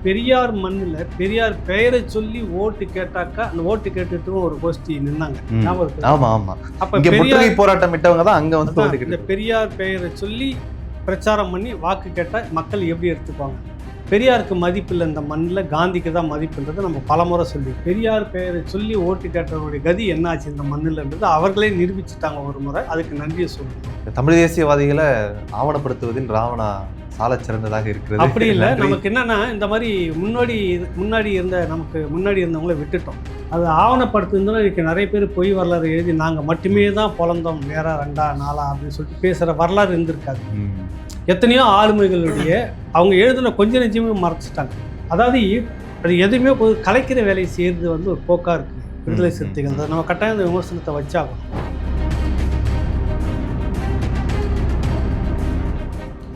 பெரியார் மண்ணில் பெரியார் பெயரை சொல்லி ஓட்டு கேட்டாக்கா அந்த ஓட்டு கேட்டுட்டு ஒரு கோஷ்டி நின்னாங்க. அப்ப பெரியார் போராட்டம் விட்டவங்க தான் அங்க வந்து இந்த பெரியார் பெயரை சொல்லி பிரச்சாரம் பண்ணி வாக்கு கேட்டால் மக்கள் எப்படி எடுத்துப்பாங்க? பெரியாருக்கு மதிப்பு இல்லை இந்த மண்ணில், காந்திக்கு தான் மதிப்புன்றது நம்ம பலமுறை சொல்லி, பெரியார் பெயரை சொல்லி ஓட்டு கேட்டவருடைய கதி என்னாச்சு இந்த மண்ணில்ன்றது அவர்களே நிரூபிச்சுட்டாங்க ஒரு முறை. அதுக்கு நன்றியை சொல்லணும். தமிழ் தேசியவாதிகளை ஆவணப்படுத்துவதில் ராவணா சால சிறந்ததாக இருக்கிறது. அப்படி இல்லை, நமக்கு என்னன்னா இந்த மாதிரி முன்னாடி இருந்தவங்கள விட்டுட்டோம். அது ஆவணப்படுத்துறதுனா இன்னைக்கு நிறைய பேர் பொய் வரலாறு எழுதி நாங்கள் மட்டுமே தான் பிறந்தோம் நேரா 2 4 அப்படின்னு சொல்லிட்டு பேசுகிற வரலாறு இருந்திருக்காது. எத்தனையோ ஆளுமைகளுடைய அவங்க எழுதுன கொஞ்சம் நெஞ்சமே மறைச்சிட்டாங்க. அதாவது அது எதுவுமே கலைக்கிற வேலையை செய்கிறது வந்து ஒரு போக்காக இருக்குது விடுதலை சிறுத்தைகள். அதை நம்ம கட்டாயம் இந்த விமர்சனத்தை வச்சாகணும்.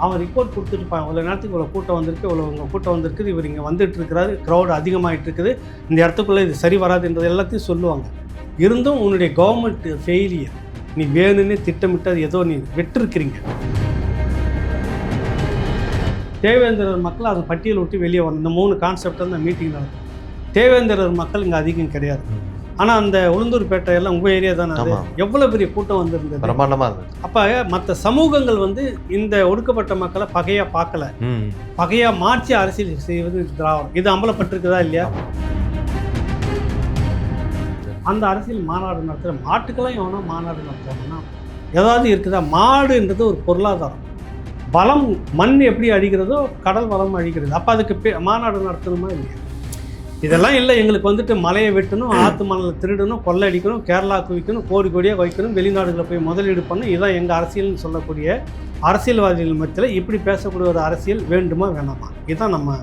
அவன் ரிப்போர்ட் கொடுத்துட்டுப்பான், இவ்வளோ நேரத்துக்கு இவ்வளோ கூட்டம் வந்திருக்கு, இவ்வளோ கூட்டம் வந்திருக்குது, இவர் இங்கே வந்துட்டு இருக்கிறாரு, க்ரௌடு அதிகமாகிட்டு இருக்குது, இந்த இடத்துக்குள்ளே இது சரி வராதுன்றது எல்லாத்தையும் சொல்லுவாங்க. இருந்தும் உன்னுடைய கவர்மெண்ட் ஃபெயிலியர், நீ வேணும்னு திட்டமிட்டு ஏதோ நீ வெற்றிருக்கிறீங்க. தேவேந்திரர் மக்கள் அதை பட்டியல் விட்டு வெளியே வரணும். இந்த 3 கான்செப்ட் அந்த மீட்டிங் நடக்கும். தேவேந்திரர் மக்கள் இங்கே அதிகம் கிடையாது. ஆனால் அந்த உளுந்தூர்பேட்டை எல்லாம் உங்கள் ஏரியா தானே, அது எவ்வளோ பெரிய கூட்டம் வந்திருந்தது, பிரமாண்டமாக இருந்தது. அப்போ மற்ற சமூகங்கள் வந்து இந்த ஒடுக்கப்பட்ட மக்களை பகையாக பார்க்கல, பகையாக மாற்றி அரசியல் செய்வது திராவிடம். இது அம்பலப்பட்டிருக்குதா இல்லையா? அந்த அரசியல் மாநாடு நடத்துகிற மாட்டுக்கெல்லாம் எவனா மாநாடு நடத்துவாங்கன்னா ஏதாவது இருக்குதா? மாடுன்றது ஒரு பொருளாதாரம். வளம் மண் எப்படி அழிக்கிறதோ கடல் வளம் அழிக்கிறது. அப்போ அதுக்கு மாநாடு நடத்தணுமா இல்லையா? இதெல்லாம் இல்லை. எங்களுக்கு வந்துட்டு மலையை வெட்டணும், ஆற்று மணலில் திருடணும், கொள்ளை அடிக்கணும், கேரளாவுக்கு விற்கணும், கோடி கோடியாக வைக்கணும், வெளிநாடுகளில் போய் முதலீடு பண்ணணும், இதுதான் எங்கள் அரசியல்னு சொல்லக்கூடிய அரசியல்வாதிகள் மத்தியில் இப்படி பேசக்கூடிய ஒரு அரசியல் வேண்டுமா வேணாமா? இதுதான் நம்ம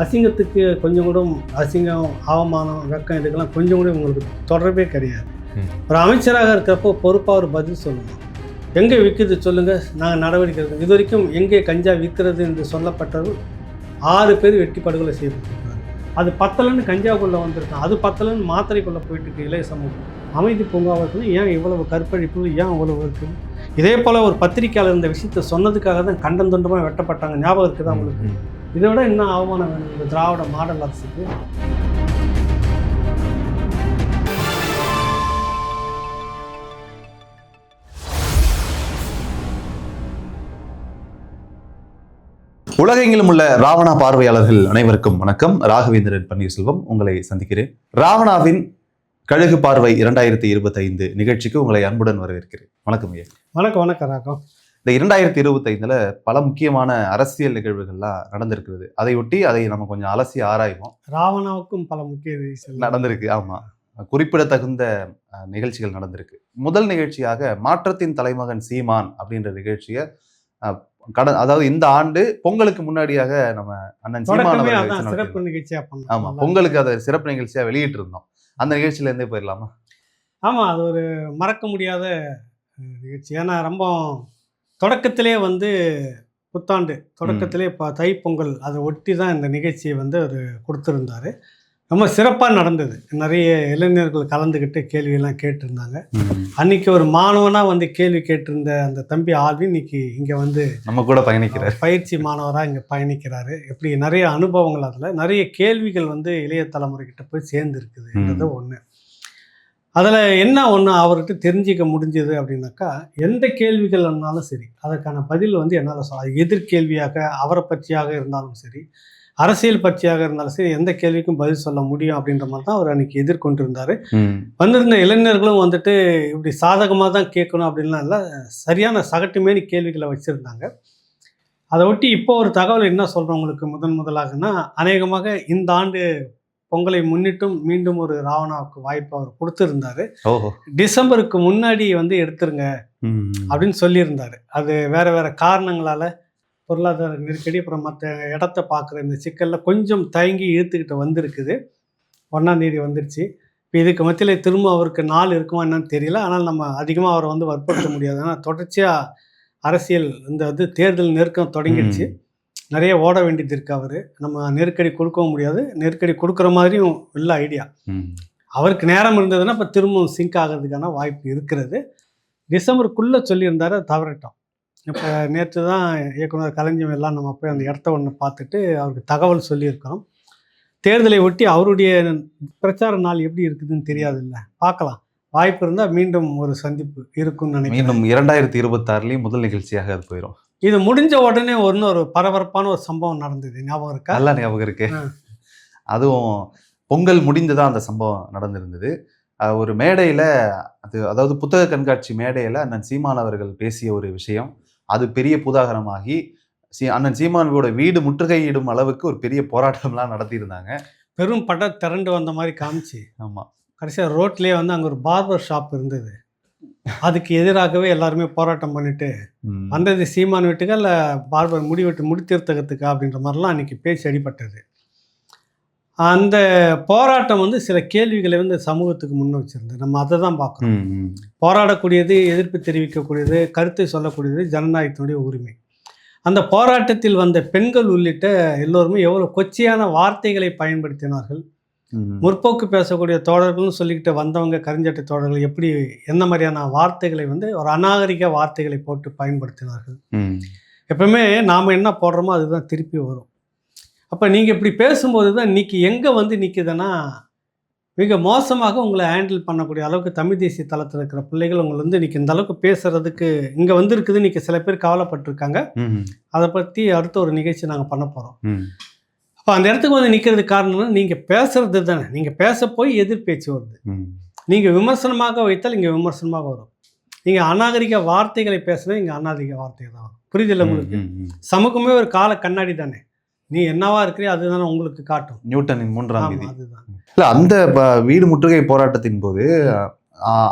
அசிங்கத்துக்கு கொஞ்சம் கூட அசிங்கம், அவமானம், வெக்கம் இதுக்கெல்லாம் கொஞ்சம் கூட உங்களுக்கு தொடர்பே கிடையாது. ஒரு அமைச்சராக இருக்கிறப்போ பொறுப்பாக ஒரு பதில் சொல்லணும். எங்கே விற்குது சொல்லுங்கள், நாங்கள் நடவடிக்கை எடுக்கிறோம். இது வரைக்கும் எங்கே கஞ்சா விற்கிறது என்று சொல்லப்பட்டது 6 பேர் வெட்டி படுகொலை செய்யப்பட்டிருக்காங்க. அது பத்தலன்னு கஞ்சாவுக்குள்ளே வந்திருக்கான், அது பத்தலன்னு மாத்திரைக்குள்ளே போயிட்டு இருக்கு இளைய சமூகம். அமைதி பூங்காவத்தில் ஏன் இவ்வளவு கற்பழிப்பு, ஏன் இவ்வளவு இருக்குது? இதே போல் ஒரு பத்திரிக்கையாளர் இந்த விஷயத்தை சொன்னதுக்காக தான் கண்டம் தொண்டமாக வெட்டப்பட்டாங்க. ஞாபகம் இருக்குதா உங்களுக்கு? இதை விட இன்னும் அவமானம் வேணும் இந்த திராவிட மாடல் அரசுக்கு. உலகெங்கிலும் உள்ள ராவணா பார்வையாளர்கள் அனைவருக்கும் வணக்கம். ராகவேந்திரன் பன்னீர்செல்வம் உங்களை சந்திக்கிறேன். ராவணாவின் கழுகு பார்வை 2025 நிகழ்ச்சிக்கு உங்களை அன்புடன் வரவேற்கிறேன். வணக்கம் ஐயா. வணக்கம் ராகம். இந்த 2025 பல முக்கியமான அரசியல் நிகழ்வுகள்லாம் நடந்திருக்கிறது. அதையொட்டி அதை நம்ம கொஞ்சம் அலசி ஆராய்வோம். ராவணாவுக்கும் பல முக்கிய நடந்திருக்கு. ஆமா, குறிப்பிடத்தகுந்த நிகழ்ச்சிகள் நடந்திருக்கு. முதல் நிகழ்ச்சியாக மாற்றத்தின் தலைமகன் சீமான் அப்படின்ற நிகழ்ச்சியை அதாவது இந்த ஆண்டு பொங்கலுக்கு முன்னாடியாக நம்ம அண்ணன் சீமான் சிறப்பு நிகழ்ச்சியா பண்ணோம். ஆமா, பொங்கலுக்கு அதை சிறப்பு நிகழ்ச்சியா வெளியிட்டு இருந்தோம். அந்த நிகழ்ச்சியில இருந்தே போயிடலாமா? ஆமா, அது ஒரு மறக்க முடியாத நிகழ்ச்சி. ஏன்னா ரொம்ப தொடக்கத்திலே வந்து புத்தாண்டு தொடக்கத்திலே தைப்பொங்கல் அதை ஒட்டி தான் இந்த நிகழ்ச்சியை வந்து அவர் கொடுத்துருந்தாரு. ரொம்ப சிறப்பாக நடந்தது. நிறைய இளைஞர்கள் கலந்துக்கிட்டு கேள்வியெல்லாம் கேட்டிருந்தாங்க. அன்னைக்கு ஒரு மாணவனாக வந்து கேள்வி கேட்டிருந்த அந்த தம்பி ஆல்வின் இன்னைக்கு இங்கே வந்து நம்ம கூட பயணிக்கிறார், பயிற்சி மாணவராக இங்கே பயணிக்கிறாரு. இப்படி நிறைய அனுபவங்கள், அதில் நிறைய கேள்விகள் வந்து இளைய தலைமுறைக்கிட்ட போய் சேர்ந்துருக்குதுன்றது ஒன்று. அதில் என்ன ஒன்று அவர்கிட்ட தெரிஞ்சிக்க முடிஞ்சது அப்படின்னாக்கா, எந்த கேள்விகள் இருந்தாலும் சரி அதற்கான பதில் வந்து என்னால் சொல்ல, எதிர்கேள்வியாக அவரை பற்றியாக இருந்தாலும் சரி, அரசியல் பற்றியாக இருந்தாலும் சரி, எந்த கேள்விக்கும் பதில் சொல்ல முடியும் அப்படின்ற மாதிரி தான் அவர் அன்னைக்கு எதிர்கொண்டிருந்தார். வந்திருந்த இளைஞர்களும் வந்துட்டு இப்படி சாதகமாக தான் கேட்கணும் அப்படின்லாம் இல்லை, சரியான சகட்டுமேனி கேள்விகளை வச்சுருந்தாங்க. அதை ஒட்டி இப்போ ஒரு தகவல் என்ன சொல்கிறவங்களுக்கு முதலாகனா, அநேகமாக இந்த ஆண்டு பொங்கலை முன்னிட்டும் மீண்டும் ஒரு ராவணாவுக்கு வாய்ப்பு அவர் கொடுத்துருந்தாரு. டிசம்பருக்கு முன்னாடி வந்து எடுத்துருங்க அப்படின்னு சொல்லியிருந்தாரு. அது வேற வேற காரணங்களால, பொருளாதார நெருக்கடி, அப்புறம் மற்ற இடத்த பார்க்குற இந்த சிக்கலில் கொஞ்சம் தயங்கி இழுத்துக்கிட்டு வந்திருக்குது. 1ஆம் தேதி வந்துடுச்சு. இப்போ இதுக்கு மத்தியில் திரும்ப அவருக்கு நாள் இருக்குமா என்னன்னு தெரியல. ஆனால் நம்ம அதிகமாக அவரை வந்து வற்புறுத்த முடியாது. ஆனால் தொடர்ச்சியாக அரசியல் இந்த தேர்தல் நெருக்கம் தொடங்கிடுச்சு. நிறைய ஓட வேண்டியது இருக்குது. அவர் நம்ம நெருக்கடி கொடுக்கவும் முடியாது, நெருக்கடி கொடுக்குற மாதிரியும் இல்லை ஐடியா. அவருக்கு நேரம் இருந்ததுன்னா இப்போ திரும்பவும் சிங்க் ஆகிறதுக்கான வாய்ப்பு இருக்கிறது. டிசம்பருக்குள்ளே சொல்லியிருந்தாரு, தவறிட்டோம். இப்போ நேற்று தான் இயக்குனர் கலைஞர் எல்லாம் நம்ம போய் அந்த இடத்த ஒன்று பார்த்துட்டு அவருக்கு தகவல் சொல்லியிருக்கிறோம். தேர்தலை ஒட்டி அவருடைய பிரச்சார நாள் எப்படி இருக்குதுன்னு தெரியாதுல்ல, பார்க்கலாம். வாய்ப்பு இருந்தால் மீண்டும் ஒரு சந்திப்பு இருக்கும்னு நினைக்கிறேன். மீண்டும் 2026லயும் முதல் நிகழ்ச்சியாக அது போயிடும். இது முடிஞ்ச உடனே ஒரு பரபரப்பான ஒரு சம்பவம் நடந்தது, ஞாபகம் இருக்கா? நல்லா ஞாபகம் இருக்கு. அதுவும் பொங்கல் முடிந்துதான் அந்த சம்பவம் நடந்திருந்தது. ஒரு மேடையில அதாவது புத்தக கண்காட்சி மேடையில அண்ணன் சீமான் அவர்கள் பேசிய ஒரு விஷயம், அது பெரிய பூதாகரமாகி அண்ணன் சீமானோட வீடு முற்றுகையிடும் அளவுக்கு ஒரு பெரிய போராட்டம்லாம் நடத்தியிருந்தாங்க. பெரும் பட திரண்டு வந்த மாதிரி காமிச்சு, ஆமா, கடைசியாக ரோட்லேயே வந்து அங்கே ஒரு பார்பர் ஷாப் இருந்தது, அதுக்கு எதிராகவே எல்லாருமே போராட்டம் பண்ணிட்டு வந்தது சீமான் வீட்டுக்கா இல்லை பார்பர் முடித்தீர்த்தகத்துக்கா அப்படின்ற மாதிரிலாம் அன்றைக்கி பேச்சு அடிபட்டது. அந்த போராட்டம் வந்து சில கேள்விகளை வந்து சமூகத்துக்கு முன் வச்சிருந்தது. நம்ம அதை தான் பார்க்குறோம். போராடக்கூடியது, எதிர்ப்பு தெரிவிக்கக்கூடியது, கருத்தை சொல்லக்கூடியது ஜனநாயகத்தினுடைய உரிமை. அந்த போராட்டத்தில் வந்த பெண்கள் உள்ளிட்ட எல்லோருமே எவ்வளோ கொச்சையான வார்த்தைகளை பயன்படுத்தினார்கள். முற்போக்கு பேசக்கூடிய தோழர்கள்னு சொல்லிக்கிட்டு வந்தவங்க கருஞ்சட்டை தோழர்கள் எப்படி என்ன மாதிரியான வார்த்தைகளை வந்து ஒரு அநாகரிக வார்த்தைகளை போட்டு பயன்படுத்தினார்கள். எப்பவுமே நாம் என்ன போடுறோமோ அதுதான் திருப்பி வரும். அப்போ நீங்கள் இப்படி பேசும்போது தான் இன்றைக்கி எங்கே வந்து நிற்குதுன்னா, மிக மோசமாக உங்களை ஹேண்டில் பண்ணக்கூடிய அளவுக்கு தமிழ் தேசிய தளத்தில் இருக்கிற பிள்ளைகள் உங்களை வந்து இன்றைக்கி இந்த அளவுக்கு பேசுகிறதுக்கு இங்கே வந்துருக்குது. இன்றைக்கி சில பேர் கவலைப்பட்டிருக்காங்க. அதை பற்றி அடுத்த ஒரு நிகழ்ச்சி நாங்கள் பண்ண போகிறோம். அப்போ அந்த இடத்துக்கு வந்து நிற்கிறதுக்கு காரணம்னா நீங்கள் பேசுறது தானே. நீங்கள் பேச போய் எதிர்பேச்சு வருது. நீங்கள் விமர்சனமாக வைத்தால் இங்கே விமர்சனமாக வரும். நீங்கள் அநாகரிக வார்த்தைகளை பேசுனா இங்கே அநாகரிக வார்த்தைகள் தான் வரும். புரியுதில்லை உங்களுக்கு? சமூகமே ஒரு கால கண்ணாடி தானே. நீ என்னவா இருக்கிறீ அதுதானே உங்களுக்கு காட்டும். நியூட்டனின் 3ஆம் விதி. அதுதான். இல்லை, அந்த வீடு முற்றுகை போராட்டத்தின் போது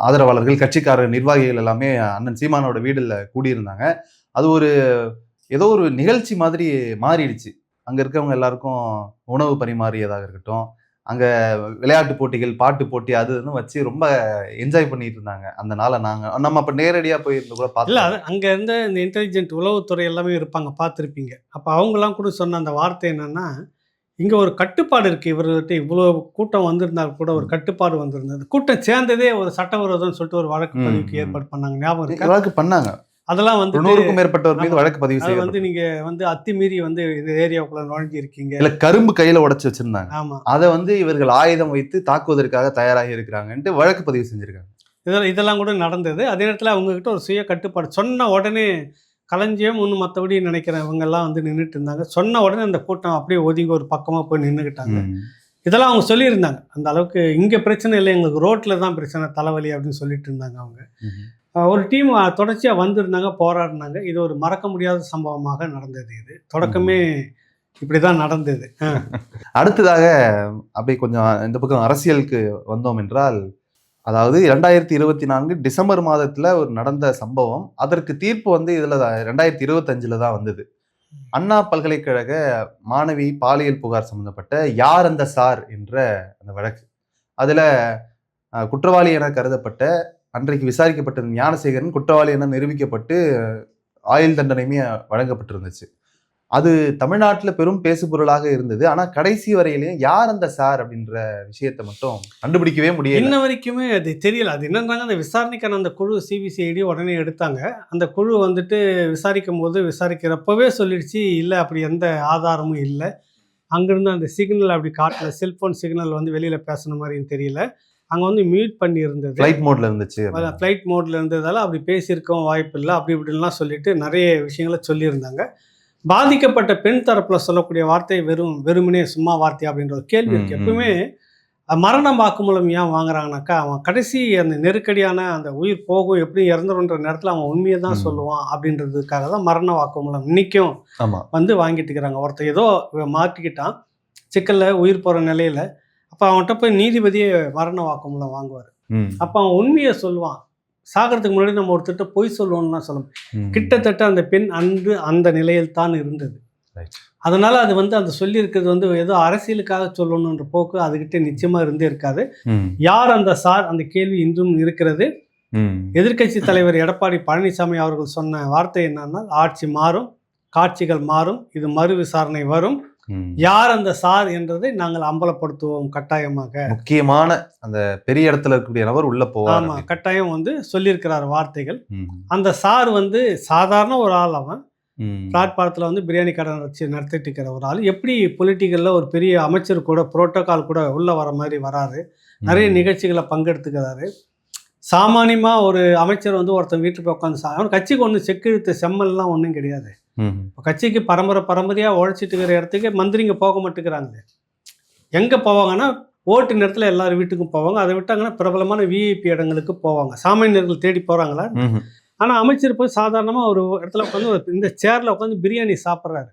ஆதரவாளர்கள், கட்சிக்காரர், நிர்வாகிகள் எல்லாமே அண்ணன் சீமானோட வீடுல கூடியிருந்தாங்க. அது ஏதோ ஒரு நிகழ்ச்சி மாதிரி மாறிடுச்சு. அங்க இருக்கவங்க எல்லாருக்கும் உணவு பரிமாறியதாக இருக்கட்டும், அங்க விளையாட்டு போட்டிகள், பாட்டு போட்டி அதுன்னு வச்சு ரொம்ப என்ஜாய் பண்ணிட்டு இருந்தாங்க அந்த நாளை. நம்ம அப்ப நேரடியா போயிருந்து கூட பார்த்தோம். இல்லை, அது அங்கே இருந்த இந்த இன்டெலிஜென்ட் உளவுத்துறை எல்லாமே இருப்பாங்க, பார்த்துருப்பீங்க. அப்போ அவங்களாம் கூட சொன்ன அந்த வார்த்தை என்னன்னா, இங்கே ஒரு கட்டுப்பாடு இருக்குது. இவர்கிட்ட இவ்வளோ கூட்டம் வந்திருந்தால் கூட ஒரு கட்டுப்பாடு வந்திருந்தது. கூட்டம் சேர்ந்ததே ஒரு சட்டவிரோதம்னு சொல்லிட்டு ஒரு வழக்கு பதிவுக்கு ஏற்பாடு பண்ணாங்க. ஞாபகம் இருக்கு? வழக்கு பண்ணாங்க. அதெல்லாம் வந்து 90க்கும் மேற்பட்டவர் மீது வழக்கு பதிவு செய்ய வந்து நீங்க வந்து அத்துமீறி வந்து இந்த ஏரியாவுக்குள்ள நுழைஞ்சி இருக்கீங்க. இல்ல, கரும்பு கையில உடைச்சு வச்சிருந்தாங்க. ஆமா, அதை வந்து இவர்கள் ஆயுதம் வைத்து தாக்குவதற்காக தயாராகி இருக்கிறாங்கன்ட்டு வழக்கு பதிவு செஞ்சிருக்காங்க. இதெல்லாம் கூட நடந்தது. அதே நேரத்தில் அவங்க கிட்ட ஒரு சுய கட்டுப்பாடு சொன்ன உடனே களஞ்சியம் ஒன்று மற்றபடி நினைக்கிறவங்க எல்லாம் வந்து நின்றுட்டு இருந்தாங்க. சொன்ன உடனே அந்த கூட்டம் அப்படியே ஒதுங்கி ஒரு பக்கமாக போய் நின்றுக்கிட்டாங்க. இதெல்லாம் அவங்க சொல்லியிருந்தாங்க. அந்த அளவுக்கு இங்கே பிரச்சனை இல்லை, எங்களுக்கு ரோட்டில் தான் பிரச்சனை, தலைவலி அப்படின்னு சொல்லிட்டு இருந்தாங்க. அவங்க ஒரு டீம் தொடர்ச்சியாக வந்திருந்தாங்க, போராடினாங்க. இது ஒரு மறக்க முடியாத சம்பவமாக நடந்தது. இது தொடக்கமே இப்படி தான் நடந்தது. அடுத்ததாக அப்படி கொஞ்சம் இந்த பக்கம் அரசியலுக்கு வந்தோம் என்றால், அதாவது 2024 டிசம்பர் மாதத்துல ஒரு நடந்த சம்பவம். அதற்கு தீர்ப்பு வந்து இதுல 2025 தான் வந்தது. அண்ணா பல்கலைக்கழக மாணவி பாலியல் புகார் சம்பந்தப்பட்ட யார் அந்த சார் என்ற அந்த வழக்கு. அதுல குற்றவாளி என கருதப்பட்ட, அன்றைக்கு விசாரிக்கப்பட்ட ஞானசேகரன் குற்றவாளி என நிரூபிக்கப்பட்டு ஆயுள் தண்டனையுமே வழங்கப்பட்டிருந்துச்சு. அது தமிழ்நாட்டில் பெரும் பேசுபொருளாக இருந்தது. ஆனா கடைசி வரையிலையும் யார் அந்த சார் அப்படின்ற விஷயத்தை மட்டும் கண்டுபிடிக்கவே முடியல. இன்ன வரைக்குமே அது தெரியல. அது என்னன்றாங்க, அந்த விசாரணைக்கான அந்த குழு சிபிசிஐடி உடனே எடுத்தாங்க. அந்த குழு வந்துட்டு விசாரிக்கிறப்பவே சொல்லிடுச்சு, இல்லை அப்படி எந்த ஆதாரமும் இல்லை. அங்கிருந்து அந்த சிக்னல் அப்படி காட்டல, செல்போன் சிக்னல் வந்து வெளியில பேசுன மாதிரின்னு தெரியல. அங்கே வந்து மியூட் பண்ணி இருந்தது, ஃப்ளைட் மோட்ல இருந்துச்சு. ஃப்ளைட் மோட்ல இருந்ததால அப்படி பேசியிருக்கவும் வாய்ப்பு இல்லை, அப்படி இப்படின்லாம் சொல்லிட்டு நிறைய விஷயங்களை சொல்லியிருந்தாங்க. பாதிக்கப்பட்ட பெண் தரப்பில் சொல்லக்கூடிய வார்த்தை வெறுமனே சும்மா வார்த்தை அப்படின்ற ஒரு கேள்வி இருக்குது. எப்பவுமே மரண வாக்குமூலம் ஏன் வாங்குறாங்கனாக்கா, அவன் கடைசி அந்த நெருக்கடியான அந்த உயிர் போகும் எப்படி இறந்துருன்ற நேரத்தில் அவன் உண்மையை தான் சொல்லுவான் அப்படின்றதுக்காக தான் மரண வாக்குமூலம் இன்னைக்கும் வந்து வாங்கிட்டு இருக்கிறாங்க. ஒருத்தர் ஏதோ மாட்டிக்கிட்டான், சிக்கலில் உயிர் போகிற நிலையில், அப்போ அவன்கிட்ட போய் நீதிபதியே மரண வாக்குமூலம் வாங்குவார். அப்போ அவன் உண்மையை சொல்லுவான். சாகிறதுக்கு முன்னாடி நம்ம ஒருத்தட்ட பொய் சொல்லுவோம்லாம் சொல்ல கிட்டத்தட்ட அந்த பெண் அன்று அந்த நிலையில் தான் இருந்தது. அதனால அது வந்து அந்த சொல்லியிருக்கிறது வந்து ஏதோ அரசியலுக்காக சொல்லணுன்ற போக்கு அதுகிட்ட நிச்சயமா இருந்தே இருக்காது. யார் அந்த சார், அந்த கேள்வி இன்றும் இருக்கிறது. எதிர்க்கட்சி தலைவர் எடப்பாடி பழனிசாமி அவர்கள் சொன்ன வார்த்தை என்னன்னா, ஆட்சி மாறும், காட்சிகள் மாறும், இது மறு விசாரணை வரும், யார் அந்த சார் என்றதை நாங்கள் அம்பலப்படுத்துவோம் கட்டாயமாக. முக்கியமான அந்த பெரிய இடத்துல இருக்கக்கூடிய நபர் உள்ள போவார். ஆமா, கட்டாயம் வந்து சொல்லியிருக்கிறார் வார்த்தைகள். அந்த சார் வந்து சாதாரண ஒரு ஆள். அவன் பிளாட்பாரத்தில் வந்து பிரியாணி கடை வச்சு நடத்திட்டு இருக்கிற ஒரு ஆள். எப்படி பொலிட்டிக்கலில் ஒரு பெரிய அமைச்சர் கூட புரோட்டோகால் கூட உள்ளே வர மாதிரி வராரு. நிறைய நிகழ்ச்சிகளை பங்கெடுத்துக்கிறாரு. சாமானியமாக ஒரு அமைச்சர் வந்து ஒருத்தன் வீட்டுக்கு போய் உட்காந்து அவன் கட்சிக்கு ஒன்று செக்கிழுத்த செம்மல்லாம் ஒன்றும் கிடையாது. இப்போ கட்சிக்கு பரம்பரையாக உழைச்சிட்டு இருக்கிற இடத்துக்கு மந்திரிங்க போக மாட்டேங்கிறாங்க. எங்கே போவாங்கன்னா ஓட்டு நேரத்தில் எல்லாரும் வீட்டுக்கும் போவாங்க. அதை விட்டாங்கன்னா பிரபலமான விஐபி இடங்களுக்கு போவாங்க. சாமானியர்கள் தேடி போகிறாங்களா? ஆனால் அமைச்சர் போய் சாதாரணமாக ஒரு இடத்துல உட்காந்து இந்த சேரில் உட்காந்து பிரியாணி சாப்பிட்றாரு.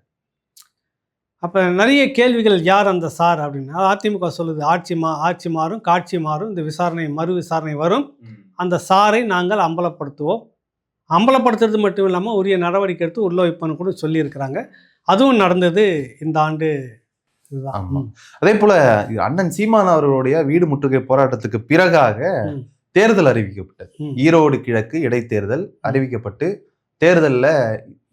அப்போ நிறைய கேள்விகள், யார் அந்த சார் அப்படின்னா அதிமுக சொல்லுது, ஆட்சி மாறும், காட்சி மாறும், இந்த விசாரணை மறு விசாரணை வரும், அந்த சாரை நாங்கள் அம்பலப்படுத்துவோம். அம்பலப்படுத்துறது மட்டும் இல்லாமல் உரிய நடவடிக்கை எடுத்து உள்ள வைப்பன்னு கூட சொல்லியிருக்கிறாங்க. அதுவும் நடந்தது இந்த ஆண்டு. இதுதான். அதே போல அண்ணன் சீமான் அவர்களுடைய வீடு முற்றுகை போராட்டத்துக்கு பிறகாக தேர்தல் அறிவிக்கப்பட்டது. ஈரோடு கிழக்கு இடைத்தேர்தல் அறிவிக்கப்பட்டு தேர்தலில்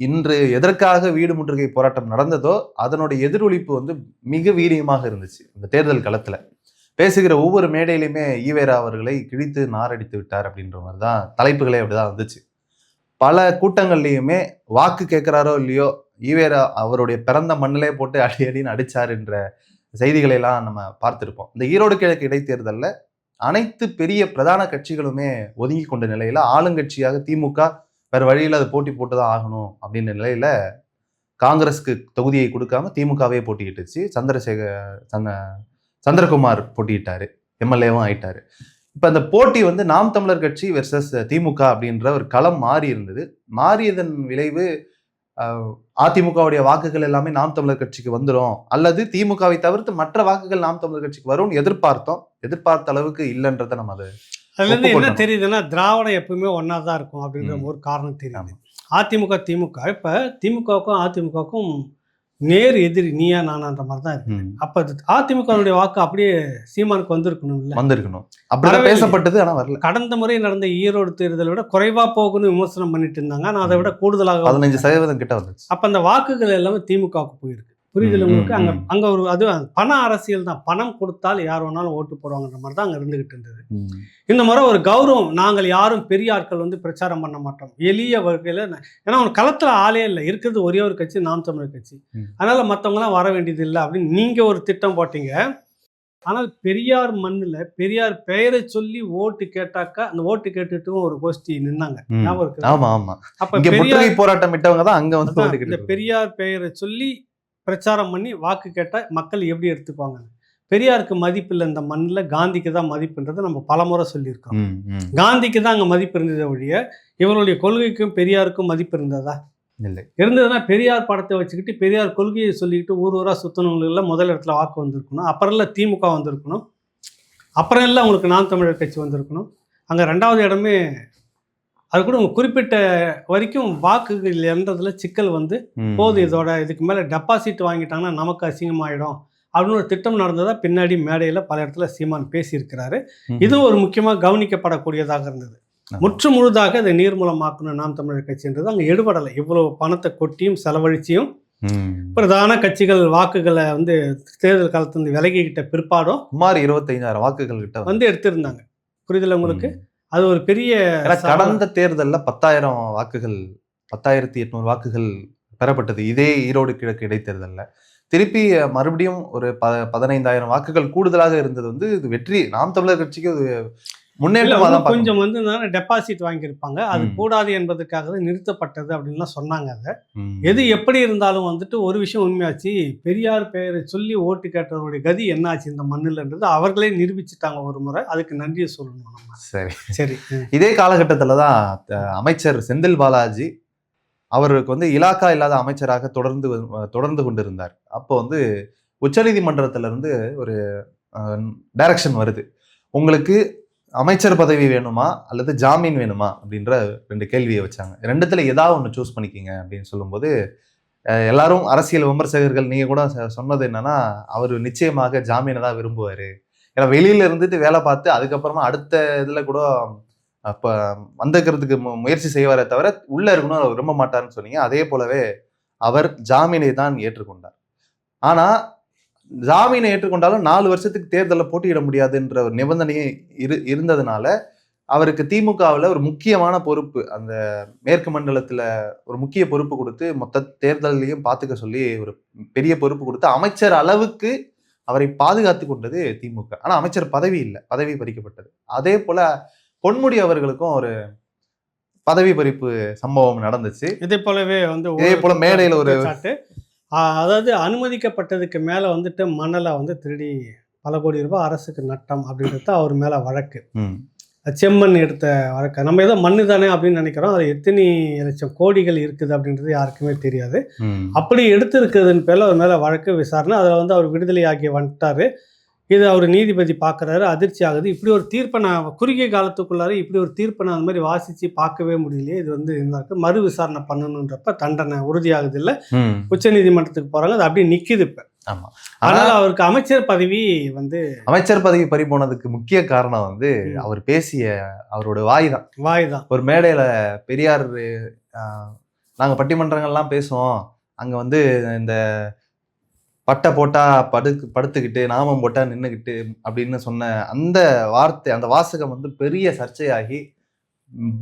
இன்று எதற்காக வீடு முற்றுகை போராட்டம் நடந்ததோ அதனுடைய எதிரொலிப்பு வந்து மிக வீரியமாக இருந்துச்சு. இந்த தேர்தல் களத்தில் பேசுகிற ஒவ்வொரு மேடையிலுமே ஈவேரா அவர்களை கிழித்து நாரடித்து விட்டார் அப்படின்ற மாதிரி தான் தலைப்புகளே அப்படிதான் வந்துச்சு. பல கூட்டங்கள்லையுமே வாக்கு கேட்கிறாரோ இல்லையோ ஈவேரா அவருடைய பிறந்த மண்ணிலே போட்டு அடின்னு அடிச்சார் என்ற செய்திகளை எல்லாம் நம்ம பார்த்திருப்போம். இந்த ஈரோடு கிழக்கு இடைத்தேர்தலில் அனைத்து பெரிய பிரதான கட்சிகளுமே ஒதுங்கி கொண்ட நிலையில ஆளுங்கட்சியாக திமுக வேற வழியில் அதை போட்டி போட்டுதான் ஆகணும் அப்படின்ற நிலையில காங்கிரஸ்க்கு தொகுதியை கொடுக்காம திமுகவே போட்டிக்கிட்டுச்சு. சந்திரகுமார் போட்டியிட்டாரு, எம்எல்ஏவும் ஆயிட்டாரு. இப்ப அந்த போட்டி வந்து நாம் தமிழர் கட்சி வெர்சஸ் திமுக அப்படின்ற ஒரு களம் மாறி இருந்தது. மாறியதன் விளைவு அதிமுகவுடைய வாக்குகள் எல்லாமே நாம் தமிழர் கட்சிக்கு வந்துடும், அல்லது திமுகவை தவிர்த்து மற்ற வாக்குகள் நாம் தமிழர் கட்சிக்கு வரும்னு எதிர்பார்த்த அளவுக்கு இல்லைன்றத நம்ம அது அதுலேருந்து என்ன தெரியுதுன்னா, திராவிடம் எப்பவுமே ஒன்றா தான் இருக்கும் அப்படின்ற ஒரு காரணம் தெரியுது. அதிமுக திமுக இப்போ திமுகவுக்கும் அதிமுகவுக்கும் நேர் எதிரி, நீயா நானான்ற மாதிரி தான் இருக்கு. அப்போ அதிமுகவுடைய வாக்கு அப்படியே சீமானுக்கு வந்திருக்கணும். அப்படி பேசப்பட்டது. ஆனால் வரல. கடந்த முறை நடந்த ஈரோடு தேர்தலை விட குறைவா போகுன்னு விமர்சனம் பண்ணிட்டு இருந்தாங்க. ஆனால் அதை விட கூடுதலாக 15% கிட்ட வந்துச்சு. அப்போ அந்த வாக்குகள் எல்லாமே திமுகவுக்கு போயிருக்கு. புரியுதுல உங்களுக்கு? அங்க ஒரு அது பண அரசியல் தான். பணம் கொடுத்தால் யார் வேணாலும் ஓட்டு போடுவாங்கன்ற மாதிரி தான் அங்க இருந்துகிட்டு இருந்தது. இந்த முறை ஒரு கௌரவம், நாங்கள் யாரும் பெரிய ஆட்கள் வந்து பிரச்சாரம் பண்ண மாட்டோம், எளிய வகையில. ஏன்னா ஒரு களத்துல ஆளே இல்லை, இருக்கிறது ஒரே ஒரு கட்சி, நாம் தமிழர் கட்சி. அதனால மற்றவங்களாம் வர வேண்டியது இல்லை அப்படின்னு நீங்க ஒரு திட்டம் போட்டீங்க. ஆனால் பெரியார் மண்ணில் பெரியார் பெயரை சொல்லி ஓட்டு கேட்டாக்கா அந்த ஓட்டு கேட்டுட்டும் ஒரு கோஷ்டி நின்னாங்க. அப்ப பெரியார் போராட்டம் விட்டவங்க தான் அங்க வந்து இந்த பெரியார் பெயரை சொல்லி பிரச்சாரம் பண்ணி வாக்கு கேட்டால் மக்கள் எப்படி எடுத்துக்குவாங்க? பெரியாருக்கு மதிப்பு இல்லை இந்த மண்ணில், காந்திக்கு தான் மதிப்புன்றதை நம்ம பலமுறை சொல்லியிருக்கோம். காந்திக்கு தான் அங்கே மதிப்பு இருந்ததை ஒழிய இவருடைய கொள்கைக்கும் பெரியாருக்கும் மதிப்பு இருந்ததா? இல்லை. இருந்ததுன்னா பெரியார் படத்தை வச்சுக்கிட்டு பெரியார் கொள்கையை சொல்லிக்கிட்டு ஊராக சுத்தனவங்கள முதல் இடத்துல வாக்கு வந்திருக்கணும். அப்புறம் இல்லை திமுக வந்திருக்கணும். அப்புறம் இல்லை உங்களுக்கு நாம் தமிழர் கட்சி வந்திருக்கணும். அங்கே ரெண்டாவது இடமே அது கூட குறிப்பிட்ட வரைக்கும் வாக்குகள் என்றதுல சிக்கல் வந்து போது, இதோட இதுக்கு மேலே டெபாசிட் வாங்கிட்டாங்கன்னா நமக்கு அசிங்கமாயிடும் அப்படின்னு ஒரு திட்டம் நடந்ததா பின்னாடி மேடையில் பல இடத்துல சீமான் பேசியிருக்கிறாரு. இதுவும் ஒரு முக்கியமாக கவனிக்கப்படக்கூடியதாக இருந்தது. முற்று முழுதாக இதை நீர்மூலமாக்கணும் நாம் தமிழர் கட்சின்றது அங்கே எடுபடலை. இவ்வளவு பணத்தை கொட்டியும் செலவழிச்சியும் பிரதான கட்சிகள் வாக்குகளை வந்து தேர்தல் காலத்துல விலகிக்கிட்ட பிற்பாடும் சுமார் 25,000 வாக்குகள் கிட்ட வந்து எடுத்திருந்தாங்க. புரிதல் உங்களுக்கு? அது ஒரு பெரிய கடந்த தேர்தலில் 10,000 வாக்குகள் 10,800 வாக்குகள் பெறப்பட்டது. இதே ஈரோடு கிழக்கு இடைத்தேர்தலில் திருப்பி மறுபடியும் ஒரு 15,000 வாக்குகள் கூடுதலாக இருந்தது. வந்து இது வெற்றி நாம் தமிழர் கட்சிக்கு முன்னேற்றமாக தான். கொஞ்சம் வந்து டெபாசிட் வாங்கியிருப்பாங்க, அது கூடாது என்பதற்காக தான் நிறுத்தப்பட்டது அப்படின்லாம் சொன்னாங்க. அதை எது எப்படி இருந்தாலும் வந்துட்டு ஒரு விஷயம் உண்மையாச்சு, பெரியார் பெயரை சொல்லி ஓட்டு கேட்டவருடைய கதி என்னாச்சு இந்த மண்ணில்ன்றது அவர்களே நிரூபிச்சுட்டாங்க ஒரு முறை. அதுக்கு நன்றியை சொல்லணும் நம்ம. சரி. இதே காலகட்டத்தில் தான் அமைச்சர் செந்தில் பாலாஜி அவருக்கு வந்து இலாக்கா இல்லாத அமைச்சராக தொடர்ந்து கொண்டிருந்தார். அப்போ வந்து உச்சநீதிமன்றத்திலிருந்து ஒரு டைரக்ஷன் வருது, உங்களுக்கு அமைச்சர் பதவி வேணுமா அல்லது ஜாமீன் வேணுமா அப்படின்ற 2 கேள்வியை வச்சாங்க. ரெண்டுத்துல ஏதாவது ஒன்று சூஸ் பண்ணிக்கிங்க அப்படின்னு சொல்லும்போது எல்லாரும் அரசியல் விமர்சகர்கள் நீங்க கூட சொன்னது என்னன்னா, அவர் நிச்சயமாக ஜாமீனை தான் விரும்புவாரு. ஏன்னா வெளியில இருந்துட்டு வேலை பார்த்து அதுக்கப்புறமா அடுத்த இதுல கூட அப்ப வந்துக்கிறதுக்கு முயற்சி செய்வாரே தவிர உள்ள இருக்கணும் அவர் விரும்ப மாட்டாருன்னு சொன்னீங்க. அதே போலவே அவர் ஜாமீனை தான் ஏற்றுக்கொண்டார். ஆனா ஜாமீனை ஏற்றுக்கொண்டாலும் 4 வருஷத்துக்கு தேர்தலில் போட்டியிட முடியாதுன்ற ஒரு நிபந்தனையே இருந்ததுனால அவருக்கு திமுகவில் ஒரு முக்கியமான பொறுப்பு, அந்த மேற்கு மண்டலத்துல ஒரு முக்கிய பொறுப்பு கொடுத்து மொத்த தேர்தலையும் பார்த்துக்க சொல்லி ஒரு பெரிய பொறுப்பு கொடுத்து அமைச்சர் அளவுக்கு அவரை பாதுகாத்து கொண்டது திமுக. ஆனா அமைச்சர் பதவி இல்லை, பதவி பறிக்கப்பட்டது. அதே போல பொன்முடி அவர்களுக்கும் ஒரு பதவி பறிப்பு சம்பவம் நடந்துச்சு. இதே போலவே வந்து இதே போல மேடையில் ஒரு அதாவது அனுமதிக்கப்பட்டதுக்கு மேல வந்துட்டு மணலை வந்து திருடி பல கோடி ரூபாய் அரசுக்கு நட்டம் அப்படின்றது அவர் மேல வழக்கு. செம்மண் எடுத்த வழக்கு. நம்ம ஏதோ மண்ணு தானே அப்படின்னு நினைக்கிறோம். அது எத்தனை லட்சம் கோடிகள் இருக்குது அப்படின்றது யாருக்குமே தெரியாது. அப்படி எடுத்திருக்குதுன்னு பேர்ல அவர் மேல வழக்கு விசாரணை. அதில் வந்து அவர் விடுதலை ஆகி வந்துட்டாரு. இது அவர் நீதிபதி பார்க்குறாரு, அதிர்ச்சி ஆகுது. இப்படி ஒரு தீர்ப்பை நான் குறுகிய காலத்துக்குள்ளார இப்படி ஒரு தீர்ப்பை நான் அந்த மாதிரி வாசித்து பார்க்கவே முடியலையே, இது வந்து இருந்தாக்கு மறு விசாரணை பண்ணணுன்றப்ப தண்டனை உறுதியாகுது இல்லை, உச்ச நீதிமன்றத்துக்கு போகிறாங்க. அது அப்படியே நிற்கிது இப்போ. ஆமாம். ஆனால் அவருக்கு அமைச்சர் பதவி வந்து அமைச்சர் பதவி பறி போனதுக்கு முக்கிய காரணம் வந்து அவர் பேசிய அவரோட வாய் தான். ஒரு மேடையில் பெரியார் நாங்கள் பட்டிமன்றங்கள்லாம் பேசுவோம், அங்கே வந்து இந்த பட்டை போட்டா படுத்துக்கிட்டு நாமம் போட்டா நின்றுக்கிட்டு அப்படின்னு சொன்ன அந்த வார்த்தை, அந்த வாசகம் வந்து பெரிய சர்ச்சையாகி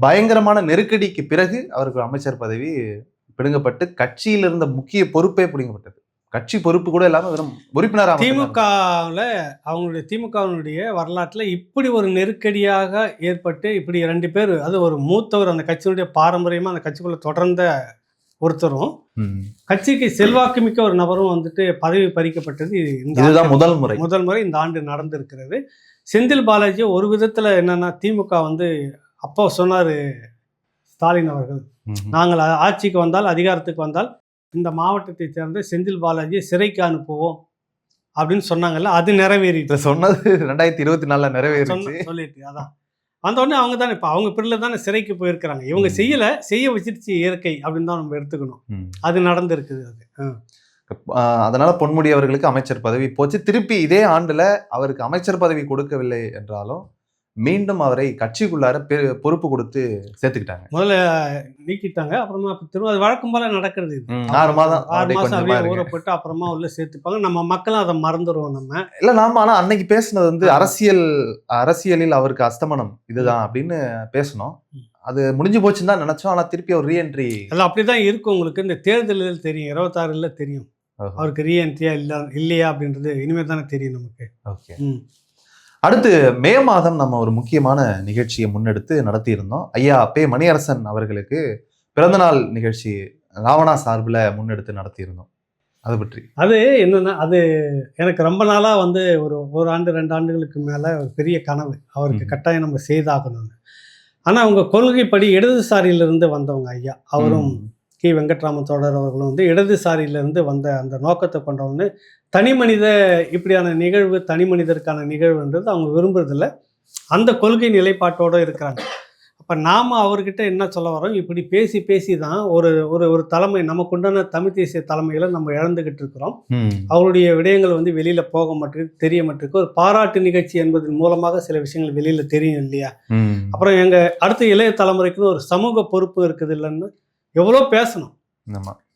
பயங்கரமான நெருக்கடிக்கு பிறகு அவருக்கு அமைச்சர் பதவி பிடுங்கப்பட்டு கட்சியில் இருந்த முக்கிய பொறுப்பே பிடுங்கப்பட்டது. கட்சி பொறுப்பு கூட இல்லாமல் வெறும் உறுப்பினராக. திமுகவினுடைய வரலாற்றில் இப்படி ஒரு நெருக்கடியாக ஏற்பட்டு இப்படி 2 பேர், அது ஒரு மூத்தவர், அந்த கட்சியினுடைய பாரம்பரியமாக அந்த கட்சிக்குள்ள தொடர்ந்த ஒருத்தரும் கட்சிக்கு செல்வாக்கு மிக்க ஒரு நபரும் வந்துட்டு பதவி பறிக்கப்பட்டது இதுதான் முதல் முறை இந்த ஆண்டு நடந்திருக்கிறது. செந்தில் பாலாஜி ஒரு விதத்துல என்னன்னா, திமுக வந்து அப்போ சொன்னாரு ஸ்டாலின் அவர்கள், நாங்கள் ஆட்சிக்கு வந்தால் அதிகாரத்துக்கு வந்தால் இந்த மாவட்டத்தை சேர்ந்த செந்தில் பாலாஜியை சிறைக்கு அனுப்புவோம் அப்படின்னு சொன்னாங்கல்ல, அது நிறைவேறிட்டு. சொன்னது 2024 நிறைவேறிச்சு சொல்லிட்டு அதான் வந்தோடனே அவங்க தானே இப்போ அவங்க பிள்ளை தானே சிறைக்கு போயிருக்கிறாங்க. இவங்க செய்ய வச்சிருச்சு இயற்கை அப்படின்னு தான் நம்ம எடுத்துக்கணும். அது நடந்திருக்குது. அது அதனால பொன்முடி அவர்களுக்கு அமைச்சர் பதவி போச்சு. திருப்பி இதே ஆண்டுல அவருக்கு அமைச்சர் பதவி கொடுக்கவில்லை என்றாலும் மீண்டும் அவரை கட்சிக்குள்ளார பொறுப்பு கொடுத்து சேர்த்துக்கிட்டாங்க. முதல்ல நீக்கிட்டாங்க, அப்புறமா திரும்ப அது வழக்கம் போல நடக்கிறது. 6 மாதம் அப்படியே ஊறப்பட்டு அப்புறமா உள்ள சேர்த்துப்பாங்க. நம்ம மக்களும் அதை மறந்துடுவோம். நாம ஆனா அன்னைக்கு பேசினது வந்து அரசியலில் அவருக்கு அஸ்தமனம் இதுதான் அப்படின்னு பேசணும். அது முடிஞ்சு போச்சுன்னு தான் நினைச்சோம். ஆனா திருப்பி ஒரு ரீஎன்ட்ரி எல்லாம் அப்படிதான் இருக்கும். உங்களுக்கு இந்த தேர்தலில் தெரியும், 26 தெரியும் அவருக்கு ரீஎன்ட்ரியா இல்லையா அப்படின்றது இனிமேல் தானே தெரியும் நமக்கு. ஓகே. அடுத்து மே மாதம் நம்ம ஒரு முக்கியமான நிகழ்ச்சியை முன்னெடுத்து நடத்தியிருந்தோம். ஐயா பே மணியரசன் அவர்களுக்கு பிறந்தநாள் நிகழ்ச்சி ராவணா சார்பில் முன்னெடுத்து நடத்தியிருந்தோம். அதை பற்றி அது என்னன்னா, அது எனக்கு ரொம்ப நாளாக வந்து ஒரு ஆண்டு 2 ஆண்டுகளுக்கு மேலே ஒரு பெரிய கனவு, அவருக்கு கட்டாயம் நம்ம செய்தாகணும்னு. ஆனால் அவங்க கொள்கைப்படி இடதுசாரியிலிருந்து வந்தவங்க ஐயா, அவரும் கி வெங்கட்ராமன் தோழர் அவர்களும் வந்து இடதுசாரியிலிருந்து வந்த அந்த நோக்கத்தை கொண்டவங்க. தனி மனித இப்படியான நிகழ்வு, தனி மனிதருக்கான நிகழ்வுன்றது அவங்க விரும்புறதில்ல, அந்த கொள்கை நிலைப்பாட்டோடு இருக்கிறாங்க. அப்போ நாம் அவர்கிட்ட என்ன சொல்ல வரோம், இப்படி பேசி பேசி தான் ஒரு தலைமை, நமக்கு உண்டான தமிழ் தேசிய தலைமைகளை நம்ம இழந்துகிட்டு இருக்கிறோம். அவருடைய விடயங்கள் வந்து வெளியில் போக மாட்டேங்குது, தெரிய மாட்டேருக்கு. ஒரு பாராட்டு நிகழ்ச்சி என்பதன் மூலமாக சில விஷயங்கள் வெளியில் தெரியும் இல்லையா. அப்புறம் எங்கள் அடுத்த இளைய தலைமுறைக்குன்னு ஒரு சமூக பொறுப்பு இருக்குது இல்லைன்னு எவ்வளோ பேசணும்.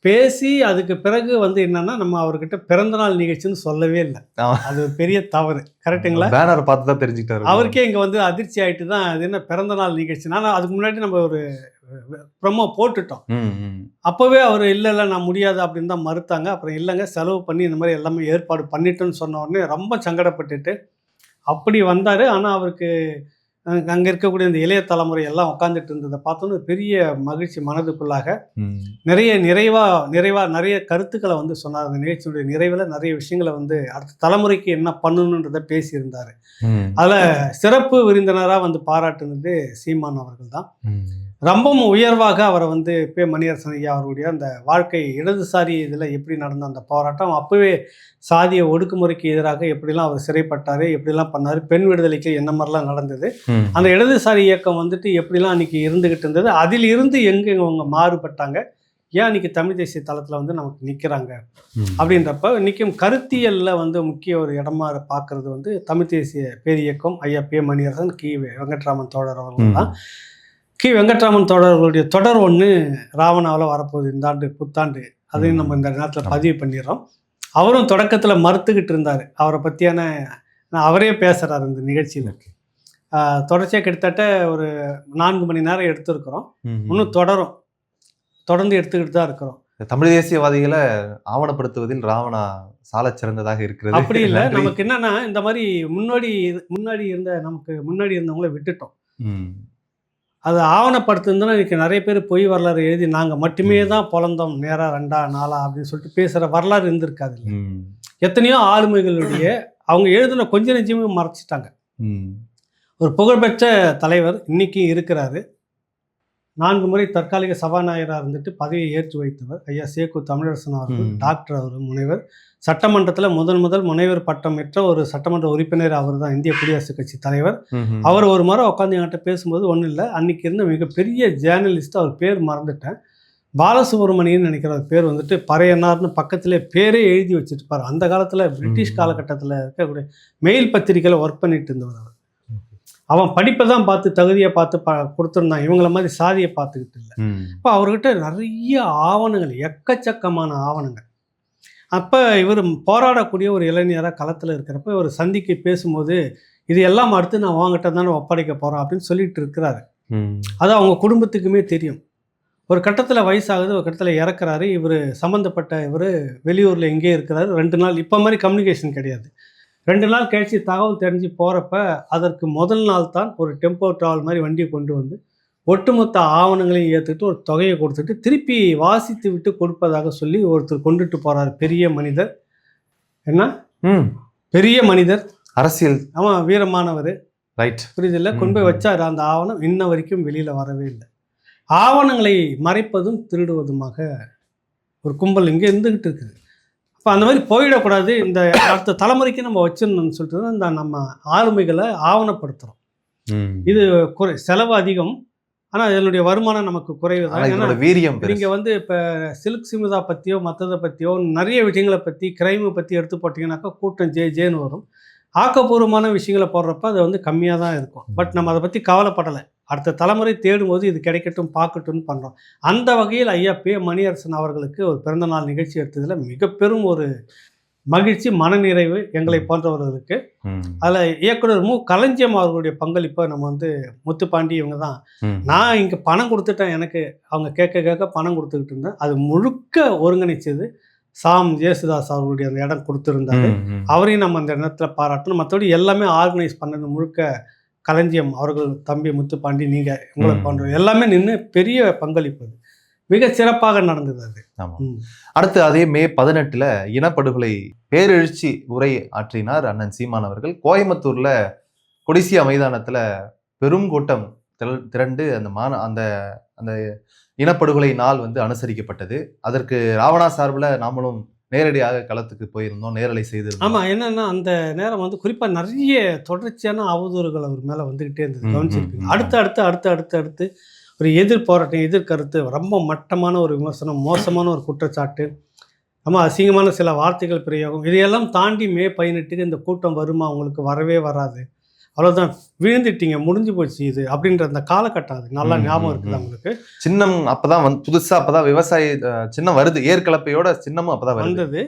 பேசி அதுக்கு பிறகு வந்து என்னன்னா, நம்ம அவர்கிட்ட பிறந்தநாள் நிகழ்ச்சின்னு சொல்லவே இல்லை. அது ஒரு பெரிய தவறு. கரெக்டுங்களா? பேனர் பார்த்து தான் தெரிஞ்சுக்கிட்டாரு. அவருக்கே இங்கே வந்து அதிர்ச்சி ஆகிட்டு தான், அது என்ன பிறந்தநாள் நிகழ்ச்சி. ஆனால் அதுக்கு முன்னாடி நம்ம ஒரு ப்ரொமோ போட்டுட்டோம். அப்போவே அவர் இல்லை நான் முடியாது அப்படின்னு தான் மறுத்தாங்க. அப்புறம் இல்லைங்க, செலவு பண்ணி இந்த மாதிரி எல்லாமே ஏற்பாடு பண்ணிட்டோன்னு சொன்ன உடனே ரொம்ப சங்கடப்பட்டுட்டு அப்படி வந்தார். ஆனால் அவருக்கு அங்கே இருக்கக்கூடிய இந்த இளைய தலைமுறை எல்லாம் உட்காந்துட்டு இருந்ததை பார்த்தோன்னு பெரிய மகிழ்ச்சி மனதுக்குள்ளாக. நிறைய கருத்துக்களை வந்து சொன்னார். அந்த நிகழ்ச்சியுடைய நிறைவில் நிறைய விஷயங்களை வந்து அடுத்த தலைமுறைக்கு என்ன பண்ணணுன்றதை பேசியிருந்தார். அதில் சிறப்பு விருந்தினராக வந்து பாராட்டுனது சீமான் அவர்கள் தான். ரொம்பவும் உயர்வாக அவரை வந்து பே மணியரசன் ஐயா அவருடைய அந்த வாழ்க்கை, இடதுசாரி இதில் எப்படி நடந்த அந்த போராட்டம், அப்போவே சாதிய ஒடுக்குமுறைக்கு எதிராக எப்படிலாம் அவர் சிறைப்பட்டார், எப்படிலாம் பண்ணார், பெண் விடுதலைக்கு என்ன மாதிரிலாம் நடந்தது, அந்த இடதுசாரி இயக்கம் வந்துட்டு எப்படிலாம் அன்றைக்கி இருந்துக்கிட்டு இருந்தது, அதில் இருந்து எங்கே அவங்க மாறுபட்டாங்க, ஏன் அன்றைக்கி தமிழ் தேசிய தளத்தில் வந்து நமக்கு நிற்கிறாங்க அப்படின்றப்ப இன்றைக்கும் கருத்தியலில் வந்து முக்கிய ஒரு இடமா பார்க்குறது வந்து தமிழ் தேசிய பேரியக்கம் ஐயா பே மணியரசன், கி வெங்கட்ராமன் தோழர் அவர்கள் தான். கி வெங்கட்ராமன் தோழர்களுடைய தொடர் ஒன்று ராவணாவில் வரப்போகுது இந்த ஆண்டு புத்தாண்டு. அதையும் நம்ம இந்த நேரத்தில் பதிவு பண்ணிடுறோம். அவரும் தொடக்கத்தில் மறுத்துக்கிட்டு இருந்தார். அவரை பற்றியான அவரே பேசுகிறார் இந்த நிகழ்ச்சியில். தொடர்ச்சியாக கிட்டத்தட்ட ஒரு 4 மணி நேரம் எடுத்திருக்கிறோம். இன்னும் தொடர்ந்து எடுத்துக்கிட்டு தான் இருக்கிறோம். தமிழ் தேசியவாதிகளை ஆவணப்படுத்துவதில் ராவணா சாலச் சிறந்ததாக இருக்கிறது. அப்படி இல்லை, நமக்கு என்னன்னா இந்த மாதிரி முன்னாடி இருந்தவங்கள விட்டுட்டோம். அதை ஆவணப்படுத்துனா இன்னைக்கு நிறைய பேர் பொய் வரலாறு எழுதி நாங்கள் மட்டுமே தான் பிறந்தோம் நேரா 2 4 அப்படின்னு சொல்லிட்டு பேசுகிற வரலாறு இருந்திருக்காது. எத்தனையோ ஆளுமைகளுடைய அவங்க எழுதுன கொஞ்ச நெஞ்சமே மறைச்சிட்டாங்க. ஒரு புகழ்பெற்ற தலைவர் இன்னைக்கு இருக்கிறாரு. 4 முறை தற்காலிக சபாநாயகராக இருந்துட்டு பதவியை ஏற்று வைத்தவர் ஐயா சேக்கு தமிழரசன் அவர்கள். டாக்டர் அவர் முனைவர். சட்டமன்றத்தில் முதல் முனைவர் பட்டம் பெற்ற ஒரு சட்டமன்ற உறுப்பினர் அவர் தான், இந்திய குடியரசுக் கட்சி தலைவர். அவர் ஒரு முறை உட்காந்து என்கிட்ட பேசும்போது ஒன்றும் இல்லை, அன்னைக்கு இருந்த மிகப்பெரிய ஜேர்னலிஸ்ட், அவர் பேர் மறந்துட்டேன், பாலசுப்ரமணியன் நினைக்கிற பேர் வந்துட்டு பறையனார்னு பக்கத்திலே பேரே எழுதி வச்சுருப்பார். அந்த காலத்தில் பிரிட்டிஷ் காலகட்டத்தில் இருக்கக்கூடிய மெயில் பத்திரிக்கையில் ஒர்க் பண்ணிட்டு இருந்தவர் அவர். அவன் படிப்பை தான் பார்த்து தகுதியை பார்த்து கொடுத்துருந்தான், இவங்கள மாதிரி சாதியை பார்த்துக்கிட்டு இல்லை. இப்போ அவர்கிட்ட நிறைய ஆவணங்கள், எக்கச்சக்கமான ஆவணங்கள். அப்போ இவர் போராடக்கூடிய ஒரு இளைஞராக களத்தில் இருக்கிறப்ப இவர் சந்திக்க பேசும்போது இது எல்லாம் அடுத்து நான் வாங்கிட்ட தானே ஒப்படைக்க போகிறேன் அப்படின்னு சொல்லிட்டு இருக்கிறாரு. அது அவங்க குடும்பத்துக்குமே தெரியும். ஒரு கட்டத்தில் வயசாகுது, ஒரு கட்டத்தில் இறக்குறாரு. இவர் சம்மந்தப்பட்ட இவர் வெளியூரில் எங்கேயே இருக்கிறாரு. 2 நாள் இப்போ மாதிரி கம்யூனிகேஷன் கிடையாது. 2 நாள் கழிச்சு தகவல் தெரிஞ்சு போகிறப்ப அதற்கு முதல் நாள் தான் ஒரு டெம்போ ட்ராவல் மாதிரி வண்டியை கொண்டு வந்து ஒட்டுமொத்த ஆவணங்களையும் ஏற்றுக்கிட்டு ஒரு தொகையை கொடுத்துட்டு திருப்பி வாசித்து விட்டு கொடுப்பதாக சொல்லி ஒருத்தர் கொண்டுட்டு போகிறார். பெரிய மனிதர், என்ன பெரிய மனிதர், அரசியல், ஆமாம், வீரமானவர், ரைட், புரியுதில்லை, கொண்டு போய் வச்சார். அந்த ஆவணம் இன்ன வரைக்கும் வெளியில் வரவே இல்லை. ஆவணங்களை மறைப்பதும் திருடுவதுமாக ஒரு கும்பல் இங்கே இருந்துக்கிட்டு இருக்குது. அப்போ அந்த மாதிரி போயிடக்கூடாது, இந்த அடுத்த தலைமுறைக்கு நம்ம வச்சிடணும்னு சொல்லிட்டு தான் இந்த நம்ம ஆளுமைகளை ஆவணப்படுத்துகிறோம். இது செலவு அதிகம், ஆனால் இதனுடைய வருமானம் நமக்கு குறைவு தான். ஏன்னா வீரியம், நீங்கள் வந்து இப்போ சில்க் சிமிதா பற்றியோ மற்றதை பற்றியோ நிறைய விஷயங்களை பற்றி, கிரைமை பற்றி எடுத்து போட்டிங்கன்னாக்கா கூட்டம் ஜேன்னு வரும். ஆக்கப்பூர்வமான விஷயங்களை போடுறப்ப அது வந்து கம்மியாக தான் இருக்கும். பட் நம்ம அதை பற்றி கவலைப்படலை. அடுத்த தலைமுறை தேடும்போது இது கிடைக்கட்டும் பார்க்கட்டும்னு பண்ணுறோம். அந்த வகையில் ஐயா மணியரசன் அவர்களுக்கு ஒரு பிறந்தநாள் நிகழ்ச்சி எடுத்ததில் மிக பெரும் ஒரு மகிழ்ச்சி, மனநிறைவு எங்களை போன்றவர்களுக்கு. அதில் இயக்குனர் களஞ்சியம் அவர்களுடைய பங்களிப்பை நம்ம வந்து முத்துப்பாண்டி இவங்க தான். நான் இங்கே பணம் கொடுத்துட்டேன், எனக்கு அவங்க கேட்க பணம் கொடுத்துக்கிட்டு இருந்தேன். அது முழுக்க ஒருங்கிணைச்சது ஜேசுதாஸ் அவர்களுடைய அந்த இடம் கொடுத்துருந்தாரு. அவரையும் நம்ம அந்த இடத்துல பாராட்டணும். மற்றபடி எல்லாமே ஆர்கனைஸ் பண்ணது முழுக்க களஞ்சியம் அவர்கள், தம்பி முத்துப்பாண்டி, நீங்கள் உங்களை போன்ற எல்லாமே நின்று பெரிய பங்களிப்பு, மிக சிறப்பாக நடந்தது அது. அடுத்து அதே மே 18 இனப்படுகொலை பேரெழுச்சி உரை ஆற்றினார் அண்ணன் சீமான் அவர்கள். கோயம்புத்தூர்ல கொடிசியா மைதானத்துல பெரும் கூட்டம் திரண்டு அந்த அந்த இனப்படுகொலை நாள் வந்து அனுசரிக்கப்பட்டது. அதற்கு ராவணா சார்பில் நாமளும் நேரடியாக களத்துக்கு போயிருந்தோம், நேரலை செய்திருந்தோம். ஆமாம், என்னன்னா அந்த நேரம் வந்து குறிப்பாக நிறைய தொடர்ச்சியான அவதூறுகள் அவர் மேலே வந்துக்கிட்டே இருந்தது, கவனிச்சிருப்பீங்க. அடுத்து ஒரு எதிர்போராட்டம், எதிர்கருத்து, ரொம்ப மட்டமான ஒரு விமர்சனம், மோசமான ஒரு குற்றச்சாட்டு, ரொம்ப அசிங்கமான சில வார்த்தைகள் பிரயோகம், இதையெல்லாம் தாண்டி மே 18 இந்த கூட்டம் வருமா, அவங்களுக்கு வரவே வராது, அவ்வளோதான், விழுந்துட்டீங்க, முடிஞ்சு போச்சு இது அப்படின்ற அந்த காலகட்டம். அது நல்லா ஞாபகம் இருக்குது அவங்களுக்கு. சின்னம் அப்பதான் புதுசாக அப்பதான் விவசாய சின்னம் வருது, ஏற்கலப்பையோட சின்னமும் அப்பதான் வந்தது.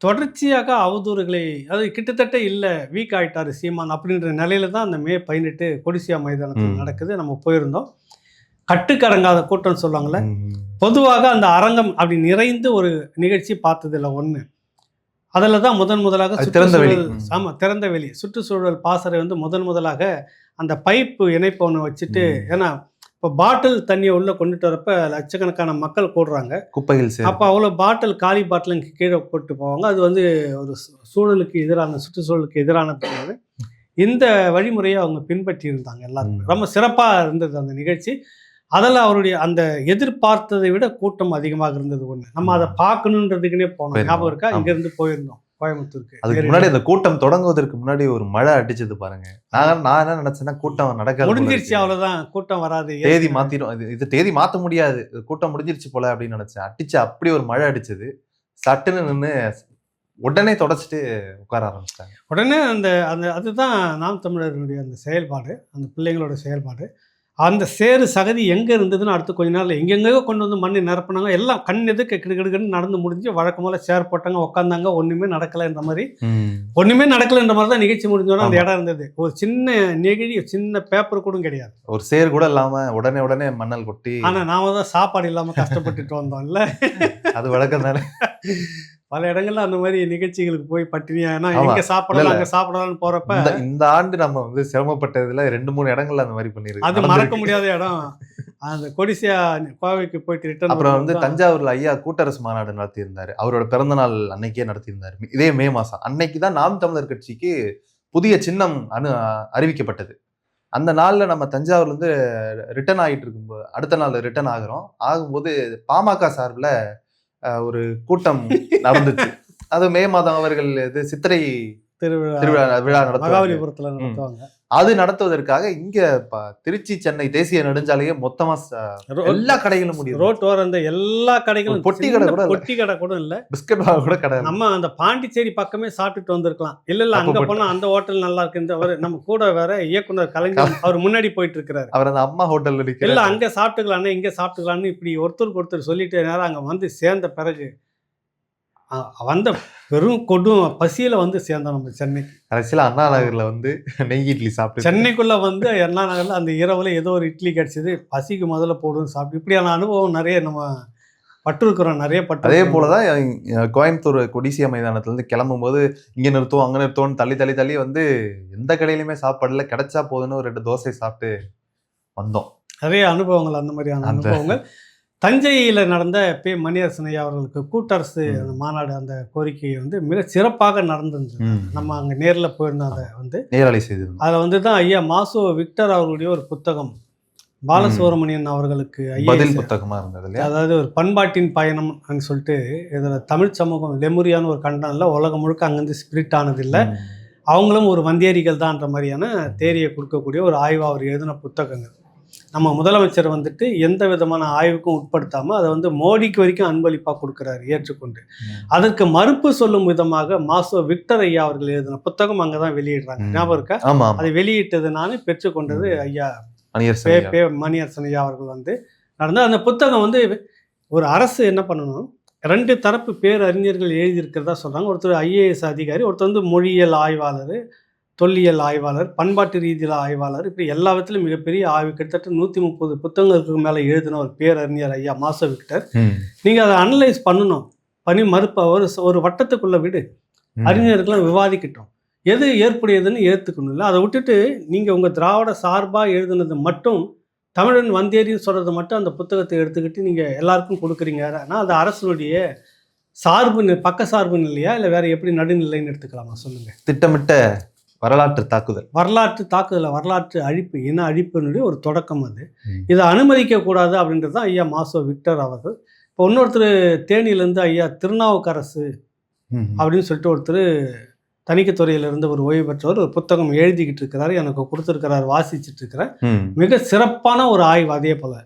தொடர்ச்சியாக அவதூறுகளை, அது கிட்டத்தட்ட இல்லை, வீக் ஆகிட்டார் சீமான் அப்படின்ற நிலையில தான் அந்த மே 18 கொடிசியா மைதானத்தில் நடக்குது. நம்ம போயிருந்தோம். கட்டுக்கடங்காத கூட்டம் சொல்லுவாங்கள்ல, பொதுவாக அந்த அரங்கம் அப்படி நிறைந்து ஒரு நிகழ்ச்சி பார்த்ததில்லை ஒன்று. அதில் தான் முதலாக திறந்த வெளி சுற்றுச்சூழல் பாசறை வந்து முதலாக அந்த பைப்பு இணைப்பு ஒன்று வச்சுட்டு, ஏன்னா இப்போ பாட்டில் தண்ணியை உள்ளே கொண்டுட்டு வரப்ப லட்சக்கணக்கான மக்கள் கூடுறாங்க, குப்பைகள். அப்போ அவ்வளோ காலி பாட்டில் இங்கே கீழே போட்டு போவாங்க. அது வந்து ஒரு சூழலுக்கு எதிரான, சுற்றுச்சூழலுக்கு எதிரானது. இந்த வழிமுறையை அவங்க பின்பற்றி இருந்தாங்க. எல்லாருமே ரொம்ப சிறப்பாக இருந்தது அந்த நிகழ்ச்சி. அதில் அவருடைய அந்த எதிர்பார்த்ததை விட கூட்டம் அதிகமாக இருந்தது. ஒன்று நம்ம அதை பார்க்கணுன்றதுக்குன்னே போனோம், ஞாபகம் இருக்கா? இங்கேருந்து போயிருந்தோம் கோயம்புத்தூருக்கு. அதுக்கு முன்னாடி அந்த கூட்டம் தொடங்குவதற்கு முன்னாடி ஒரு மழை அடிச்சது பாருங்க. நான் என்ன நினைச்சேன்னா, கூட்டம் நடக்க முடிஞ்சிருச்சு, அவ்வளவுதான், கூட்டம் வராது, தேதி மாத்திரும், இது தேதி மாற்ற முடியாது, கூட்டம் முடிஞ்சிருச்சு போல அப்படின்னு நினைச்சேன். அடிச்சு அப்படி ஒரு மழை அடிச்சது, சட்டுன்னு நின்று உடனே தொடச்சிட்டு உட்கார ஆரம்பிச்சிட்டாங்க. உடனே அந்த அந்த அதுதான் நாம் தமிழர்களுடைய அந்த செயல்பாடு, அந்த பிள்ளைங்களோட செயல்பாடு. அந்த சேறு சகதி எங்கே இருந்ததுன்னு அடுத்து கொஞ்ச நாள் எங்கெங்கேயோ கொண்டு வந்து மண்ணை நிரப்புனாங்க. எல்லாம் கண் எதுக்கு கிடுகிடுன்னு நடந்து முடிஞ்சு வழக்கம் போல சேர் போட்டாங்க, உட்காந்தாங்க. ஒன்றுமே நடக்கலைன்ற மாதிரி தான் நிகழ்ச்சி முடிஞ்சோன்னா அந்த இடம் இருந்தது. ஒரு சின்ன நெகிழி, சின்ன பேப்பர் கூட கிடையாது. ஒரு சேர் கூட இல்லாம உடனே மண்ணல் கொட்டி. ஆனால் நாம தான் சாப்பாடு இல்லாமல் கஷ்டப்பட்டுட்டு வந்தோம்ல. அது வழக்கம் தானே. பல இடங்கள்ல அந்த மாதிரி நிகழ்ச்சிகளுக்கு போய் பட்டினியா எங்க சாப்பிடலாம் அங்க சாப்பிடலாம்னு போறப்ப இந்த ஆண்டு நம்ம வந்து சிரமப்பட்டதுல 2-3 இடங்கள்ல அந்த மாதிரி பண்ணிருக்கு. அது மறக்க முடியாத இடம். அந்த கொடிசியா கோவைக்கு போயிட்டு ரிட்டர்ன். அப்புறம் வந்து தஞ்சாவூர்ல ஐயா கூட்டரசு மாநாடு நடத்தியிருந்தாரு. அவரோட பிறந்த நாள் அன்னைக்கே நடத்தியிருந்தாரு. இதே மே மாசம் அன்னைக்கு தான் நாம் தமிழர் கட்சிக்கு புதிய சின்னம் அறிவிக்கப்பட்டது. அந்த நாள்ல நம்ம தஞ்சாவூர்ல இருந்து ரிட்டர்ன் ஆகிட்டு இருக்கும்போது, அடுத்த நாள் ரிட்டர்ன் ஆகும்போது பாமக சார்பில் ஒரு கூட்டம் நடந்துச்சு. அது மே மாதம் அவர்கள் இது சித்திரை விழா மகாபலிபுரத்துல நடத்துவாங்க. அது நடத்துவதற்காக இங்க திருச்சி சென்னை தேசிய நெடுஞ்சாலையே மொத்தமா எல்லா கடைகளும் முடியும். ரோட் ஓரம் எல்லா கடைகளும், பொட்டி கடை கூட இல்ல, பிஸ்கட் கூட கடை. நம்ம அந்த பாண்டிச்சேரி பக்கமே சாப்பிட்டுட்டு வந்திருக்கலாம். இல்ல அங்க போனா அந்த ஹோட்டல் நல்லா இருக்கு. நம்ம கூட வேற இயக்குனர் கலைஞர் அவர் முன்னாடி போயிட்டு இருக்கிறாரு. அவர் அந்த அம்மா ஹோட்டல் இல்ல அங்க சாப்பிட்டுக்கலான்னு இங்க சாப்பிட்டுக்கலான்னு இப்படி ஒருத்தருக்கு ஒருத்தர் சொல்லிட்டு நேரம் அங்க வந்து சேர்ந்த பிறகு வந்த பெரும் கொடும் பசியில வந்து சேர்ந்தோம் நம்ம சென்னை. கடைசியில் அண்ணா நகர்ல வந்து நெய் இட்லி சாப்பிட்டு சென்னைக்குள்ள வந்து அண்ணா நகர்ல அந்த இரவுல ஏதோ ஒரு இட்லி கிடைச்சது. பசிக்கு முதல்ல போடுன்னு சாப்பிட்டு இப்படியான அனுபவம் நிறைய நம்ம பட்டிருக்கிறோம். நிறைய அதே போலதான் கோயம்புத்தூர் கொடிசியா மைதானத்துல இருந்து கிளம்பும் போது இங்க நிறுத்துவோம் அங்க நிறுத்துவோம் தள்ளி வந்து எந்த கடையிலுமே சாப்பாடுல கிடைச்சா போதுன்னு ஒரு 2 தோசை சாப்பிட்டு வந்தோம். நிறைய அனுபவங்கள், அந்த மாதிரியான அனுபவங்கள். தஞ்சையில் நடந்த மணியரசன் ஐயா அவர்களுக்கு கூட்டரசு அந்த மாநாடு, அந்த கோரிக்கை வந்து மிக சிறப்பாக நடந்திருந்தது. நம்ம அங்கே நேரில் போயிருந்தோம். அதை வந்து நேரலை செய்திருந்தோம். அதில் வந்து தான் ஐயா மாசோ விக்டர் அவர்களுடைய ஒரு புத்தகம் பாலசுப்ரமணியன் அவர்களுக்கு புத்தகமாக இருந்தது. அதாவது ஒரு பண்பாட்டின் பயணம் அப்படின்னு சொல்லிட்டு இதில் தமிழ் சமூகம் லெமுரியான ஒரு கண்டம் இல்லை, உலகம் முழுக்க அங்கேருந்து ஸ்பிரிட் ஆனதில்லை, அவங்களும் ஒரு வந்தேரிகள் தான்ன்ற மாதிரியான தேரியை கொடுக்கக்கூடிய ஒரு ஆய்வு அவர் எழுதின புத்தகங்கள். நம்ம முதலமைச்சர் வந்துட்டு எந்த விதமான ஆய்வுக்கும் உட்படுத்தாமல் அதை வந்து மோடிக்கு வரைக்கும் அன்பளிப்பாக கொடுக்குறாரு, ஏற்றுக்கொண்டு. அதற்கு மறுப்பு சொல்லும் விதமாக மாசோ விக்டர் ஐயா அவர்கள் எழுதின புத்தகம் அங்கே தான் வெளியிடுறாங்க. ஞாபகம் இருக்கா? அதை வெளியிட்டது நான் பெற்றுக்கொண்டது ஐயா மணியரசன் ஐயா அவர்கள் வந்து நடந்த அந்த புத்தகம். வந்து ஒரு அரசு என்ன பண்ணணும், 2 தரப்பு பேரறிஞர்கள் எழுதியிருக்கிறதா சொல்கிறாங்க. ஒருத்தர் IAS அதிகாரி, ஒருத்தர் வந்து மொழியியல் ஆய்வாளர், தொல்லியல் ஆய்வாளர், பண்பாட்டு ரீதியில் ஆய்வாளர், இப்படி எல்லா விதத்திலும் மிகப்பெரிய ஆய்வு, கிட்டத்தட்ட 130 புத்தகங்களுக்கு மேலே எழுதின ஒரு பேரறிஞர் ஐயா மாசோ விக்டர். நீங்கள் அதை அனலைஸ் பண்ணி மறுப்ப ஒரு வட்டத்துக்குள்ளே விடு, அறிஞர்கள்லாம் விவாதிக்கிட்டோம், எது ஏற்புடையதுன்னு ஏற்றுக்கணும். இல்லை அதை விட்டுட்டு நீங்கள் உங்கள் திராவிட சார்பாக எழுதுனது மட்டும், தமிழன் வந்தேரின்னு சொல்கிறது மட்டும் அந்த புத்தகத்தை எடுத்துக்கிட்டு நீங்கள் எல்லாருக்கும் கொடுக்குறீங்க. ஆனால் அது அரசுடைய பக்க சார்புன்னு இல்லையா, இல்லை வேறு எப்படி நடுநிலைன்னு எடுத்துக்கலாமா சொல்லுங்கள்? திட்டமிட்ட வரலாற்று தாக்குதல், வரலாற்று அழிப்பு, இன அழிப்பினுடைய ஒரு தொடக்கம் அது. இதை அனுமதிக்கக்கூடாது அப்படின்றது தான் ஐயா மாசோ விக்டர் அவர்கள். இப்போ இன்னொருத்தர் தேனியிலேருந்து ஐயா திருநாவுக்கரசு அப்படின்னு சொல்லிட்டு ஒருத்தர் தணிக்கைத்துறையிலிருந்து ஒரு ஓய்வு பெற்றவர் ஒரு புத்தகம் எழுதிக்கிட்டு இருக்கிறாரு, எனக்கு கொடுத்துருக்கிறார், வாசிச்சுட்டு இருக்கிறேன். மிக சிறப்பான ஒரு ஆய்வு. அதே போல்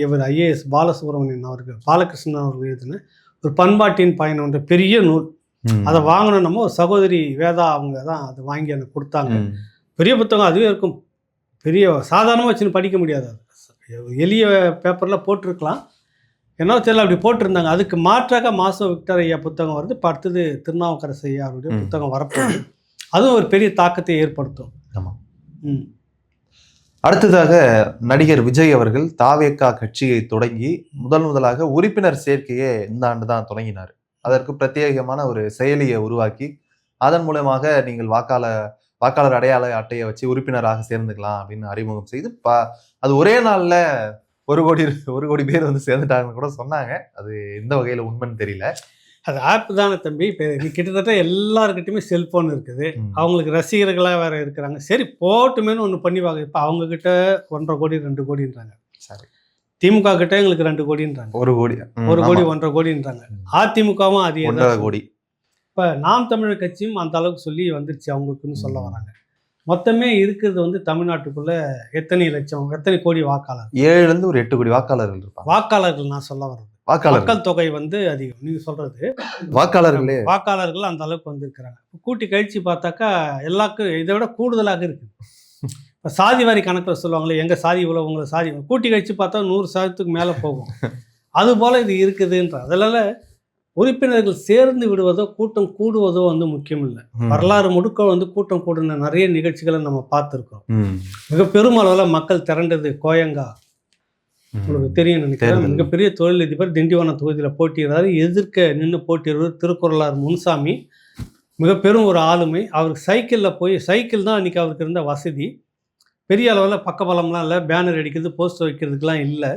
இவர் IAS பாலசுப்ரமணியன் அவர்கள், பாலகிருஷ்ணன் அவர்கள் எழுதின ஒரு பண்பாட்டின் பயணம் என்ற பெரிய நூல். அதை வாங்கணும் நம்ம ஒரு சகோதரி வேதா அவங்க தான் அதை வாங்கி எனக்கு கொடுத்தாங்க. பெரிய புத்தகம், அதுவே இருக்கும், பெரிய சாதாரணமாக வச்சுன்னு படிக்க முடியாது. அது எளிய பேப்பரில் போட்டிருக்கலாம், என்ன தெரியல அப்படி போட்டிருந்தாங்க. அதுக்கு மாற்றாக மாசோ விக்டர் ஐயா புத்தகம் வருது. இப்போ அடுத்தது திருநாவுக்கரசு ஐயா அவருடைய புத்தகம் வரப்போகுது. அதுவும் ஒரு பெரிய தாக்கத்தை ஏற்படுத்தும். ஆமாம். அடுத்ததாக நடிகர் விஜய் அவர்கள் தாவேகா கட்சியை தொடங்கி முதலாக உறுப்பினர் சேர்க்கையை இந்த ஆண்டு தான் தொடங்கினார். அதற்கு பிரத்யேகமான ஒரு செயலியை உருவாக்கி அதன் மூலமாக நீங்கள் வாக்காளர் அடையாள அட்டையை வச்சு உறுப்பினராக சேர்ந்துக்கலாம் அப்படின்னு அறிமுகம் செய்து அது ஒரே நாள்ல 1 கோடி பேர் வந்து சேர்ந்துட்டாங்கன்னு கூட சொன்னாங்க. அது எந்த வகையில உண்மைன்னு தெரியல. அது ஆப் தானே தம்பி. இப்போ கிட்டத்தட்ட எல்லாருக்கிட்டையுமே செல்ஃபோன் இருக்குது, அவங்களுக்கு ரசிகர்களாக வேற இருக்கிறாங்க. சரி போட்டுமேனு ஒன்று பண்ணிவாங்க. இப்போ அவங்கக்கிட்ட 1.5 கோடி 2 கோடின்றாங்க. சரி, திமுக கிட்ட எங்களுக்கு 2 கோடின்றாங்க, 1 கோடி 1.5 கோடின்றாங்க. அதிமுகவும் அது 1.5 கோடி. இப்போ நாம் தமிழர் கட்சியும் அந்த அளவுக்கு சொல்லி வந்துருச்சு அவங்களுக்குன்னு சொல்ல வராங்க. மொத்தமே இருக்கிறது வந்து தமிழ்நாட்டுக்குள்ள எத்தனை கோடி வாக்காளர்? 7 to 8 கோடி வாக்காளர்கள் இருப்பாங்க. வாக்காளர்கள் நான் சொல்ல வர்றது மக்கள் தொகை வந்து அதிகம். நீங்க சொல்றது வாக்காளர்கள் அந்த அளவுக்கு வந்து இருக்கிறாங்க. கூட்டி கழிச்சு பார்த்தாக்கா எல்லாருக்கும் இதை விட கூடுதலாக இருக்குது. இப்போ சாதி வாரி கணக்கில் சொல்லுவாங்களே, எங்கள் சாதி இவ்வளோ, உங்களை சாதி கூட்டி கழிச்சு பார்த்தா 100 சதத்துக்கு மேலே போகும். அதுபோல் இது இருக்குதுன்ற அதனால உறுப்பினர்கள் சேர்ந்து விடுவதோ கூட்டம் கூடுவதோ வந்து முக்கியம் இல்லை. வரலாறு முழுக்க வந்து கூட்டம் கூடின நிறைய நிகழ்ச்சிகளை நம்ம பார்த்துருக்கோம். மிக பெருமளவில் மக்கள் திரண்டது கோயங்கா, உங்களுக்கு தெரியும் நினைக்கிறேன். மிகப்பெரிய தொழிலதிபர் திண்டிவனம் தொகுதியில் போட்டியிடுறாரு. எதிர்க்க நின்று போட்டியிடுவது திருக்குறளார் முன்சாமி, மிக பெரும் ஒரு ஆளுமை. அவருக்கு சைக்கிளில் போய், சைக்கிள் தான் அன்றைக்கி அவருக்கு இருந்த வசதி. பெரிய அளவில் பக்கபலம்லாம் இல்லை, பேனர் அடிக்கிறது போஸ்டர் வைக்கிறதுக்கெலாம் இல்லை.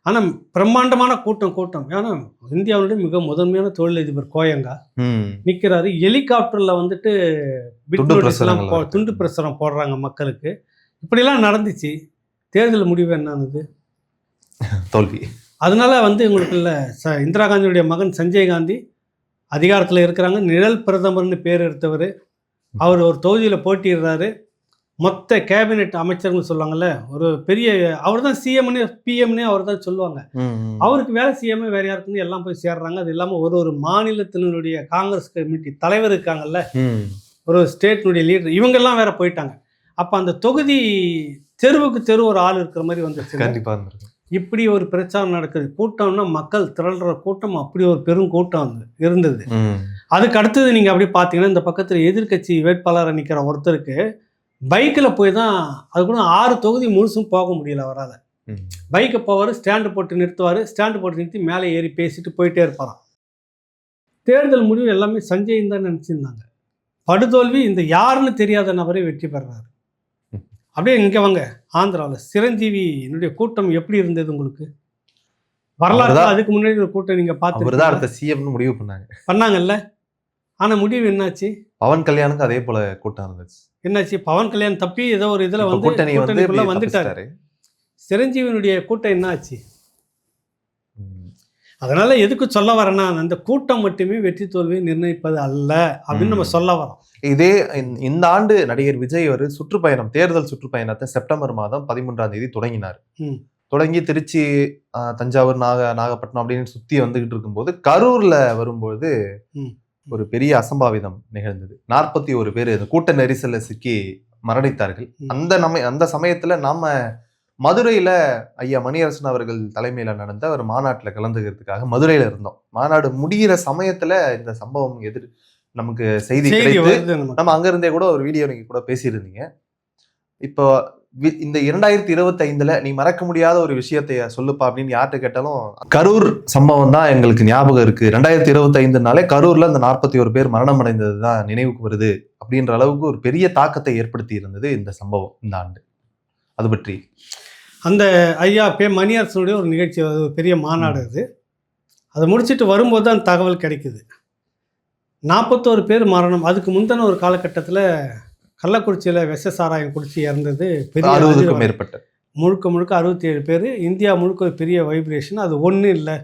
ஆனால் பிரம்மாண்டமான கூட்டம். ஏன்னா இந்தியாவுடைய மிக முதன்மையான தொழிலதிபர் கோயங்கா நிற்கிறாரு. ஹெலிகாப்டரில் வந்துட்டு துண்டு பிரசுரம் போடுறாங்க மக்களுக்கு. இப்படிலாம் நடந்துச்சு. தேர்தல் முடிவு என்னது? தோல்வி. அதனால வந்து உங்களுக்கு இல்லை, இந்திரா காந்தியுடைய மகன் சஞ்சய் காந்தி அதிகாரத்தில் இருக்கிறாங்க. நிழல் பிரதமர்னு பேர் எடுத்தவர். அவர் ஒரு தொகுதியில் போட்டிடுறாரு. மொத்த கேபினெட் அமைச்சர்னு சொல்லுவாங்கல்ல, ஒரு பெரிய அவர் தான் சிஎம்னே பிஎம்னே அவர் தான் சொல்லுவாங்க. அவருக்கு வேலை சிஎம்ஏ வேறு யாருக்குன்னு எல்லாம் போய் சேர்றாங்க. அது இல்லாமல் ஒரு மாநிலத்தினுடைய காங்கிரஸ் கமிட்டி தலைவர் இருக்காங்கல்ல, ஒரு ஸ்டேட்னுடைய லீடர், இவங்கெல்லாம் வேற போயிட்டாங்க. அப்போ அந்த தொகுதி தெருவுக்கு தெரு ஒரு ஆள் இருக்கிற மாதிரி வந்துருச்சு. கண்டிப்பாக இப்படி ஒரு பிரச்சாரம் நடக்குது. கூட்டம்னா மக்கள் திரள்ற கூட்டம், அப்படி ஒரு பெரும் கூட்டம் வந்து இருந்தது. அதுக்கு அடுத்தது நீங்கள் அப்படி பார்த்தீங்கன்னா, இந்த பக்கத்தில் எதிர்கட்சி வேட்பாளராக நிற்கிற ஒருத்தருக்கு பைக்கில் போய் தான், அது கூட 6 தொகுதி முழுசும் போக முடியல அவரால். பைக்கை போவார், ஸ்டாண்டு போட்டு நிறுத்துவார், ஸ்டாண்டு போட்டு நிறுத்தி மேலே ஏறி பேசிட்டு போயிட்டே இருப்பாராம். தேர்தல் முடிவு எல்லாமே சஞ்சய் தான் நினச்சிருந்தாங்க. படுதோல்வி, இந்த யாருன்னு தெரியாத நபரே வெற்றி பெறாரு. அப்படியே இங்கே வாங்க, ஆந்திராவில் சிரஞ்சீவி என்னுடைய கூட்டம் எப்படி இருந்தது உங்களுக்கு? வரலாறு அதுக்கு முன்னாடி ஒரு கூட்டம் நீங்கள் பார்த்து சிஎம்னு முடிவு பண்ணாங்கல்ல. ஆனால் முடிவு என்னாச்சு? பவன் கல்யாணுக்கு அதே போல கூட்டம் இருந்துச்சு. என்னாச்சு? பவன் கல்யாண் தப்பி ஏதோ ஒரு இதில் வந்து கூட்டணிக்குள்ள வந்துட்டாரு. சிரஞ்சீவியினுடைய கூட்டம் என்ன ஆச்சு? அதனால எதுக்கு சொல்ல வரேன்னா, அந்த கூட்டம் மட்டுமே வெற்றி தோல்வியை நிர்ணயிப்பது அல்ல அப்படின்னு நம்ம சொல்ல வரோம். இதே இந்த ஆண்டு நடிகர் விஜய் ஒரு சுற்றுப்பயணம், தேர்தல் சுற்றுப்பயணத்தை செப்டம்பர் மாதம் 13ஆம் தேதி தொடங்கினார். தொடங்கி திருச்சி, தஞ்சாவூர், நாகப்பட்டினம் அப்படின்னு சுத்தி வந்துகிட்டு இருக்கும்போது கரூர்ல வரும்போது ஒரு பெரிய அசம்பாவிதம் நிகழ்ந்தது. 41 பேர் கூட்ட நெரிசல்ல சிக்கி மரணித்தார்கள். அந்த சமயத்துல நாம மதுரையில ஐயா மணியரசன் அவர்கள் தலைமையில நடந்த ஒரு மாநாட்டுல கலந்துக்கிறதுக்காக மதுரையில இருந்தோம். மாநாடு முடிகிற சமயத்துல இந்த சம்பவம் நமக்கு செய்தி கிடைத்து நம்ம அங்க இருந்தே கூட ஒரு வீடியோ நீங்க கூட பேசியிருந்தீங்க. இப்போ இந்த 2025ல நீ மறக்க முடியாத ஒரு விஷயத்தைய சொல்லுப்பா அப்படின்னு யார்கிட்ட கேட்டாலும் கரூர் சம்பவம் தான் எங்களுக்கு ஞாபகம் இருக்கு. 2025னாலே கரூர்ல அந்த 41 பேர் மரணம் அடைந்தது தான் நினைவுக்கு வருது அப்படின்ற அளவுக்கு ஒரு பெரிய தாக்கத்தை ஏற்படுத்தி இருந்தது இந்த சம்பவம் இந்த ஆண்டு. அது பற்றி அந்த ஐயா மணியரசனுடைய ஒரு நிகழ்ச்சி, அது ஒரு பெரிய மாநாடு. அதை முடிச்சுட்டு வரும்போது தான் தகவல் கிடைக்குது. 41 பேர் மரணம். அதுக்கு முந்தின ஒரு காலகட்டத்தில் கள்ளக்குறிச்சியில் விஷ சாராயம் குடிச்சு இறந்தது பெரிய 60க்கும் மேற்பட்ட, முழுக்க 67 பேர். இந்தியா முழுக்க ஒரு பெரிய வைப்ரேஷன். அது ஒன்றும் இல்லை,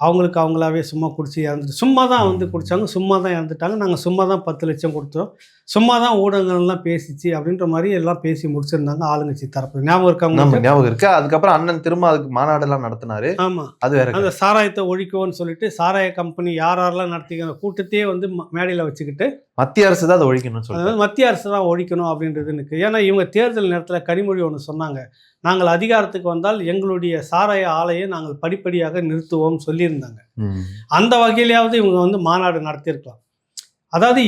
அவங்களுக்கு அவங்களாவே சும்மா குடிச்சு இறந்துட்டு, சும்மா தான் வந்து குடித்தாங்க, சும்மா தான் இறந்துட்டாங்க, நாங்கள் சும்மா தான் 10 லட்சம் கொடுத்தோம், சும்மா தான் ஊடகங்கள்லாம் பேசிச்சு அப்படின்ற மாதிரி எல்லாம் பேசி முடிச்சிருந்தாங்க ஆளுங்கட்சி தரப்பு. ஞாபகம் இருக்காங்க? ஞாபகம் இருக்கு. அதுக்கப்புறம் அண்ணன் திரும்ப அதுக்கு மாநாடெல்லாம் நடத்தினாரு. ஆமாம், அது வேற. அந்த சாராயத்தை ஒழிக்குவோன்னு சொல்லிட்டு சாராய கம்பெனி யாரெல்லாம் நடத்திக்கிற கூட்டத்தையே வந்து மேடையில் வச்சுக்கிட்டு மத்திய அரசு தான் அதை ஒழிக்கணும்னு சொல்லுவாங்க. மத்திய அரசு தான் ஒழிக்கணும் அப்படின்றது எனக்கு. ஏன்னா இவங்க தேர்தல் நேரத்தில் கனிமொழி ஒன்று சொன்னாங்க, நாங்கள் அதிகாரத்துக்கு வந்தால் எங்களுடைய சாராய ஆலையை நாங்கள் படிப்படியாக நிறுத்துவோம் சொல்லியிருந்தாங்க. அந்த வகையிலேயாவது இவங்க வந்து மாநாடு நடத்தியிருக்கலாம். அதாவது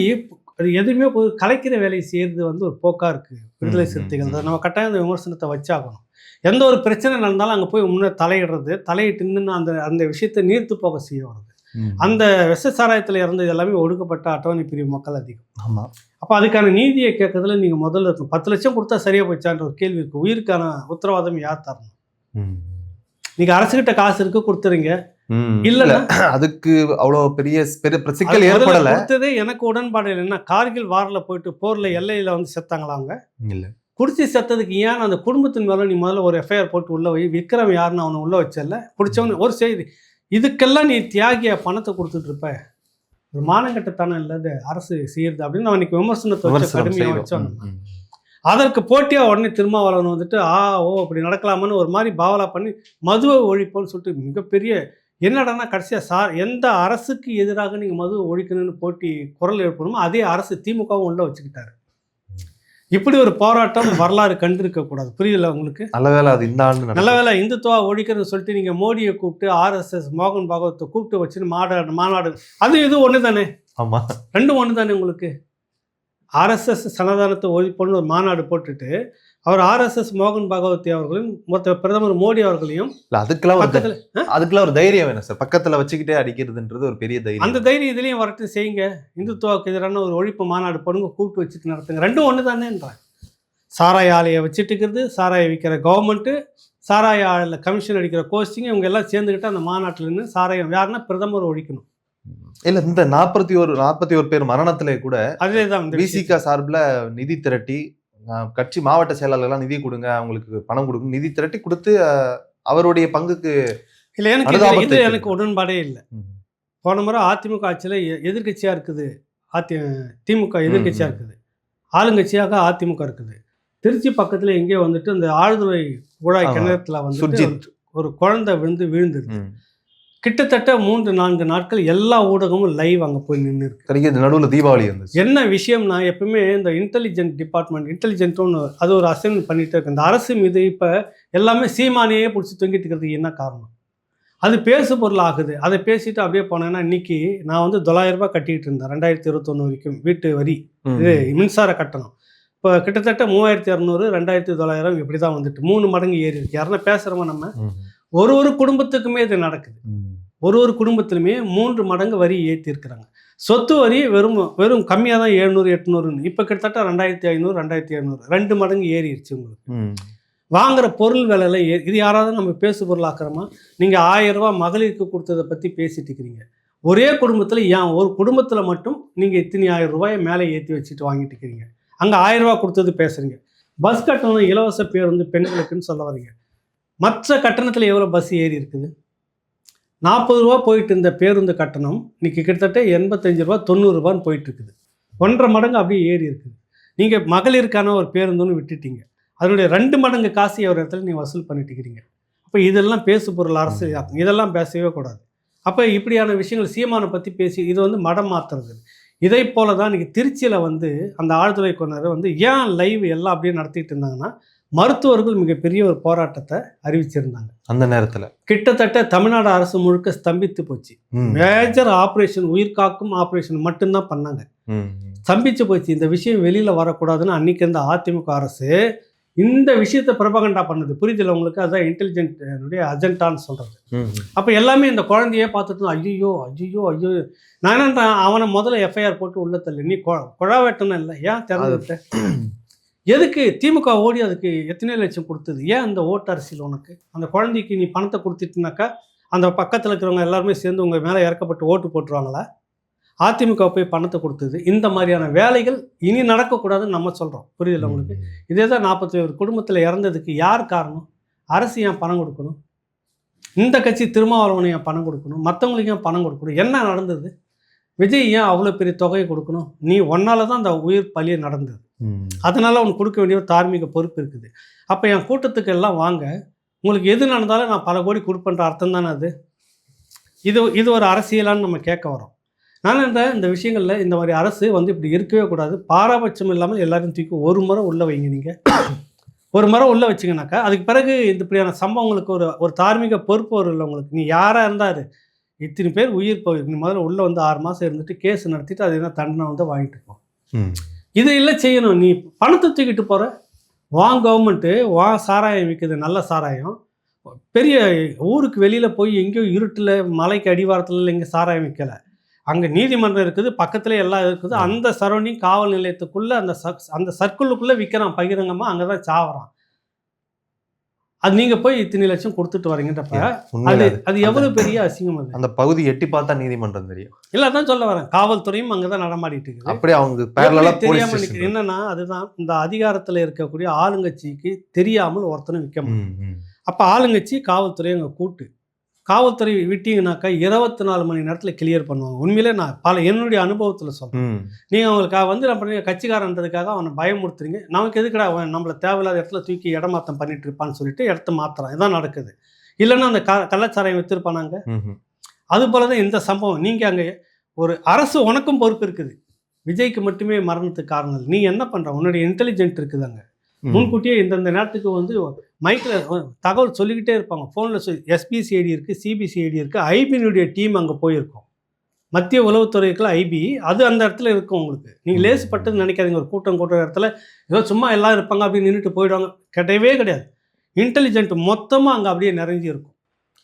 அது எதுவுமே கலைக்கிற வேலையை செய்கிறது வந்து ஒரு போக்காக இருக்குது விடுதலை சிறுத்தைகள். நம்ம கட்டாயம் அந்த விமர்சனத்தை வச்சாகணும். எந்த ஒரு பிரச்சனை நடந்தாலும் அங்கே போய் முன்னே தலையிட்டு நின்று அந்த விஷயத்தை நீர்த்து போக செய்ய வருது. அந்த விஷ சாராயத்தில் இறந்தது எல்லாமே ஒடுக்கப்பட்ட அட்டவணை பிரிவு மக்கள் அதிகம். ஆமாம். அப்போ அதுக்கான நீதியை கேட்கறதுல நீங்கள் முதல்ல இருக்கும். 10 லட்சம் கொடுத்தா சரியாக போச்சான்ற ஒரு கேள்வி இருக்குது. உயிருக்கான உத்தரவாதம் யார் தரணும்? நீங்கள் அரசுகிட்ட காசு இருக்கு கொடுத்துறீங்க, இல்லைன்னா அதுக்கு அவ்வளோ பெரிய சிக்கல் ஏற்படலை. கொடுத்ததே எனக்கு உடன்பாடு இல்லைன்னா, கார்கில் வாரில் போயிட்டு போரில் எல்லையில் வந்து செத்தாங்களா அவங்க? இல்லை. குடிச்சு செத்ததுக்கு ஏன் அந்த குடும்பத்தின் மேலே நீ முதல்ல ஒரு எஃப்ஐஆர் போட்டு உள்ளே போய் விக்ரம் யாருன்னு அவனை உள்ளே வச்சல, பிடிச்சவனு ஒரு செய்தி. இதுக்கெல்லாம் நீ தியாகியா பணத்தை கொடுத்துட்டு இருப்ப, ஒரு மானங்கட்டத்தனம் இல்லாத அரசு செய்யுது அப்படின்னு நான் இன்னைக்கு விமர்சனத்தை வச்சு கடுமையாக வச்சோம். அதற்கு போட்டியாக உடனே திருமாவளவன் வந்துட்டு அப்படி நடக்கலாமான்னு ஒரு மாதிரி பாவலா பண்ணி மதுவை ஒழிப்போன்னு சொல்லிட்டு மிகப்பெரிய என்னடானா கடைசியாக எந்த அரசுக்கு எதிராக நீங்கள் மதுவை ஒழிக்கணும்னு போட்டி குரல் எழுப்பணுமோ அதே அரசு திமுகவும் உள்ள வச்சுக்கிட்டாரு. இப்படி ஒரு போராட்டம் வரலாறு கண்டிருக்க கூடாது. புரியல உங்களுக்கு? நல்ல வேளை அது இந்த ஆண்டு நல்ல நடக்குது. வேளை இந்துத்துவா ஒழிக்கிறது சொல்லிட்டு நீங்க மோடியை கூப்பிட்டு RSS மோகன் பாகவத்தை கூப்பிட்டு வச்சுட்டு மாநாடு அது இது ஒன்று தானே, ஆமா. ரெண்டும் ஒன்று தானே உங்களுக்கு. RSS சனாதனத்தை ஒழிப்புன்னு ஒரு மாநாடு போட்டுட்டு அவர் RSS மோகன் பாகவதி அவர்களையும் மொத்த பிரதமர் மோடி அவர்களையும் இல்ல அதுக்கெல்லாம் ஒரு பக்கத்துல அதுக்கெல்லாம் ஒரு தைரியம் வேணும் சார். பக்கத்துல வச்சுக்கிட்டே அடிக்கிறதுன்றது ஒரு பெரிய தைரியம். அந்த தைரியம் இதுலயும் வரட்டு செய்யுங்க. இந்துத்துவாவுக்கு எதிரான ஒரு ஒழிப்பு மாநாடு போடுங்க, கூப்பிட்டு வச்சுட்டு நடத்துங்க. ரெண்டும் ஒன்று தானேன்றேன். சாராய ஆலையை வச்சுட்டு இருக்கிறது, சாராய விற்கிற கவர்மெண்ட்டு, சாராய ஆலையில் கமிஷன் அடிக்கிற கோஸ்டிங், இவங்க எல்லாம் சேர்ந்துக்கிட்டு அந்த மாநாட்டில் நின்று சாராயம் யாருன்னா பிரதமர் ஒழிக்கணும். இல்ல இந்த 41 பேர் மரணத்திலே கூட அதே தான் விசிக சார்பில் நிதி திரட்டி கட்சி மாவட்ட செயலாளர்கள்லாம் நிதி கொடுங்க, அவங்களுக்கு பணம் கொடுங்க, நிதி திரட்டி கொடுத்து அவருடைய பங்குக்கு இல்லை. எனக்கு அனுதாபத்தை இது எனக்கு உடன்பாடே இல்லை. போன முறை அதிமுக ஆட்சியில் எதிர்கட்சியாக இருக்குது, திமுக எதிர்கட்சியாக இருக்குது, ஆளுங்கட்சியாக அதிமுக இருக்குது. திருச்சி பக்கத்தில் எங்கேயோ வந்துட்டு அந்த ஆழ்துறை குழாய் கிணத்துல வந்து ஒரு குழந்தை விழுந்துருது. கிட்டத்தட்ட 3-4 நாட்கள் எல்லா ஊடகமும் லைவ் அங்கே போய் நின்று இருக்கு. நடுவில் தீபாவளி இருந்துச்சு. என்ன விஷயம்னா, எப்பவுமே இந்த இன்டெலிஜென்ட்னு அது ஒரு அசைன்மெண்ட் பண்ணிட்டு இருக்கு. இந்த அரசு மீது இப்போ எல்லாமே சீமானையே பிடிச்சி தொங்கிட்டு இருக்கிறதுக்கு என்ன காரணம்? அது பேசு பொருள் ஆகுது. அதை பேசிட்டு அப்படியே போனேன்னா, இன்னைக்கு நான் வந்து 9,000 ரூபாய் கட்டிக்கிட்டு இருந்தேன் 2021 வரைக்கும் வீட்டு வரி, இது மின்சார கட்டணம். இப்போ கிட்டத்தட்ட 3,200 2,900 இப்படி தான் வந்துட்டு 3 மடங்கு ஏறி இருக்கு. யாருன்னா பேசுகிறோமா நம்ம? ஒரு குடும்பத்துக்குமே இது நடக்குது. ஒரு குடும்பத்திலுமே 3 மடங்கு வரி ஏற்றி இருக்கிறாங்க. சொத்து வரி வெறும் கம்மியாக தான் 700-800ன்னு, இப்போ கிட்டத்தட்ட 2,500 2,700 2 மடங்கு ஏறிடுச்சு உங்களுக்கு. வாங்குற பொருள் விலையில இது யாராவது நம்ம பேசு பொருள் ஆக்குறோமா? நீங்கள் 1,000 ரூபா மகளிருக்கு கொடுத்ததை பற்றி பேசிட்டு இருக்கிறீங்க. ஒரே குடும்பத்தில் ஏன் ஒரு குடும்பத்தில் மட்டும் நீங்கள் இத்தனை 1000 ரூபாயை மேலே ஏற்றி வச்சுட்டு வாங்கிட்டு இருக்கிறீங்க? அங்கே 1000 ரூபா கொடுத்தது பேசுகிறீங்க. பஸ் கட்டணம் இலவச பேருந்து பெண்களுக்குன்னு சொல்ல வரீங்க. மற்ற கட்டணத்தில் எவ்வளோ பஸ் ஏறி இருக்குது? 40 ரூபா போயிட்டு இருந்த பேருந்து கட்டணம் இன்னைக்கு கிட்டத்தட்ட 85 ரூபா 90 ரூபான்னு போயிட்டு இருக்குது. 1.5 மடங்கு அப்படியே ஏறி இருக்குது. நீங்கள் மகளிருக்கான ஒரு பேருந்துன்னு விட்டுட்டீங்க, அதனுடைய 2 மடங்கு காசு ஒரு இடத்துல நீங்கள் வசூல் பண்ணிட்டு இருக்கிறீங்க. அப்போ இதெல்லாம் பேசு பொருள் அரசு, இதெல்லாம் பேசவே கூடாது. அப்போ இப்படியான விஷயங்கள் சீமானை பற்றி பேசி இது வந்து மடம் மாற்றுறது. இதை போல தான் இன்றைக்கி திருச்சியில் வந்து அந்த ஆழ்துறை கொண்டரை வந்து ஏன் லைவ் எல்லாம் அப்படியே நடத்திட்டு இருந்தாங்கன்னா, மருத்துவர்கள் மிகப்பெரிய ஒரு போராட்டத்தை அறிவிச்சிருந்தாங்க. அந்த நேரத்தில் கிட்டத்தட்ட தமிழ்நாடு அரசு முழுக்க ஸ்தம்பித்து போச்சு. மேஜர் ஆப்ரேஷன், உயிர் காக்கும் ஆப்ரேஷன் மட்டும்தான் பண்ணாங்க. ஸ்தம்பிச்சு போச்சு. இந்த விஷயம் வெளியில் வரக்கூடாதுன்னு அன்றைக்கி இருந்த அதிமுக அரசு இந்த விஷயத்தை பிரபகண்டா பண்ணுது. புரியுதில்ல உங்களுக்கு? அதுதான் இன்டெலிஜென்ட் அஜெண்டான்னு சொல்கிறது. அப்போ எல்லாமே இந்த குழந்தையே பார்த்துட்டு ஐயோ ஐயோ ஐயோ, நான் என்னன்றேன், அவனை முதல்ல எஃப்ஐஆர் போட்டு உள்ள தள்ளு. நீ குழா வெட்டணும் இல்லை, ஏன் திறந்து விட்ட? எதுக்கு திமுக ஓடி அதுக்கு எத்தனை லட்சம் கொடுத்தது? ஏன் அந்த ஓட்டு அரசியல் உனக்கு? அந்த குழந்தைக்கு நீ பணத்தை கொடுத்துட்டுனாக்கா அந்த பக்கத்தில் இருக்கிறவங்க எல்லாருமே சேர்ந்து உங்கள் மேலே இறக்கப்பட்டு ஓட்டு போட்டுருவாங்களா? அதிமுக போய் பணத்தை கொடுத்தது. இந்த மாதிரியான வேலைகள் இனி நடக்கக்கூடாதுன்னு நம்ம சொல்கிறோம். புரியுதில்ல உங்களுக்கு? இதே தான் 41 குடும்பத்தில் இறந்ததுக்கு யார் காரணம்? அரசு ஏன் பணம் கொடுக்கணும்? இந்த கட்சி திருமாவளவனை ஏன் பணம் கொடுக்கணும்? மற்றவங்களுக்கு ஏன் பணம் கொடுக்கணும்? என்ன நடந்தது? விஜய் ஏன் அவ்வளோ பெரிய தொகையை கொடுக்கணும்? நீ ஒன்னால தான் அந்த உயிர் பலியை நடந்தது. அதனால அவனுக்கு கொடுக்க வேண்டிய ஒரு தார்மீக பொறுப்பு இருக்குது. அப்போ என் கூட்டத்துக்கு எல்லாம் வாங்க, உங்களுக்கு எது நடந்தாலும் நான் பல கோடி கொடுப்பேன்ற அர்த்தம் தானே அது? இது ஒரு அரசியலான்னு நம்ம கேட்க வரோம். நான் இந்த விஷயங்களில் இந்த மாதிரி அரசு வந்து இப்படி இருக்கவே கூடாது. பாரபட்சம் இல்லாமல் எல்லாரும் தூக்கி ஒரு முறை உள்ளே வைங்க. நீங்கள் ஒரு முறை உள்ளே வச்சிங்கனாக்கா அதுக்கு பிறகு இப்படியான சம்பவங்களுக்கு ஒரு தார்மீக பொறுப்பு வரும் இல்லை உங்களுக்கு. நீ யாராக இருந்தார், இத்தனை பேர் உயிர் போயிருக்கு, நீ முதல்ல உள்ளே வந்து 6 மாதம் இருந்துட்டு கேஸ் நடத்திட்டு அது என்ன தண்டனை வந்து வாங்கிட்டு போ. இது இல்லை செய்யணும். நீ பணத்தை தூக்கிட்டு போகிற கவர்மெண்ட்டு சாராயம் விற்குது, நல்ல சாராயம். பெரிய ஊருக்கு வெளியில் போய் எங்கேயோ இருட்டில் மலைக்கு அடிவாரத்தில் இங்கே சாராயம் விற்கலை. அங்கே நீதிமன்றம் இருக்குது, பக்கத்தில் எல்லாம் இருக்குது. அந்த சரௌண்டிங் காவல் நிலையத்துக்குள்ளே அந்த சர்க்கிளுக்குள்ளே விற்கிறான் பகிரங்கமாக, அங்கே தான் சாவறான். அது நீங்கள் போய் இத்தனை லட்சம் கொடுத்துட்டு வரீங்கன்றப்ப அது எவ்வளோ பெரிய அசிங்கம். அது அந்த பகுதி எட்டி பார்த்தா நீதிமன்றம் தெரியும். இல்லை, அதான் சொல்ல வரேன். காவல்துறையும் அங்கே தான் நடமாடிட்டு இருக்குது. அப்படியே அவங்க தெரியாமல் என்னன்னா, அதுதான் இந்த அதிகாரத்தில் இருக்கக்கூடிய ஆளுங்கட்சிக்கு தெரியாமல் ஒருத்தனை விற்க முடியும். அப்போ ஆளுங்கட்சி காவல்துறை அங்கே கூட்டு காவல்துறை விட்டீங்கன்னாக்கா 24 மணி நேரத்தில் கிளியர் பண்ணுவாங்க. உண்மையிலே நான் என்னுடைய அனுபவத்தில் சொல்கிறேன். நீங்கள் அவங்களுக்கு வந்து என்ன பண்ணுறீங்க, கட்சிக்காரன்றதுக்காக அவனை பயமுறுத்துறீங்க. நமக்கு எதுக்கடா அவன் நம்மளை தேவையில்லாத இடத்துல தூக்கி இடமாற்றம் பண்ணிட்டு இருப்பான்னு சொல்லிட்டு இடத்த மாற்றுறான். இதான் நடக்குது. இல்லைன்னா அந்த கள்ளச்சாராயம் விற்றுருப்பானாங்க. அதுபோல தான் இந்த சம்பவம். நீங்கள் அங்கே ஒரு அரசு உனக்கும் பொறுப்பு இருக்குது. விஜய்க்கு மட்டுமே மரணத்துக்கு காரணம் இல்லை. நீ என்ன பண்ற? உன்னுடைய இன்டெலிஜென்ட் இருக்குதாங்க. முன்கூட்டியே இந்தந்த நேரத்துக்கு வந்து மைக்கில் தகவல் சொல்லிக்கிட்டே இருப்பாங்க. ஃபோனில் எஸ்பிசிஐடி இருக்குது, சிபிசிஐடி இருக்குது, ஐபியினுடைய டீம் அங்கே போயிருக்கோம். மத்திய உளவுத்துறைக்குள்ள ஐபி அது அந்த இடத்துல இருக்கும். உங்களுக்கு நீங்கள் லேசுப்பட்டது நினைக்காதீங்க. ஒரு கூட்டம் கூட்டுற இடத்துல ஏதோ சும்மா எல்லாம் இருப்பாங்க அப்படின்னு நின்றுட்டு போயிடுவாங்க. கிடையவே கிடையாது. இன்டெலிஜென்ட் மொத்தமாக அங்கே அப்படியே நிறைஞ்சி இருக்கும்.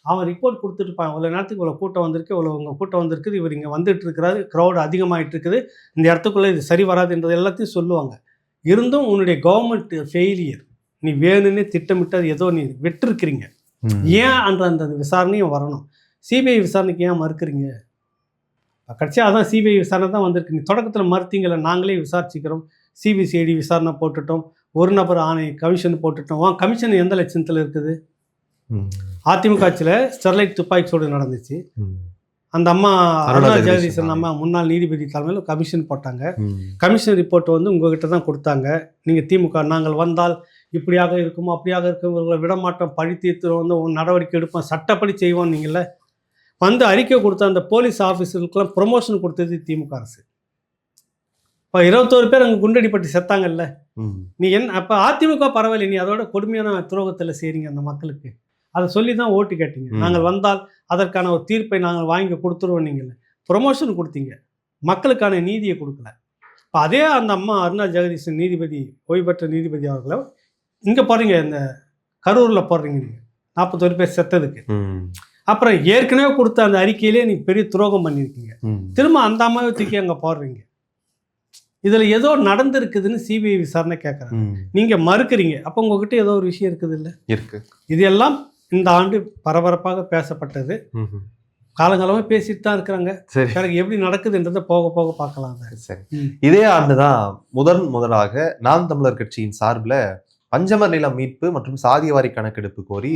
அவன் ரிப்போர்ட் கொடுத்துட்டுருப்பான். இவ்வளோ நேரத்துக்கு இவ்வளோ கூட்டம் வந்திருக்கு, இவ்வளோ உங்கள் கூட்டம் வந்திருக்குது, இவர் இங்கே வந்துட்டு இருக்கிறாரு, க்ரௌடு அதிகமாகிட்டு இருக்குது, இந்த இடத்துக்குள்ளே இது சரி வராதுன்றது எல்லாத்தையும் சொல்லுவாங்க. இருந்தும் உன்னுடைய கவர்மெண்ட் ஃபெயிலியர். நீ வேணும்னே திட்டமிட்டு ஏதோ நீ விட்டுருக்கிறீங்க. ஏன் அந்த விசாரணையும் வரணும். சிபிஐ விசாரணைக்கு ஏன் மறுக்கிறீங்க? கடைசியாக அதான் சிபிஐ விசாரணை தான் வந்திருக்கு. நீ தொடக்கத்தில் மறுத்தீங்கள, நாங்களே விசாரிச்சுக்கிறோம், சிபிசிஐடி விசாரணை போட்டுட்டோம், ஒரு நபர் ஆணை கமிஷன் போட்டுட்டோம். கமிஷன் எந்த லட்சத்தில் இருக்குது? அதிமுக ஆட்சியில் ஸ்டெர்லைட் துப்பாக்கி சூடு நடந்துச்சு. அந்த அம்மா அருணா ஜெகதீசன் அம்மா முன்னாள் நீதிபதி தலைமையில் கமிஷன் போட்டாங்க. கமிஷன் ரிப்போர்ட் வந்து உங்ககிட்ட தான் கொடுத்தாங்க. நீங்கள் திமுக நாங்கள் வந்தால் இப்படியாக இருக்குமோ அப்படியாக இருக்கும், இவர்களை விடமாட்டோம், பழி தீர்த்து வந்து நடவடிக்கை எடுப்போம், சட்டப்படி செய்வோம். நீங்கள வந்து அறிக்கை கொடுத்த அந்த போலீஸ் ஆஃபீஸருக்கெல்லாம் ப்ரொமோஷன் கொடுத்தது திமுக அரசு. இப்போ 21 பேர் அங்கே குண்டடிப்பட்டு செத்தாங்கல்ல. நீ என்ன அப்போ அதிமுக பரவாயில்லை, நீ அதோட கொடுமையான துரோகத்தில் செய்கிறீங்க அந்த மக்களுக்கு. அதை சொல்லி தான் ஓட்டு கேட்டீங்க. நாங்கள் வந்தால் அதற்கான ஒரு தீர்ப்பை நாங்கள் வாங்கி கொடுத்துருவோம். நீங்கள் ப்ரொமோஷன் கொடுத்தீங்க, மக்களுக்கான நீதியை கொடுக்கல. இப்போ அதே அந்த அம்மா அருணா ஜெகதீசன் நீதிபதி, ஓய்வு பெற்ற நீதிபதி அவர்களை இங்கே போடுறீங்க, இந்த கரூரில் போடுறீங்க நீங்கள் 41 பேர் செத்ததுக்கு. அப்புறம் ஏற்கனவே கொடுத்த அந்த அறிக்கையிலே நீங்கள் பெரிய துரோகம் பண்ணியிருக்கீங்க. திரும்ப அந்த அம்மாவை தூக்கி அங்கே போடுறீங்க. இதில் ஏதோ நடந்திருக்குதுன்னு சிபிஐ விசாரணை கேட்குறாங்க, நீங்கள் மறுக்கிறீங்க. அப்போ உங்ககிட்ட ஏதோ ஒரு விஷயம் இருக்குது இல்லை? இருக்கு. இது எல்லாம் இந்த ஆண்டு பரபரப்பாக பேசப்பட்டது. காலங்காலமாக பேசிட்டு தான் இருக்கிறாங்க. சரி, எனக்கு எப்படி நடக்குதுன்றதை போக போக பார்க்கலாம். சரி. இதே ஆண்டுதான் முதலாக நாம் தமிழர் கட்சியின் சார்பில் பஞ்சமர் நிலம் மீட்பு மற்றும் சாதியவாரி கணக்கெடுப்பு கோரி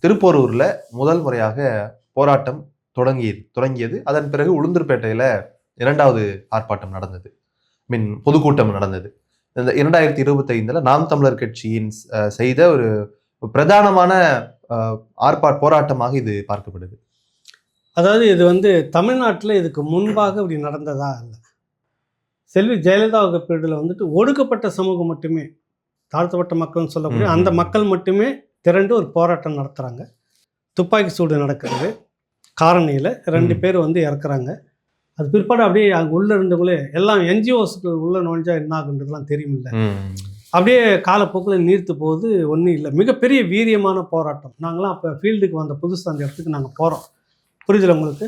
திருப்போரூர்ல முதல் முறையாக போராட்டம் தொடங்கியது. அதன் பிறகு உளுந்தூர்பேட்டையில 2வது ஆர்ப்பாட்டம் நடந்தது, பொதுக்கூட்டம் நடந்தது. இந்த 2025 நாம் தமிழர் கட்சியின் செய்த ஒரு பிரதானமான போராட்டமாக இது பார்க்கப்படுது. அதாவது இது வந்து தமிழ்நாட்டில் இதுக்கு முன்பாக இப்படி நடந்ததா இல்லை. செல்வி ஜெயலலிதா பீரியடில் வந்துட்டு ஒடுக்கப்பட்ட சமூகம் மட்டுமே, தாழ்த்தப்பட்ட மக்கள்னு சொல்லக்கூடிய அந்த மக்கள் மட்டுமே திரண்டு ஒரு போராட்டம் நடத்துகிறாங்க. துப்பாக்கி சூடு நடக்கிறது. காரணியில் 2 பேர் வந்து இறக்குறாங்க. அது பிற்பாடு அப்படியே அங்கே உள்ளே இருந்தவங்களே எல்லாம் என்ஜிஓஸ்க்கு உள்ளே நுழைஞ்சா என்ன ஆகுன்றதுலாம் தெரியுமில்ல. அப்படியே காலப்போக்கில் நீர்த்து போகுது. ஒன்றும் இல்லை, மிகப்பெரிய வீரியமான போராட்டம். நாங்களாம் அப்போ ஃபீல்டுக்கு வந்த புதுசு அந்த இடத்துக்கு நாங்கள் போகிறோம். புரியுதுல உங்களுக்கு?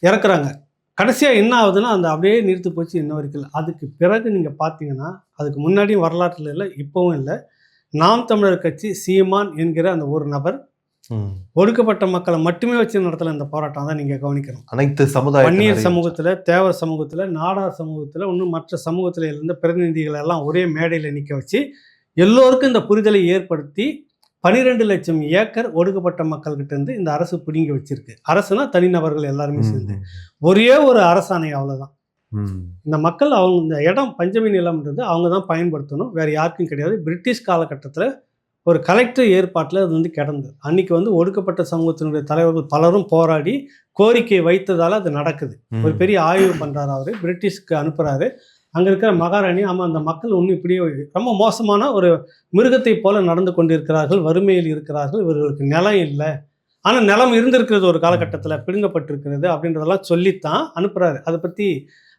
இறக்குறாங்க. கடைசியாக என்ன ஆகுதுன்னா அந்த அப்படியே நிறுத்து போச்சு, இன்ன வரைக்கும். அதுக்கு பிறகு நீங்கள் பார்த்தீங்கன்னா, அதுக்கு முன்னாடியும் வரலாற்றில் இல்லை, இப்போவும் இல்லை, நாம் தமிழர் கட்சி சீமான் என்கிற அந்த ஒரு நபர் ஒடுக்கப்பட்ட மக்களை மட்டுமே வச்சு நடத்தல இந்த போராட்டம் தான் நீங்கள் கவனிக்கணும். அனைத்து சமுதாய வன்னியர் சமூகத்தில், தேவர் சமூகத்தில், நாடார் சமூகத்தில், இன்னும் மற்ற சமூகத்தில் இருந்த பிரதிநிதிகள் எல்லாம் ஒரே மேடையில் நிற்க வச்சு எல்லோருக்கும் இந்த புரிதலை ஏற்படுத்தி 12 லட்சம் ஏக்கர் ஒடுக்கப்பட்ட மக்கள்கிட்ட இருந்து இந்த அரசு பிடிங்கி வச்சிருக்கு. அரசுனா தனிநபர்கள் எல்லாருமே சேர்ந்து ஒரே ஒரு அரசாணை, அவ்வளோதான். இந்த மக்கள் அவங்க இந்த இடம் பஞ்சமி நிலம்ன்றது அவங்க தான் பயன்படுத்தணும், வேறு யாருக்கும் கிடையாது. பிரிட்டிஷ் காலகட்டத்தில் ஒரு கலெக்டர் ஏற்பாட்டில் அது வந்து கிடந்தது. அன்றைக்கி வந்து ஒடுக்கப்பட்ட சமூகத்தினுடைய தலைவர்கள் பலரும் போராடி கோரிக்கை வைத்ததால் அது நடக்குது. ஒரு பெரிய ஆய்வு பண்ணுறாரு அவர், பிரிட்டிஷ்க்கு அனுப்புகிறாரு. அங்கே இருக்கிற மகாராணி, ஆமாம் அந்த மக்கள் ஒன்றும் இப்படியே ரொம்ப மோசமான ஒரு மிருகத்தை போல நடந்து கொண்டிருக்கிறார்கள், வறுமையில் இருக்கிறார்கள், இவர்களுக்கு நிலம் இல்லை, ஆனால் நிலம் இருந்திருக்கிறது ஒரு காலகட்டத்தில், பிடுங்கப்பட்டிருக்கிறது அப்படின்றதெல்லாம் சொல்லித்தான் அனுப்புகிறாரு. அதை பற்றி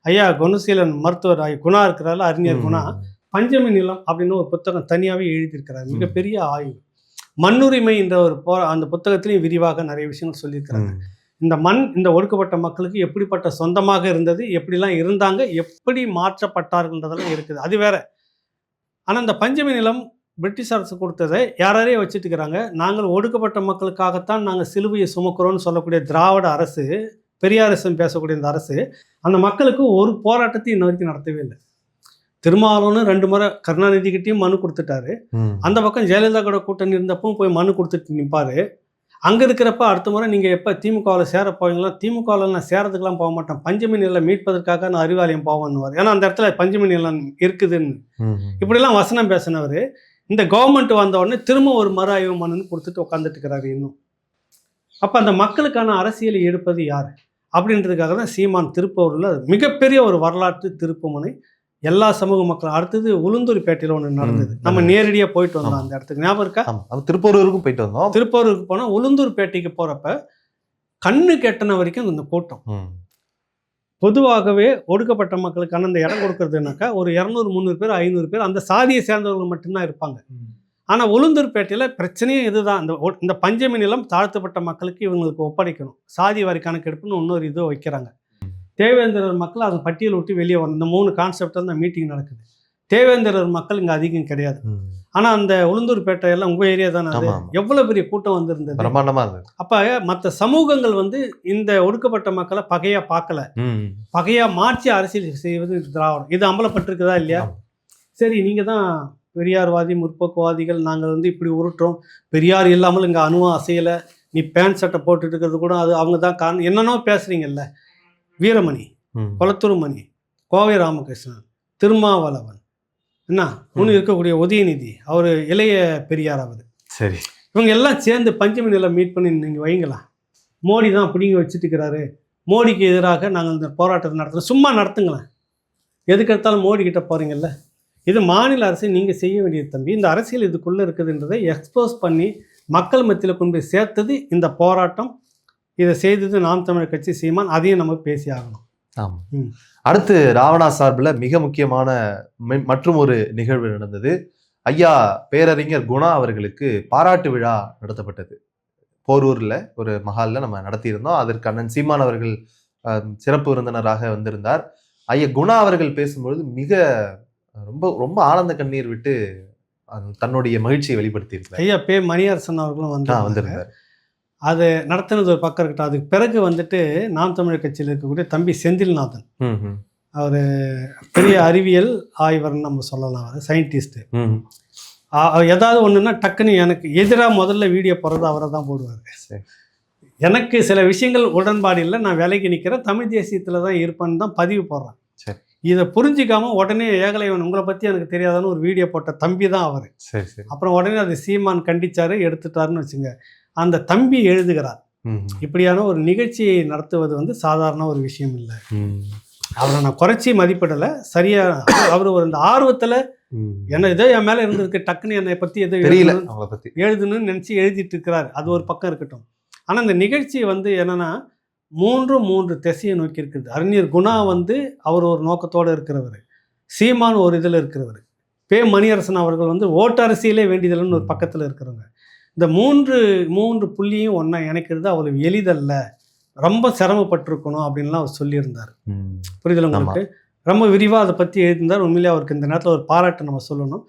ஐயா குணசீலன் மருத்துவர் குணா இருக்கிறார்கள், அறிஞர் குணா பஞ்சமி நிலம் அப்படின்னு ஒரு புத்தகம் தனியாகவே எழுதியிருக்கிறார். மிகப்பெரிய ஆய்வு. மண்ணுரிமை என்ற ஒரு அந்த புத்தகத்திலையும் விரிவாக நிறைய விஷயங்கள் சொல்லியிருக்கிறாங்க. இந்த மண் இந்த ஒடுக்கப்பட்ட மக்களுக்கு எப்படிப்பட்ட சொந்தமாக இருந்தது, எப்படிலாம் இருந்தாங்க, எப்படி மாற்றப்பட்டார்கள்ன்றதெல்லாம் இருக்குது, அது வேற. ஆனால் இந்த பஞ்சமி நிலம் பிரிட்டிஷ் அரசு கொடுத்ததை யாரையே வச்சுட்டு இருக்கிறாங்க. நாங்கள் ஒடுக்கப்பட்ட மக்களுக்காகத்தான் நாங்கள் சிலுவையை சுமக்கிறோன்னு சொல்லக்கூடிய திராவிட அரசு, பெரியாரிசம் பேசக்கூடிய இந்த அரசு அந்த மக்களுக்கு ஒரு போராட்டத்தை இன்ன வரைக்கும் நடத்தவே இல்லை. திருமாவளவன் 2 முறை கருணாநிதிக்கிட்டையும் மனு கொடுத்துட்டாரு. அந்த பக்கம் ஜெயலலிதா கூட கூட்டணி இருந்தப்பவும் போய் மனு கொடுத்துட்டு நிற்பாரு. அங்கே இருக்கிறப்ப அடுத்த முறை நீங்கள் எப்போ திமுகவில் சேர போவீங்களா? திமுகவில் நான் சேரத்துக்கெலாம் போக மாட்டேன், பஞ்சமி நிலம் மீட்பதற்காக நான் அறிவாலயம் போவேன்னுவார். ஏன்னா அந்த இடத்துல பஞ்சமி நிலம் இருக்குதுன்னு இப்படிலாம் வசனம் பேசினவர் இந்த கவர்மெண்ட் வந்த உடனே திரும்ப ஒரு மறு ஆய்வு மனுன்னு கொடுத்துட்டு உட்காந்துட்டு இருக்கிறாரு இன்னும். அப்போ அந்த மக்களுக்கான அரசியலை எடுப்பது யார்? அப்படின்றதுக்காக தான் சீமான் திருப்பூரில் மிகப்பெரிய ஒரு வரலாற்று திருப்புமுனை. எல்லா சமூக மக்களும். அடுத்தது உளுந்தூர்பேட்டையில் ஒன்று நடந்தது. நம்ம நேரடியாக போயிட்டு வந்தோம் அந்த இடத்துக்கு. ஞாபகம் இருக்கா? திருப்பூருக்கும் போயிட்டு வந்தோம். திருப்பூருக்கு போனால் உளுந்தூர்பேட்டைக்கு போகிறப்ப கண்ணு கெட்டின வரைக்கும் இந்த கூட்டம். பொதுவாகவே ஒடுக்கப்பட்ட மக்களுக்கான அந்த இடம் கொடுக்கறதுனாக்கா ஒரு 200-300 பேர் 500 பேர் அந்த சாதியை சேர்ந்தவர்கள் மட்டும்தான் இருப்பாங்க. ஆனால் உளுந்தூர்பேட்டையில் பிரச்சனையே இதுதான். இந்த பஞ்சமி நிலம் தாழ்த்தப்பட்ட மக்களுக்கு இவங்களுக்கு ஒப்படைக்கணும். சாதி வாரி கணக்கெடுப்புன்னு இன்னொரு இது வைக்கிறாங்க. தேவேந்திரர் மக்கள் அதை பட்டியல் விட்டு வெளியே வரும். இந்த 3 கான்செப்ட் தான் மீட்டிங் நடக்குது. தேவேந்திரர் மக்கள் இங்கே அதிகம் கிடையாது. ஆனால் அந்த உளுந்தூர்பேட்டையெல்லாம் உங்கள் ஏரியா தானே, அது எவ்வளோ பெரிய கூட்டம் வந்திருந்தது, பிரமாண்டமாக இருந்தது. அப்போ மற்ற சமூகங்கள் வந்து இந்த ஒடுக்கப்பட்ட மக்களை பகையாக பார்க்கல, பகையாக மாற்றி அரசியல் செய்வது திராவிடம். இது அம்பலப்பட்டிருக்குதா இல்லையா? சரி, நீங்கள் தான் பெரியார்வாதி முற்போக்குவாதிகள், நாங்கள் வந்து இப்படி உருட்டுறோம், பெரியார் இல்லாமல் இங்கே அணுவம் அசையலை, நீ பேண்ட் சட்டை போட்டுட்டு இருக்கிறது கூட அது அவங்க தான் காரணம், என்னென்னோ பேசுகிறீங்கல்ல. வீரமணி, கொளத்தூர் மணி, கோவை ராமகிருஷ்ணன், திருமாவளவன், என்ன ஒன்று இருக்கக்கூடிய உதயநிதி, அவர் இளைய பெரியார் ஆகுது. சரி, இவங்க எல்லாம் சேர்ந்து பஞ்சமி நிலம் மீட் பண்ணி நீங்கள் வைங்களாம். மோடி தான் பிடிங்கி வச்சுட்டு இருக்கிறாரு, மோடிக்கு எதிராக நாங்கள் இந்த போராட்டத்தை நடத்துகிறோம், சும்மா நடத்துங்களேன். எதுக்கெடுத்தாலும் மோடி கிட்ட போகிறீங்கல்ல. இது மாநில அரசு நீங்கள் செய்ய வேண்டியது தம்பி. இந்த அரசியல் இதுக்குள்ளே இருக்குதுன்றதை எக்ஸ்போஸ் பண்ணி மக்கள் மத்தியில் கொண்டு போய் சேர்த்தது இந்த போராட்டம். இதை செய்தது நாம் தமிழர் கட்சி, சீமான். அதையும் நம்ம பேசி ஆகணும். ஆமாம். அடுத்து ராவணா சார்பில் மிக முக்கியமான மற்றும் ஒரு நிகழ்வு நடந்தது. ஐயா பேரறிஞர் குணா அவர்களுக்கு பாராட்டு விழா நடத்தப்பட்டது. போரூரில் ஒரு மஹாலில் நம்ம நடத்தியிருந்தோம். அதற்கு அண்ணன் சீமான் அவர்கள் சிறப்பு விருந்தினராக வந்திருந்தார். ஐயா குணா அவர்கள் பேசும்பொழுது மிக ரொம்ப ரொம்ப ஆனந்த கண்ணீர் விட்டு தன்னுடைய மகிழ்ச்சியை வெளிப்படுத்தியிருந்தார். ஐயா பே மணியரசன் அவர்களும் வந்திருந்தார். அது நடத்தினது ஒரு பக்கம் இருக்கட்டும். அதுக்கு பிறகு வந்துட்டு நாம் தமிழர் கட்சியில் இருக்கக்கூடிய தம்பி செந்தில்நாதன், அவர் பெரிய அறிவியல் ஆய்வர்னு நம்ம சொல்லலாம், அவர் சயின்டிஸ்ட்டு. ஏதாவது ஒன்றுன்னா டக்குன்னு எனக்கு எதிராக முதல்ல வீடியோ போடுறது அவரை தான் போடுவார். எனக்கு சில விஷயங்கள் உடன்பாடு இல்லை, நான் விலைக்கு நிற்கிறேன், தமிழ் தேசியத்தில் தான் இருப்பேன்னு தான் பதிவு போடுறேன். இதை புரிஞ்சிக்காம உடனே ஏகலைவன் உங்களை பற்றி எனக்கு தெரியாதான்னு ஒரு வீடியோ போட்ட தம்பி தான் அவர். அப்புறம் உடனே அது சீமான் கண்டிச்சாரு, எடுத்துட்டாருன்னு வச்சுங்க. அந்த தம்பி எழுதுகிறார், இப்படியான ஒரு நிகழ்ச்சியை நடத்துவது வந்து சாதாரண ஒரு விஷயம் இல்லை. அவரை நான் குறைச்சி மதிப்பிடலை, சரியா அவர் ஒரு இந்த ஆர்வத்தில் என்ன ஏதோ என் மேலே இருந்திருக்கு, டக்குன்னு என்னை பற்றி எதோ எழுதணும்னு நினச்சி எழுதிட்டு இருக்கிறார். அது ஒரு பக்கம் இருக்கட்டும். ஆனால் இந்த நிகழ்ச்சி வந்து என்னென்னா மூன்று திசையை நோக்கி இருக்குது. அறிஞர் குணா வந்து அவர் ஒரு நோக்கத்தோடு இருக்கிறவர், சீமான் ஒரு இதில் இருக்கிறவர், பே மணியரசன் அவர்கள் வந்து ஓட்டு அரசியலே வேண்டியதில்லைன்னு ஒரு பக்கத்தில் இருக்கிறவங்க. இந்த மூன்று புள்ளியும் ஒன்றா இணைக்கிறது அவ்வளவு எளிதல்ல, ரொம்ப சிரமப்பட்டிருக்கணும் அப்படின்லாம் அவர் சொல்லியிருந்தார். புரிதல் உங்களுக்கு? ரொம்ப விரிவாக அதை பற்றி எழுதியிருந்தார். உண்மையிலே அவருக்கு இந்த நேரத்தில் ஒரு பாராட்டு நம்ம சொல்லணும்.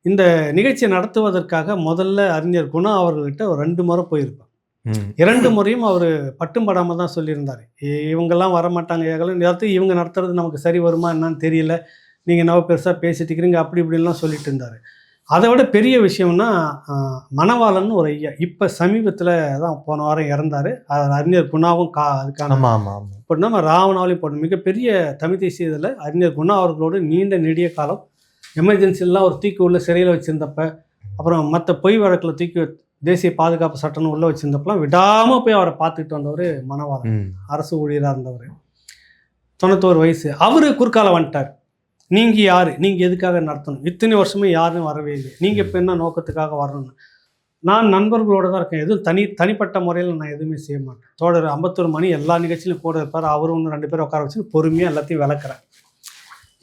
இந்த நிகழ்ச்சியை நடத்துவதற்காக முதல்ல அறிஞர் குணா அவர்கள்கிட்ட ஒரு 2 முறை போயிருப்பார். 2 முறையும் அவர் பட்டும் படாமல் தான் சொல்லியிருந்தார். இவங்கெல்லாம் வரமாட்டாங்க, ஏகலாம் இவங்க நடத்துறது நமக்கு சரி வருமா என்னன்னு தெரியல, நீங்கள் என்ன பெருசாக பேசிட்டு இருக்கிறீங்க, அப்படி இப்படின்லாம் சொல்லிட்டு இருந்தார். அதை விட பெரிய விஷயம்னா மணவாளன் ஒரு ஐயா இப்போ சமீபத்தில் தான் போன வாரம் இறந்தார். அறிஞர் குணாவும் அதுக்கான இப்போ நம்ம ராவணாவிலையும் போடணும். மிகப்பெரிய தமிழ் தேசிய இதில் அறிஞர் குணா அவர்களோடு நீண்ட நெடிய காலம் எமர்ஜென்சிலாம் ஒரு தூக்கி உள்ள சிறையில் வச்சுருந்தப்ப, அப்புறம் மற்ற பொய் வழக்கில் தூக்கி தேசிய பாதுகாப்பு சட்டம்னு உள்ளே வச்சுருந்தப்பெல்லாம் விடாமல் போய் அவரை பார்த்துக்கிட்டு வந்தவர் மணவாளன். அரசு ஊழியராக இருந்தவர், 91 வயசு. அவர் குறுக்கால வந்துட்டார். நீங்கள் யார், நீங்கள் எதுக்காக நடத்தணும், இத்தனை வருஷமே யாரும் வரவே இல்லை, நீங்கள் இப்போ என்ன நோக்கத்துக்காக வரணும்னு. நான் நண்பர்களோடு தான் இருக்கேன், எதுவும் தனிப்பட்ட முறையில் நான் எதுவுமே செய்ய மாட்டேன். தோழர் 51 மணி எல்லா நிகழ்ச்சியிலும் கூட இருப்பார். அவரும் 2 பேர் உட்கார வச்சு பொறுமையாக எல்லாத்தையும் விளக்குறேன்.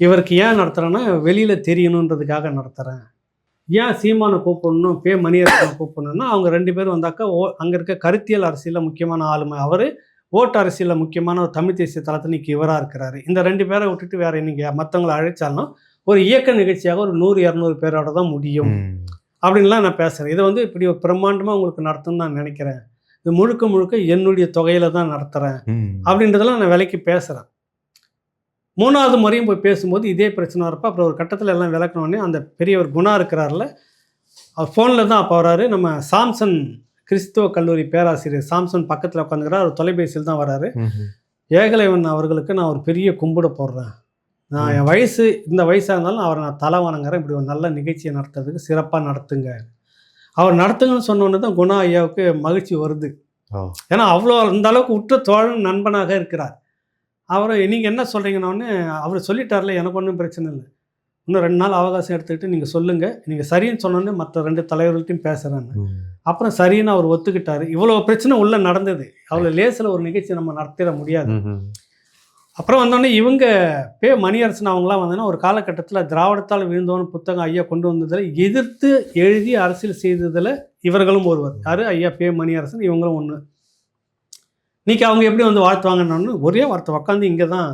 இவருக்கு ஏன் நடத்துகிறேன்னா வெளியில் தெரியணுன்றதுக்காக நடத்துகிறேன். ஏன் சீமானை கூப்பிடணும், பே மணியரசனை கூப்பிடணுன்னா அவங்க 2 பேர் வந்தாக்கா அங்கே இருக்க கருத்தியல் அரசியலில் முக்கியமான ஆளுமை அவர், ஓட்டு அரசியலில் முக்கியமான ஒரு தமிழ் தேசிய தளத்தில் இன்றைக்கி இவராக இருக்கிறாரு. இந்த 2 பேரை விட்டுட்டு வேறு நீங்கள் மற்றவங்களை அழைச்சாலும் ஒரு இயக்க நிகழ்ச்சியாக ஒரு 100-200 பேரோட தான் முடியும் அப்படின்லாம் நான் பேசுகிறேன். இதை வந்து இப்படி ஒரு பிரம்மாண்டமாக உங்களுக்கு நடத்தும்னு நான் நினைக்கிறேன். இது முழுக்க என்னுடைய தொகையில் தான் நடத்துகிறேன் அப்படின்றதெல்லாம் நான் விலைக்கு பேசுகிறேன். 3வது முறையும் போய் பேசும்போது இதே பிரச்சனை வரப்போ அப்புறம் ஒரு கட்டத்தில் எல்லாம் விளக்கணுன்னே அந்த பெரியவர் குணா இருக்கிறார்ல, அவர் ஃபோனில் தான் அப்போ வராரு. நம்ம சாம்சன் கிறிஸ்துவ கல்லூரி பேராசிரியர் சாம்சன் பக்கத்தில் உட்காந்துக்கிறார், அவர் தொலைபேசியில் தான் வராரு. ஏகலைவன் அவர்களுக்கு நான் ஒரு பெரிய கும்பிட போடுறேன், நான் என் வயசு இந்த வயசாக இருந்தாலும் அவரை நான் தலை வணங்குறேன், இப்படி ஒரு நல்ல நிகழ்ச்சியை நடத்துறதுக்கு சிறப்பாக நடத்துங்க, அவர் நடத்துங்கன்னு சொன்னோன்னு தான் குணா ஐயாவுக்கு மகிழ்ச்சி வருது. ஏன்னா அவ்வளோ அந்த அளவுக்கு உற்ற தோழன் நண்பனாக இருக்கிறார். அவரை நீங்கள் என்ன சொல்கிறீங்கன்னு அவர் சொல்லிட்டார்ல, எனக்கு ஒன்றும் பிரச்சனை இல்லை, இன்னும் 2 நாள் அவகாசம் எடுத்துக்கிட்டு நீங்கள் சொல்லுங்கள், நீங்கள் சரின்னு சொன்னோன்னே மற்ற 2 தலைவர்கள்ட்டையும் பேசுகிறாங்க. அப்புறம் சரின்னு அவர் ஒத்துக்கிட்டாரு. இவ்வளோ பிரச்சனை உள்ளே நடந்தது, அவ்வளோ லேசில் ஒரு நிகழ்ச்சி நம்ம நடத்திட முடியாது. அப்புறம் வந்தோடனே இவங்க மணியரசன் அவங்களாம் வந்தோன்னா ஒரு காலகட்டத்தில் திராவிடத்தால் விழுந்தோன்னு புத்தகம் ஐயா கொண்டு வந்ததில் எதிர்த்து எழுதி அரசியல் செய்ததில் இவர்களும் ஒருவர். யார்? ஐயா மணியரசன். இவங்களும் ஒன்று. இன்றைக்கி அவங்க எப்படி வந்து வாழ்த்துவாங்கன்னு ஒரே வார்த்தை உட்காந்து இங்கே தான்.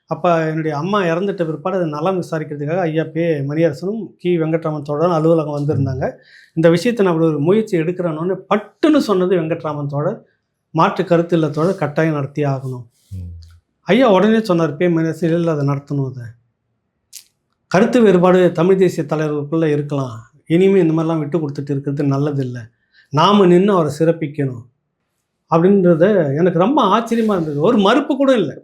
அப்போ என்னுடைய அம்மா இறந்துட்ட பிற்பாடு அதை நலம் விசாரிக்கிறதுக்காக ஐயா மணியரசனும் வெங்கட்ராமன் தோழரும் அலுவலகம் வந்திருந்தாங்க. இந்த விஷயத்தை நான் அப்படி ஒரு முயற்சி எடுக்கிறேன்னு பட்டுன்னு சொன்னது வெங்கட்ராமன் தோழர், மாற்று கருத்து இல்லை தோழர், கட்டாயம் நடத்தி ஆகணும். ஐயா உடனே சொன்னார், மணியரசன் இல்லை அதை நடத்தணும், அதை கருத்து வேறுபாடு தமிழ் தேசிய தலைவர்களுக்குள்ளே இருக்கலாம், இனிமேல் இந்த மாதிரிலாம் விட்டு கொடுத்துட்டு இருக்கிறது நல்லதில்லை, நாம் நின்று அவரை சிறப்பிக்கணும் அப்படின்றத எனக்கு ரொம்ப ஆச்சரியமாக இருந்தது. ஒரு மறுப்பு கூட இல்லை.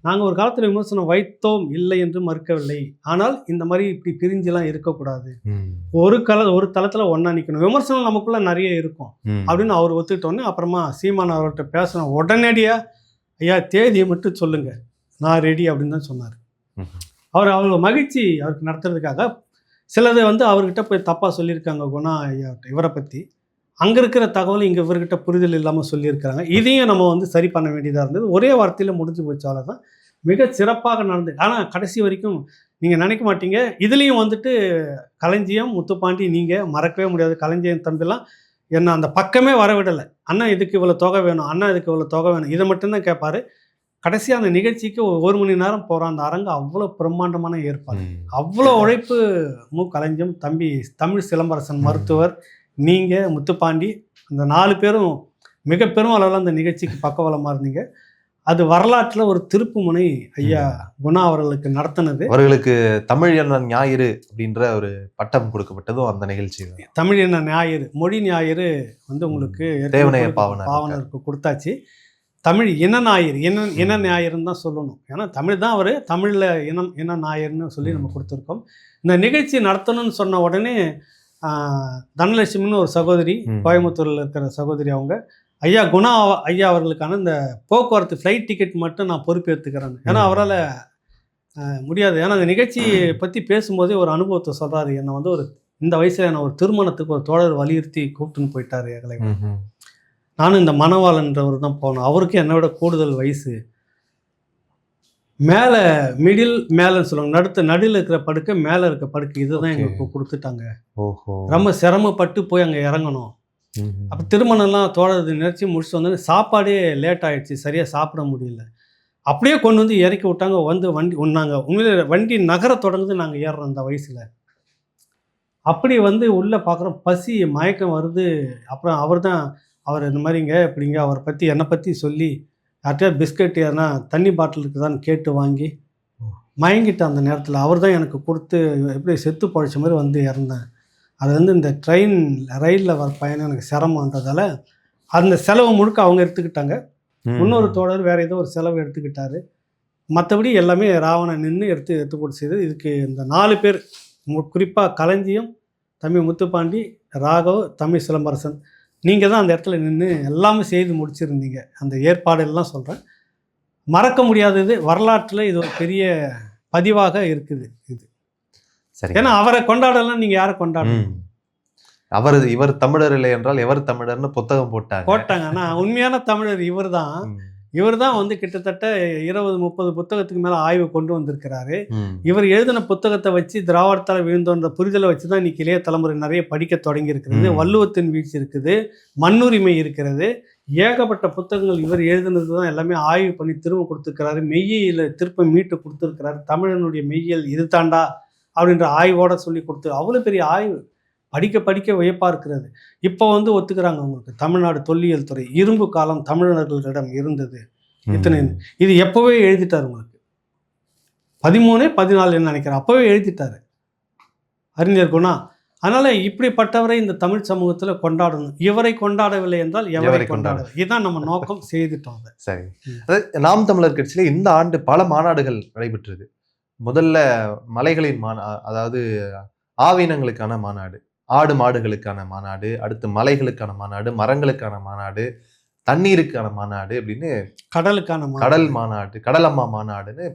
நாங்கள் ஒரு காலத்தில் விமர்சனம் வைத்தோம், இல்லை என்று மறுக்கவில்லை. ஆனால் இந்த மாதிரி இப்படி பிரிஞ்செல்லாம் இருக்கக்கூடாது, ஒரு தளத்தில் ஒன்றா நிற்கணும், விமர்சனம் நமக்குள்ளே நிறைய இருக்கும் அப்படின்னு அவர் ஒத்துக்கிட்டோன்னே அப்புறமா சீமான் அவர்கிட்ட பேசணும். உடனடியாக ஐயா தேதியை மட்டும் சொல்லுங்கள், நான் ரெடி அப்படின்னு தான் சொன்னார். அவர் அவ்வளோ மகிழ்ச்சி அவருக்கு நடத்துறதுக்காக. சிலதை வந்து அவர்கிட்ட போய் தப்பாக சொல்லியிருக்காங்க குணா ஐயா இவரை பற்றி. அங்கே இருக்கிற தகவல் இங்கே இவர்கிட்ட புரிதல் இல்லாமல் சொல்லியிருக்கிறாங்க. இதையும் நம்ம வந்து சரி பண்ண வேண்டியதாக இருந்தது. ஒரே வார்த்தையில் முடிஞ்சு போச்சால தான் மிக சிறப்பாக நடந்தது. ஆனால் கடைசி வரைக்கும் நீங்கள் நினைக்க மாட்டீங்க, இதுலேயும் வந்துட்டு களஞ்சியம் முத்துப்பாண்டி நீங்கள் மறக்கவே முடியாது. களஞ்சியம் தம்பிலாம் என்ன அந்த பக்கமே வரவிடலை. அண்ணா இதுக்கு இவ்வளோ தொகை வேணும், அண்ணா இதுக்கு இவ்வளோ தொகை வேணும், இதை மட்டும்தான் கேட்பார். கடைசியாக அந்த நிகழ்ச்சிக்கு 1 மணி நேரம் போகிறோம். அந்த அரங்கு அவ்வளோ பிரம்மாண்டமான ஏற்பாடு, அவ்வளோ உழைப்பு. களஞ்சியம் தம்பி, தமிழ் சிலம்பரசன் மருத்துவர், நீங்கள், முத்துப்பாண்டி, அந்த 4 பேரும் மிக பெரும் அளவில் அந்த நிகழ்ச்சிக்கு பக்கபலமாக இருந்தீங்க. அது வரலாற்றில் ஒரு திருப்பு முனை ஐயா குணா அவர்களுக்கு நடத்தினது. அவர்களுக்கு தமிழ் என்ன ஞாயிறு அப்படின்ற ஒரு பட்டம் கொடுக்கப்பட்டதும் அந்த நிகழ்ச்சி. தமிழ் என்ன ஞாயிறு, மொழி ஞாயிறு வந்து உங்களுக்கு பாவனருக்கு கொடுத்தாச்சு. தமிழ் இன ஞாயிறு, இன ஞாயிறுன்னு தான் சொல்லணும். ஏன்னா தமிழ் தான் அவர் தமிழில் இன ஞாயிறுன்னு சொல்லி நம்ம கொடுத்துருக்கோம். இந்த நிகழ்ச்சி நடத்தணும்னு சொன்ன உடனே தனலட்சுமின்னு ஒரு சகோதரி, கோயம்புத்தூரில் இருக்கிற சகோதரி, அவங்க ஐயா குணா ஐயா அவர்களுக்கான இந்த போக்குவரத்து ஃப்ளைட் டிக்கெட் மட்டும் நான் பொறுப்பேற்றுக்கிறேன். ஏன்னா அவரால் முடியாது. ஏன்னா அந்த நிகழ்ச்சியை பற்றி பேசும்போதே ஒரு அனுபவத்தை சொல்கிறாரு. என்னை வந்து இந்த வயசில் என்னை ஒரு திருமணத்துக்கு ஒரு தோழர் வலியுறுத்தி கூப்பிட்டுன்னு போயிட்டார் எங்களை. நானும் இந்த மணவாளன்றவர் தான் போனோம். அவருக்கு என்னை விட கூடுதல் வயசு. மேலே மேலேன்னு சொல்லுவாங்க, நடுவில் இருக்கிற படுக்கை, மேலே இருக்க படுக்கை, இதுதான் எங்களுக்கு கொடுத்துட்டாங்க. ரொம்ப சிரமப்பட்டு போய் அங்கே இறங்கணும். அப்போ திருமணம்லாம் தோழர் நினைச்சி முடிச்சுட்டு வந்து சாப்பாடே லேட் ஆகிடுச்சு, சரியாக சாப்பிட முடியல. அப்படியே கொண்டு வந்து இறக்கி விட்டாங்க. வந்து வண்டி நாங்கள் உண்மையிலே வண்டி நகர தொடர்ந்து நாங்கள் ஏறுறோம் அந்த வயசில். அப்படி வந்து உள்ளே பார்க்குறோம், பசி மயக்கம் வருது. அப்புறம் அவர் இந்த மாதிரிங்க இப்படிங்க அவரை பற்றி என்னை பற்றி சொல்லி யார்கிட்டயா பிஸ்கட் ஏன்னா தண்ணி பாட்டில் இருக்குதான்னு கேட்டு வாங்கி மயங்கிட்டேன். அந்த நேரத்தில் அவர் தான் எனக்கு கொடுத்து எப்படி செத்து பழைச்ச மாதிரி வந்து இறந்தேன். அது வந்து இந்த ரயிலில் வர பயணம் எனக்கு சிரமன்றதால அந்த செலவு முழுக்க அவங்க எடுத்துக்கிட்டாங்க. இன்னொரு தோழர் வேறு ஏதோ ஒரு செலவு எடுத்துக்கிட்டாரு. மற்றபடி எல்லாமே ராவணன் நின்று எடுத்து போட்டு செய்தது. இதுக்கு இந்த 4 பேர், குறிப்பாக களஞ்சியம், தம்பி முத்துப்பாண்டி, ராகவ், தமிழ் சிலம்பரசன், நீங்கள் தான் அந்த இடத்துல நின்று எல்லாமே செய்து முடிச்சிருந்தீங்க. அந்த ஏற்பாடெல்லாம் சொல்கிறேன், மறக்க முடியாதது. வரலாற்றில் இது ஒரு பெரிய பதிவாக இருக்குது இது. சரி, ஏன்னா அவரை கொண்டாடலாம், நீங்கள் யாரை கொண்டாடணும்? இவர் தமிழர் இல்லை என்றால் எவர் தமிழர்னு புத்தகம் போட்டாங்க. ஆனால் உண்மையான தமிழர் இவர் தான் வந்து கிட்டத்தட்ட 20-30 புத்தகத்துக்கு மேலே ஆய்வு கொண்டு வந்திருக்கிறாரு. இவர் எழுதின புத்தகத்தை வச்சு திராவிடத்தால் விழுந்தோன்ற புரிதலை வச்சு தான் இன்னைக்கு இளைய தலைமுறை நிறைய படிக்க தொடங்கி இருக்கிறது. வள்ளுவத்தின் வீழ்ச்சி இருக்குது, மண்ணுரிமை இருக்கிறது, ஏகப்பட்ட புத்தகங்கள் இவர் எழுதுனது தான் எல்லாமே ஆய்வு பண்ணி திரும்ப கொடுத்துருக்கிறாரு. மெய்யியல் திருப்ப மீட்டு கொடுத்துருக்கிறாரு. தமிழனுடைய மெய்யியல் இது தாண்டா அப்படின்ற ஆய்வோட சொல்லி கொடுத்து அவ்வளோ பெரிய ஆய்வு படிக்க வியப்பாக இருக்கிறது. இப்போ வந்து ஒத்துக்கிறாங்க உங்களுக்கு, தமிழ்நாடு தொல்லியல் துறை இரும்பு காலம் தமிழர்களிடம் இருந்தது இத்தனை. இது எப்போவே எழுதிட்டார் உங்களுக்கு, 13-14 நினைக்கிறேன், அப்போவே எழுதிட்டார் அறிஞர் குணா. அதனால் இப்படிப்பட்டவரை இந்த தமிழ் சமூகத்தில் கொண்டாடணும். இவரை கொண்டாடவில்லை என்றால் எவரை கொண்டாடவில்லை, இதுதான் நம்ம நோக்கம். செய்துட்டோம் அதை. சரி, நாம் தமிழர் கட்சியில் இந்த ஆண்டு பல மாநாடுகள் நடைபெற்றது. முதல்ல மலைகளின் அதாவது ஆவீனங்களுக்கான மாநாடு, ஆடு மாடுகளுக்கான மாநாடு, அடுத்து மலைகளுக்கான மாநாடு, மரங்களுக்கான மாநாடு, தண்ணீருக்கான மாநாடு அப்படின்னு கடலுக்கான கடல் மாநாடு, கடலம்மா மாநாடுன்னு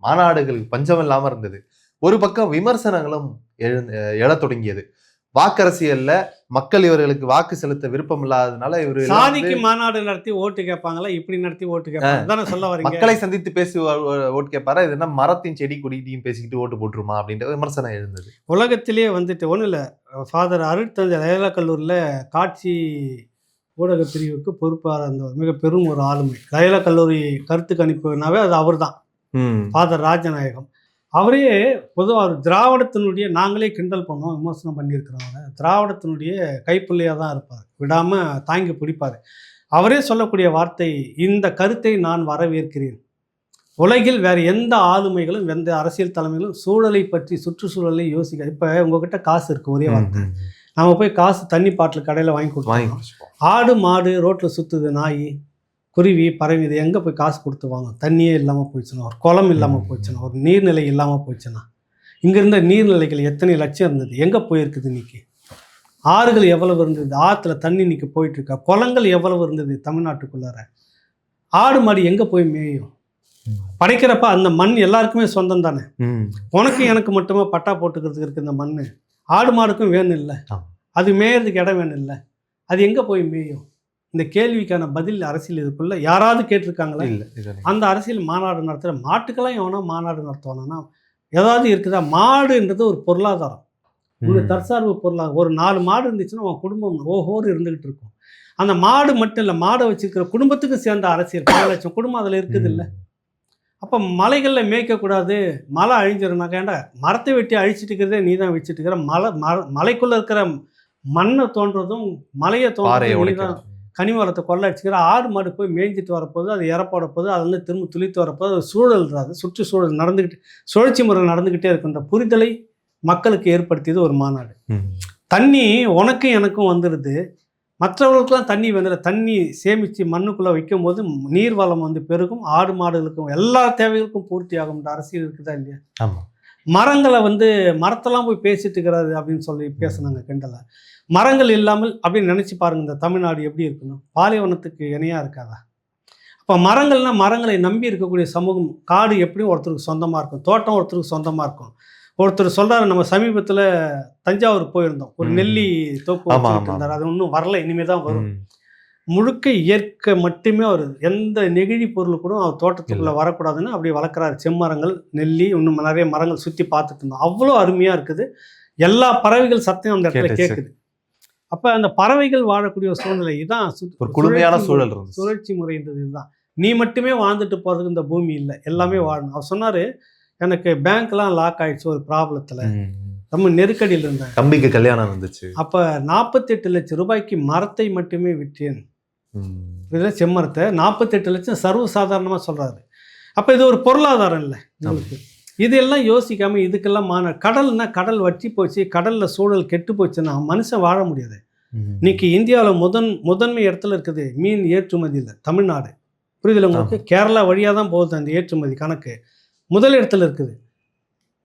மாநாடுகளுக்கு பஞ்சம் இல்லாம இருந்தது. ஒரு பக்கம் விமர்சனங்களும் எழத் தொடங்கியது. வாக்கரசியல்ல மக்கள் இவர்களுக்கு வாக்கு செலுத்த விருப்பம் இல்லாததுனால இவரு சாதிக்கு மாநாடு நடத்தி ஓட்டு கேட்பாங்களா, இப்படி நடத்தி ஓட்டு கேட்பாங்க தானே சொல்ல வரீங்க. மக்களை சந்தித்து பேசி ஓட்டு கேட்பாரா, இது என்ன மரத்தின் செடி கொடிட்டையும் பேசிக்கிட்டு ஓட்டு போட்டுருமா அப்படின்ற விமர்சனம் எழுந்தது. உலகத்திலேயே வந்துட்டு ஒன்றும் இல்லை, ஃபாதர் அருட்தந்தை லயோலா கல்லூரியில் காட்சி ஊடக பிரிவுக்கு பொறுப்பாக இருந்தவர், மிக பெரும் ஒரு ஆளுமை. லயோலா கல்லூரி கருத்து கணிப்புனாவே அது அவர் தான், ஃபாதர் ராஜநாயகம். அவரே பொதுவாக அவர் திராவிடத்தினுடைய, நாங்களே கிண்டல் பண்ணோம், விமர்சனம் பண்ணியிருக்கிறவங்க, திராவிடத்தினுடைய கைப்பிள்ளையாக தான் இருப்பார், விடாமல் தாங்கி பிடிப்பார். அவரே சொல்லக்கூடிய வார்த்தை, இந்த கருத்தை நான் வரவேற்கிறேன். உலகில் வேறு எந்த ஆளுமைகளும் எந்த அரசியல் தலைமைகளும் சூழலை பற்றி, சுற்றுச்சூழலை யோசிக்க. இப்போ உங்ககிட்ட காசு இருக்குது, ஒரே வார்த்தை, நம்ம போய் காசு தண்ணி பாட்டில் கடையில் வாங்கி கொடுத்தோம். ஆடு மாடு ரோட்டில் சுற்றுது, நாய் குருவி பறவை, இது எங்கே போய் காசு கொடுத்து வாங்க? தண்ணியே இல்லாமல் போயிடுச்சுன்னா, ஒரு குளம் இல்லாமல் போயிடுச்சுன்னா, ஒரு நீர்நிலை இல்லாமல் போயிடுச்சுன்னா, இங்கே இருந்த நீர்நிலைகள் எத்தனை லட்சம் இருந்தது, எங்கே போயிருக்குது இன்னைக்கு? ஆறுகள் எவ்வளவு இருந்தது, ஆற்றுல தண்ணி இன்னைக்கு போயிட்டுருக்கா? குளங்கள் எவ்வளவு இருந்தது தமிழ்நாட்டுக்குள்ளார? ஆடு மாடு எங்கே போய் மேயும்? படைக்கிறப்ப அந்த மண் எல்லாருக்குமே சொந்தம் தானே, உனக்கு எனக்கு மட்டுமே பட்டா போட்டுக்கிறதுக்கு இருக்குது இந்த மண். ஆடு மாடுக்கும் வேணும் இல்லை, அது மேயறதுக்கு இடம் வேணும் இல்லை, அது எங்கே போய் மேயும்? இந்த கேள்விக்கான பதில் அரசியல் இதுக்குள்ள யாராவது கேட்டிருக்காங்களா? இல்லை. அந்த அரசியல் மாநாடு நடத்துகிற மாட்டுக்கெல்லாம் எவனா மாநாடு நடத்துவானா? ஏதாவது இருக்குதா? மாடுன்றது ஒரு பொருளாதாரம், ஒரு தற்சார்பு பொருளாதாரம். ஒரு 4 மாடு இருந்துச்சுன்னா உன் குடும்பம் ஓஹோடு இருந்துகிட்டு இருக்கும். அந்த மாடு மட்டும் இல்லை, மாடை வச்சுருக்கிற குடும்பத்துக்கு சேர்ந்த அரசியல், 10 லட்சம் குடும்பம் அதில் இருக்குது இல்லை. அப்போ மலைகளில் மேய்க்கக்கூடாது, மலை அழிஞ்சிருந்தாக்கா, ஏன்டா மரத்தை வெட்டி அழிச்சிட்டு இருக்கிறதே நீ தான் வச்சுட்டு இருக்கிற. மலைக்குள்ளே இருக்கிற மண்ணை தோன்றதும் மலையை தோன்றதும் நீ தான். கனிமரத்தை கொள்ளை அடிச்சுக்கிற. ஆடு மாடு போய் மேய்ஞ்சிட்டு வரப்போது, அது இறப்போட போது, அது வந்து திரும்ப துளித்து வரப்போது, அது சூழல்றாது, சுற்றுச்சூழல் நடந்துக்கிட்டு, சுழற்சி முறை நடந்துக்கிட்டே இருக்கின்ற புரிதலை மக்களுக்கு ஏற்படுத்தியது ஒரு மாநாடு. தண்ணி உனக்கும் எனக்கும் வந்துடுது, மற்றவர்களுக்கெல்லாம் தண்ணி வேண்டிய தண்ணி சேமித்து மண்ணுக்குள்ளே வைக்கும் போது நீர் வளம் வந்து பெருகும், ஆடு மாடுகளுக்கும் எல்லா தேவைகளுக்கும் பூர்த்தி ஆகும்ன்ற அரசியல் இருக்குதா இல்லையா? ஆமாம். மரங்களை வந்து மரத்தெல்லாம் போய் பேசிட்டு இருக்கிறாரு அப்படின்னு சொல்லி பேசுனாங்க கிண்டலை. மரங்கள் இல்லாமல் அப்படின்னு நினச்சி பாருங்கள், இந்த தமிழ்நாடு எப்படி இருக்கணும்? பாலைவனத்துக்கு இணையாக இருக்காதா? அப்போ மரங்கள்னால் மரங்களை நம்பி இருக்கக்கூடிய சமூகம். காடு எப்படியும் ஒருத்தருக்கு சொந்தமாக இருக்கும், தோட்டம் ஒருத்தருக்கு சொந்தமாக இருக்கும். ஒருத்தர் சொல்கிறாரு, நம்ம சமீபத்தில் தஞ்சாவூர் போயிருந்தோம், ஒரு நெல்லி தோப்பு இருந்தார், அது இன்னும் வரல, இனிமேல் தான் வரும். முழுக்க இயற்கை மட்டுமே வருது, எந்த நெகிழி பொருள் கூட அவர் தோட்டத்துக்குள்ளே வரக்கூடாதுன்னு அப்படி வளர்க்குறாரு. செம்மரங்கள், நெல்லி, இன்னும் நிறைய மரங்கள் சுற்றி பார்த்துட்டு இருந்தோம். அவ்வளோ அருமையாக இருக்குது, எல்லா பறவைகள் சத்தம் அந்த இடத்துல கேட்குது. அப்போ அந்த பறவைகள் வாழக்கூடிய ஒரு சூழ்நிலை இதுதான், குளுமையான சூழல், சுழற்சி முறைன்றது இதுதான். நீ மட்டுமே வாழ்ந்துட்டு போகிறதுக்கு இந்த பூமி இல்லை, எல்லாமே வாழணும். அவர் சொன்னார், எனக்கு பேங்க்லாம் லாக் ஆகிடுச்சு ஒரு ப்ராப்ளத்தில், ரொம்ப நெருக்கடியில் இருந்தேன், தம்பிக்கு கல்யாணம் வந்துச்சு, அப்போ 48 லட்சம் ரூபாய்க்கு மரத்தை மட்டுமே விற்றேன். இதுதான் செம்மரத்தை 48 லட்சம் சர்வசாதாரணமாக சொல்கிறாரு. அப்போ இது ஒரு பொருளாதாரம் இல்லை உங்களுக்கு. இதெல்லாம் யோசிக்காமல் இதுக்கெல்லாம் கடல்னா, கடல் வற்றி போச்சு, கடலில் சூழல் கெட்டு போச்சுன்னா மனுஷன் வாழ முடியாது. இன்னைக்கு இந்தியாவில் முதன்மை இடத்துல இருக்குது மீன் ஏற்றுமதியில் தமிழ்நாடு. புரியுதில்ல உங்களுக்கு? கேரளா வழியாக தான் போகுது அந்த ஏற்றுமதி கணக்கு, முதல் இடத்துல இருக்குது.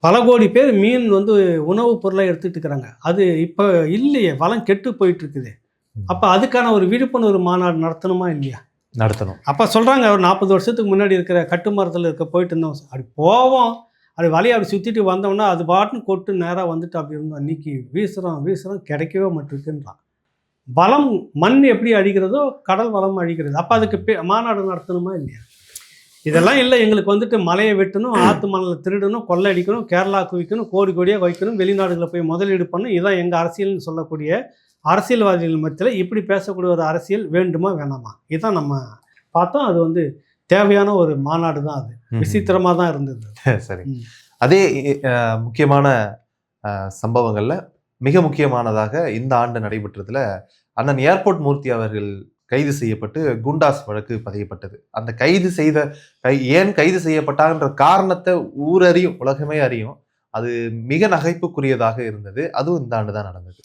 பல கோடி பேர் மீன் வந்து உணவுப் பொருளாக எடுத்துகிட்டு இருக்கிறாங்க. அது இப்போ இல்லையே, வளம் கெட்டு போயிட்டு இருக்குது. அப்போ அதுக்கான ஒரு விழிப்புணர்வு மாநாடு நடத்தணுமா இல்லையா? நடத்தணும். அப்போ சொல்கிறாங்க, ஒரு 40 வருஷத்துக்கு முன்னாடி இருக்கிற கட்டுமரத்தில் போயிட்டு இருந்தோம், அப்படி போவோம், அப்படி வலையை அப்படி சுற்றிட்டு வந்தோம்னா அது பாட்டுன்னு கொட்டு நேராக வந்துட்டு அப்படி இருந்தோம். அன்றைக்கி வீசுகிறோம் கிடைக்கவே மாட்டிருக்குன்றான். வளம் மண் எப்படி அழிக்கிறதோ கடல் வளம் அழிக்கிறது. அப்போ அதுக்கு மாநாடு நடத்தணுமா இல்லையா? இதெல்லாம் இல்லை, எங்களுக்கு வந்துட்டு மலையை வெட்டணும், ஆற்று மணலில் திருடணும், கொள்ளை அடிக்கணும், கேரளாவுக்கு விற்கணும், கோடி கோடியாக வைக்கணும், வெளிநாடுகளில் போய் முதலீடு பண்ணணும், இதுதான் எங்கள் அரசியல்னு சொல்லக்கூடிய அரசியல்வாதிகள் மத்தியில் இப்படி பேசக்கூடிய ஒரு அரசியல் வேண்டுமா வேணாமா? இதுதான் நம்ம பார்த்தோம். அது வந்து தேவையான ஒரு மாநாடு தான், அது விசித்திரமாக தான் இருந்தது. சரி, அதே முக்கியமான சம்பவங்களில் மிக முக்கியமானதாக இந்த ஆண்டு நடைபெற்றதுல அண்ணன் ஏர்போர்ட் மூர்த்தி அவர்கள் கைது செய்யப்பட்டு குண்டாஸ் வழக்கு பதியப்பட்டது. அந்த ஏன் கைது செய்யப்பட்டாங்கன்ற காரணத்தை ஊர் அறியும், உலகமே அறியும். அது மிக நகைப்புக்குரியதாக இருந்தது. அதுவும் இந்த ஆண்டு தான் நடந்தது.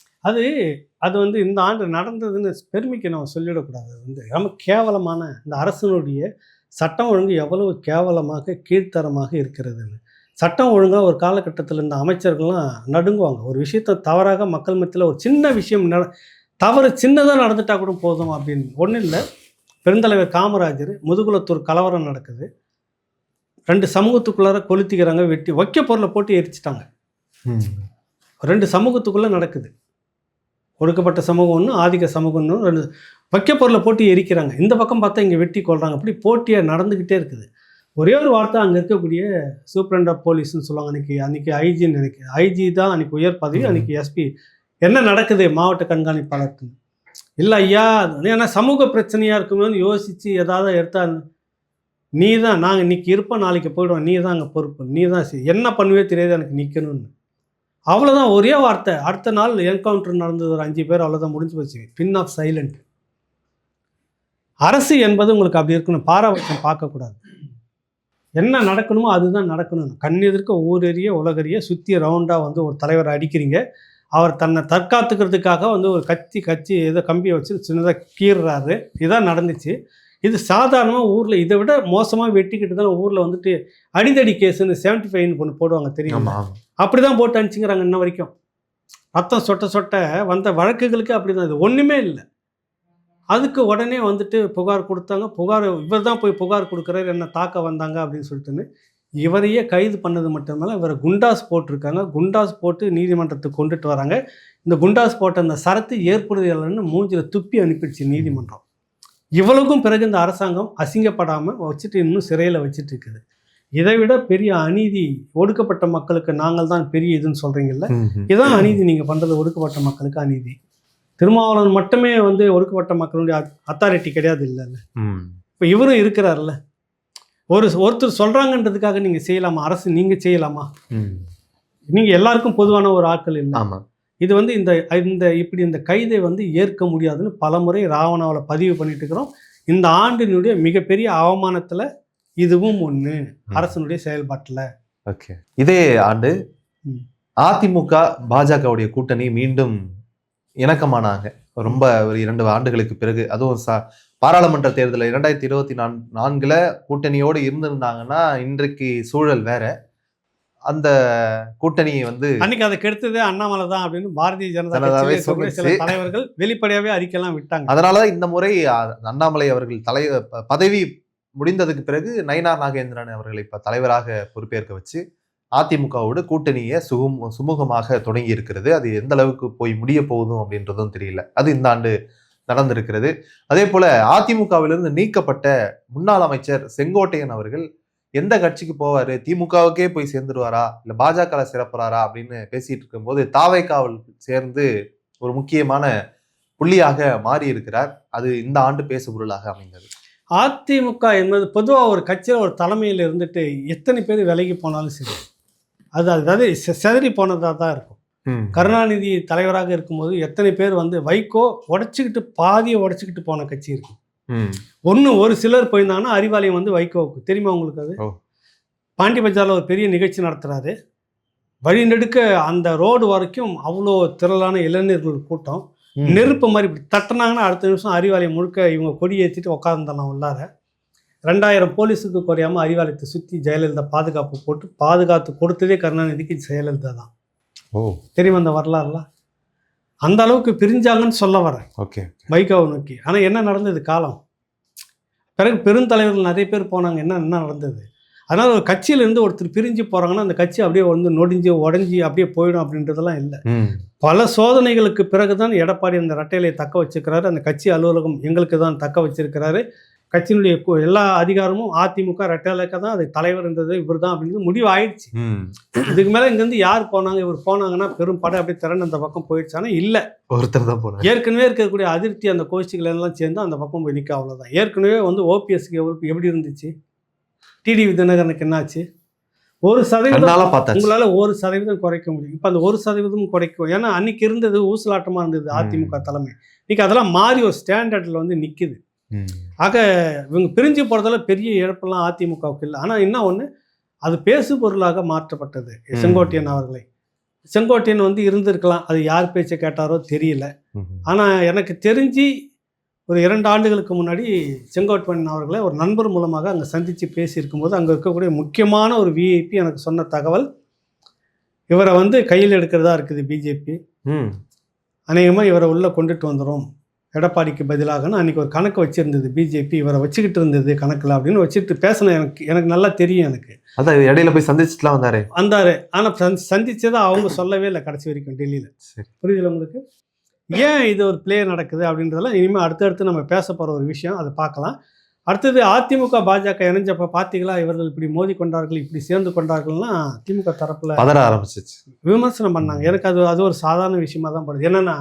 அது வந்து இந்த ஆண்டு நடந்ததுன்னு பெருமைக்கு நம்ம சொல்லிடக்கூடாது. அது வந்து ரொம்ப கேவலமான, இந்த அரசனுடைய சட்டம் ஒழுங்கு எவ்வளவு கேவலமாக கீழ்த்தரமாக இருக்கிறதுன்னு. சட்டம் ஒழுங்காக ஒரு காலகட்டத்தில் இந்த அமைச்சர்கள்லாம் நடுங்குவாங்க. ஒரு விஷயத்த தவறாக மக்கள் மத்தியில் ஒரு சின்ன விஷயம் தவறு சின்னதாக நடந்துட்டா கூட போதும் அப்படின்னு. ஒன்றும் இல்லை, பெருந்தலைவர் காமராஜர் முதுகுளத்தூர் கலவரம் நடக்குது, 2 சமூகத்துக்குள்ளார கொளுத்திக்கிறாங்க, வெட்டி வைக்க பொருளை போட்டு எரிச்சிட்டாங்க. 2 சமூகத்துக்குள்ளே நடக்குது. ஒடுக்கப்பட்ட சமூகம் ஒன்று, ஆதிக்க சமூகம் ஒன்று, 2 வைக்க பொருளை போட்டு எரிக்கிறாங்க. இந்த பக்கம் பார்த்தா இங்கே வெட்டி கொள்கிறாங்க. அப்படி போட்டியாக நடந்துக்கிட்டே இருக்குது. ஒரே ஒரு வார்த்தை அங்கே இருக்கக்கூடிய சூப்பரண்ட் ஆஃப் போலீஸ்ன்னு சொல்லுவாங்க. அன்றைக்கி ஐஜின்னு நினைக்கிறேன். ஐஜி தான் அன்றைக்கி உயர் பதவி. அன்றைக்கி எஸ்பி என்ன நடக்குது மாவட்ட கண்காணிப்பாளருக்கு இல்லை ஐயா, ஏன்னா சமூக பிரச்சனையாக இருக்குமோன்னு யோசித்து ஏதாவது எடுத்தா, நீ தான் நாங்கள் இன்றைக்கி இருப்போம், நாளைக்கு போய்டுவோம், நீ தான் அங்கே பொறுப்பு, நீ தான் என்ன பண்ணுவே தெரியாது எனக்கு நிற்கணும்னு. அவ்வளோதான், ஒரே வார்த்தை. அடுத்த நாள் என்கவுண்டர் நடந்தது, ஒரு 5 பேர், அவ்வளோதான், முடிஞ்சு போச்சு. பின் ஆஃப் சைலண்ட். அரசு என்பது உங்களுக்கு அப்படி இருக்கணும், பாரபட்சம் பார்க்கக்கூடாது. என்ன நடக்கணுமோ அதுதான் நடக்கணும். கண் எதிர்க்க ஊரெறிய உலகறிய சுற்றி ரவுண்டாக வந்து ஒரு தலைவரை அடிக்கிறீங்க. அவர் தன்னை தற்காத்துக்கிறதுக்காக வந்து ஒரு கட்சி ஏதோ கம்பியை வச்சு சின்னதாக கீறுறாரு. இதான் நடந்துச்சு. இது சாதாரணமாக ஊரில் இதை விட மோசமாக வெட்டிக்கிட்டு தான் ஊரில் வந்துட்டு அடிதடி கேஸுன்னு 75 ஒன்று போடுவாங்க, தெரியுமா? அப்படி தான் போட்டு அனுப்பிச்சிங்கிறாங்க இன்ன வரைக்கும். ரத்தம் சொட்ட வந்த வழக்குகளுக்கு அப்படி தான். இது ஒன்றுமே இல்லை. அதுக்கு உடனே வந்துட்டு புகார் கொடுத்தாங்க. இவர் தான் போய் புகார் கொடுக்குறாரு, என்ன தாக்க வந்தாங்க அப்படின்னு சொல்லிட்டுன்னு. இவரையே கைது பண்ணது மட்டுமில்லை, இவரை குண்டாஸ் போட்டிருக்காங்க. குண்டாஸ் போட்டு நீதிமன்றத்துக்கு கொண்டுட்டு வராங்க. இந்த குண்டாஸ் போட்ட அந்த சரத்து ஏற்புறுதல்னு மூஞ்சில் துப்பி அனுப்பிடுச்சு நீதிமன்றம். இவ்வளவுக்கும் பிறகு இந்த அரசாங்கம் அசிங்கப்படாமல் வச்சுட்டு இன்னும் சிறையில் வச்சுட்டு இருக்குது. இதை விட பெரிய அநீதி, ஒடுக்கப்பட்ட மக்களுக்கு நாங்கள் தான் பெரிய இதுன்னு சொல்கிறீங்கல்ல, இதுதான் அநீதி. நீங்கள் பண்ணுறது ஒடுக்கப்பட்ட மக்களுக்கு அநீதி. திருமாவளவன் மட்டுமே வந்து ஒடுக்கப்பட்ட மக்களுடைய அத்தாரிட்டி கிடையாது இல்லைல்ல. இப்போ இவரும் இருக்கிறார்ல. ஒருத்தர் சொல்கிறாங்கன்றதுக்காக நீங்கள் செய்யலாமா? அரசு நீங்கள் செய்யலாமா? நீங்கள் எல்லாருக்கும் பொதுவான ஒரு ஆட்கள் இல்லை. இது வந்து இந்த கைதை வந்து ஏற்க முடியாதுன்னு பலமுறை ராவணாவில் பதிவு பண்ணிட்டு இருக்கிறோம். இந்த ஆண்டினுடைய மிகப்பெரிய அவமானத்தில் இதுவும் ஒன்று, அரசனுடைய செயல்பாட்டில். ஓகே, இதே ஆண்டு அதிமுக பாஜகவுடைய கூட்டணி மீண்டும் இணக்கமானாங்க. ரொம்ப ஒரு 2 ஆண்டுகளுக்கு பிறகு. அதுவும் பாராளுமன்ற தேர்தலில் 2024 கூட்டணியோடு இருந்திருந்தாங்கன்னா இன்றைக்கு சூழல் வேற. அந்த கூட்டணியை வந்து அன்னைக்கு அதை கெடுத்ததே அண்ணாமலை தான் அப்படின்னு பாரதிய ஜனதா சில தலைவர்கள் வெளிப்படையாவே அறிக்கைலாம் விட்டாங்க. அதனாலதான் இந்த முறை அண்ணாமலை அவர்கள் பதவி முடிந்ததுக்கு பிறகு நயினார் நாகேந்திரன் அவர்களை இப்ப தலைவராக பொறுப்பேற்க வச்சு அதிமுகவோடு கூட்டணியை சுமூகமாக தொடங்கி இருக்கிறது. அது எந்த அளவுக்கு போய் முடிய போகுதும் அப்படின்றதும் தெரியல. அது இந்த ஆண்டு நடந்திருக்கிறது. அதே போல அதிமுகவிலிருந்து நீக்கப்பட்ட முன்னாள் அமைச்சர் செங்கோட்டையன் அவர்கள் எந்த கட்சிக்கு போவாரு, திமுகவுக்கே போய் சேர்ந்துருவாரா இல்ல பாஜக சிறப்புறாரா அப்படின்னு பேசிட்டு இருக்கும்போது தாவேக்காவில் சேர்ந்து ஒரு முக்கியமான புள்ளியாக மாறி இருக்கிறார். அது இந்த ஆண்டு பேசு பொருளாக அமைந்தது. அதிமுக என்பது பொதுவாக ஒரு கட்சியில் ஒரு தலைமையில் இருந்துட்டு எத்தனை பேர் விலகி போனாலும் சரி, அதாவது செதறி போனதாக தான் இருக்கும். கருணாநிதி தலைவராக இருக்கும்போது எத்தனை பேர் வந்து வைகோ பாதியை உடைச்சிக்கிட்டு போன கட்சி இருக்கு. ஒரு சிலர் போயிருந்தாங்கன்னா அறிவாலயம் வந்து வைகோவுக்கு தெரியுமா உங்களுக்கு? அது பாண்டி பஜாரில் ஒரு பெரிய நிகழ்ச்சி நடத்துறாரு. வழி நெடுக்க அந்த ரோடு வரைக்கும் அவ்வளோ திரளான இளைஞர்கள் கூட்டம், நெருப்பு மாதிரி இப்படி தட்டினாங்கன்னா அடுத்த நிமிஷம் அறிவாலயம் முழுக்க இவங்க கொடி ஏற்றிட்டு உட்காந்துடலாம் உள்ளார. 2000 போலீஸுக்கு குறையாமல் அறிவாலயத்தை சுற்றி ஜெயலலிதா பாதுகாப்பு போட்டு பாதுகாத்து கொடுத்ததே கருணாநிதிக்கு ஜெயலலிதா தான். தெரியுமா அந்த வரலாறுலாம்? அந்த அளவுக்கு பிரிஞ்சாங்கன்னு சொல்ல வரேன். ஓகே, வைகோவை நோக்கி. ஆனால் என்ன நடந்தது காலம் பிறகு பெருந்தலைவர்கள் நிறைய பேர் போனாங்க. என்ன நடந்தது? அதனால் ஒரு கட்சியிலேருந்து ஒருத்தர் பிரிஞ்சு போகிறாங்கன்னா அந்த கட்சி அப்படியே வந்து நொடிஞ்சு உடஞ்சி அப்படியே போயிடும் அப்படின்றதெல்லாம் இல்லை. பல சோதனைகளுக்கு பிறகு தான் எடப்பாடி அந்த ரெட்டையிலையை தக்க வச்சுக்கிறாரு. அந்த கட்சி அலுவலகம் எங்களுக்கு தான் தக்க வச்சிருக்கிறாரு. கட்சியினுடைய எல்லா அதிகாரமும் அதிமுக ரெட்டையிலைக்கு தான், அது தலைவர்ன்றது இவர் தான் அப்படின்றது முடிவு ஆயிடுச்சு. இதுக்கு மேலே இங்கேருந்து யார் போனாங்க? இவர் போனாங்கன்னா பெரும் படை அப்படியே திறன் அந்த பக்கம் போயிடுச்சு. ஆனால் இல்லை, ஒருத்தர் தான் போனாங்க. ஏற்கனவே இருக்கக்கூடிய அதிருப்தி அந்த கோஷ்டிகள் எல்லாம் சேர்ந்து அந்த பக்கம் போய் நிற்க, அவ்வளோதான். ஏற்கனவே வந்து ஓபிஎஸ்க்கு எப்படி இருந்துச்சு, டிடிவி தினகரனுக்கு என்னாச்சு? 1% உங்களால் 1% குறைக்க முடியும். இப்போ அந்த 1% குறைக்கும். ஏன்னா அன்னைக்கு இருந்தது ஊசலாட்டமாக இருந்தது அதிமுக தலைமை. இன்னைக்கு அதெல்லாம் மாறி ஒரு ஸ்டாண்டர்டில் வந்து நிற்குது. ஆக இவங்க பிரிஞ்சு போகிறதால பெரிய இழப்பெல்லாம் அதிமுகவுக்கு இல்லை. ஆனால் என்ன ஒன்று, அது பேசு பொருளாக மாற்றப்பட்டது. செங்கோட்டையன் அவர்களை, செங்கோட்டையன் வந்து இருந்திருக்கலாம், அது யார் பேச்சை கேட்டாரோ தெரியல. ஆனால் எனக்கு தெரிஞ்சு ஒரு 2 ஆண்டுகளுக்கு முன்னாடி செங்கோட்டையன் அவர்களை ஒரு நண்பர் மூலமாக அங்கே சந்தித்து பேசியிருக்கும்போது அங்கே இருக்கக்கூடிய முக்கியமான ஒரு விஐபி எனக்கு சொன்ன தகவல், இவரை வந்து கையில் எடுக்கிறதா இருக்குது பிஜேபி, அநேகமாக இவரை உள்ளே கொண்டுட்டு வந்துடும் எடப்பாடிக்கு பதிலாகன்னு அன்றைக்கி ஒரு கணக்கு வச்சுருந்தது பிஜேபி, இவரை வச்சுக்கிட்டு இருந்தது கணக்கில் அப்படின்னு வச்சுட்டு பேசினேன். எனக்கு நல்லா தெரியும். எனக்கு அதான் இடையில போய் சந்திச்சுட்டுலாம் வந்தார். ஆனால் சந்திச்சதை அவங்க சொல்லவே இல்லை கடைசி வரைக்கும் டெல்லியில். புரியுதுல உங்களுக்கு? ஏன் இது ஒரு பிளே நடக்குது அப்படின்றதெல்லாம் இனிமேல் அடுத்தடுத்து நம்ம பேச போகிற ஒரு விஷயம், அதை பார்க்கலாம். அடுத்தது அதிமுக பாஜக இணைஞ்சப்போ பார்த்தீங்களா, இவர்கள் இப்படி மோதி கொண்டார்கள், இப்படி சேர்ந்து கொண்டார்கள்னா திமுக தரப்பில் பதற ஆரம்பிச்சிச்சு, விமர்சனம் பண்ணாங்க. எனக்கு அது ஒரு சாதாரண விஷயமா தான் படுது. என்னென்னா,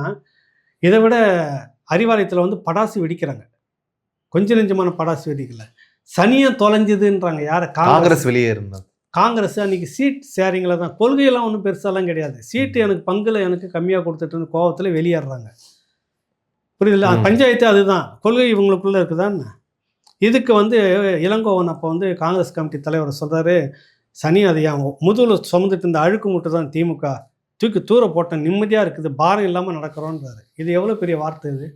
இதை விட அறிவாலயத்தில் வந்து படாசு வெடிக்கிறாங்க, கொஞ்சம் நெஞ்சமான படாசு வெடிக்கல, சனியம் தொலைஞ்சதுன்றாங்க. யாரை? காங்கிரஸ் வெளியே இருந்தாங்க. காங்கிரஸ் அன்றைக்கி சீட் ஷேரிங்கில் தான், கொள்கையெல்லாம் ஒன்றும் பெருசாலாம் கிடையாது. சீட்டு எனக்கு பங்கில் எனக்கு கம்மியாக கொடுத்துட்டுன்னு கோவத்தில் வெளியேறாங்க. புரியுதுல்ல? பஞ்சாயத்து அதுதான், கொள்கை இவங்களுக்குள்ளே இருக்குதான்னு. இதுக்கு வந்து இளங்கோவன் அப்போ வந்து காங்கிரஸ் கமிட்டி தலைவர் சொல்கிறாரு, சனி அதை முதுகில் சுமந்துட்டு இந்த அழுக்கு மூட்டை தான் திமுக, தூக்கி தூர போட்ட நிம்மதியாக இருக்குது, பாரம் இல்லாமல் நடக்கிறோன்றாரு. இது எவ்வளோ பெரிய வார்த்தை இது!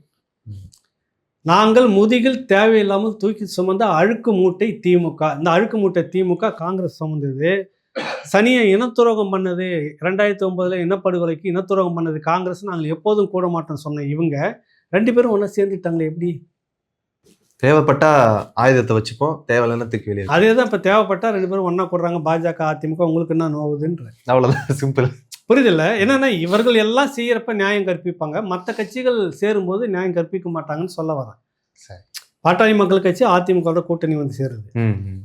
நாங்கள் முதுகில் தேவையில்லாமல் தூக்கி சுமந்த அழுக்கு மூட்டை திமுக. இந்த அழுக்கு மூட்டை திமுக காங்கிரஸ் சுமந்தது. சனியை இனத்துரோகம் பண்ணது 2009 இனப்படுகொலைக்கு இனத்துரோகம் பண்ணது காங்கிரஸ். நாங்கள் எப்போதும் கூட மாட்டோம் சொன்ன இவங்க 2 பேரும் ஒன்றா சேர்ந்துட்டாங்களே எப்படி? தேவைப்பட்டா ஆயுதத்தை வச்சுப்போம், தேவையில்லைன்னா தூக்கி வெளியே. அதே தான் இப்போ தேவைப்பட்டா 2 பேரும் ஒன்றா கூடுறாங்க. பாஜக அதிமுக உங்களுக்கு என்ன நோவுதுன்ற, அவ்வளோதான், சிம்பிள். புரியுதில்ல? என்னன்னா இவர்கள் எல்லாம் செய்யறப்ப நியாயம் கற்பிப்பாங்க, மற்ற கட்சிகள் சேரும்போது நியாயம் கற்பிக்க மாட்டாங்கன்னு சொல்ல வரேன். பாட்டாளி மக்கள் கட்சி அதிமுக கூட்டணி வந்து சேருது.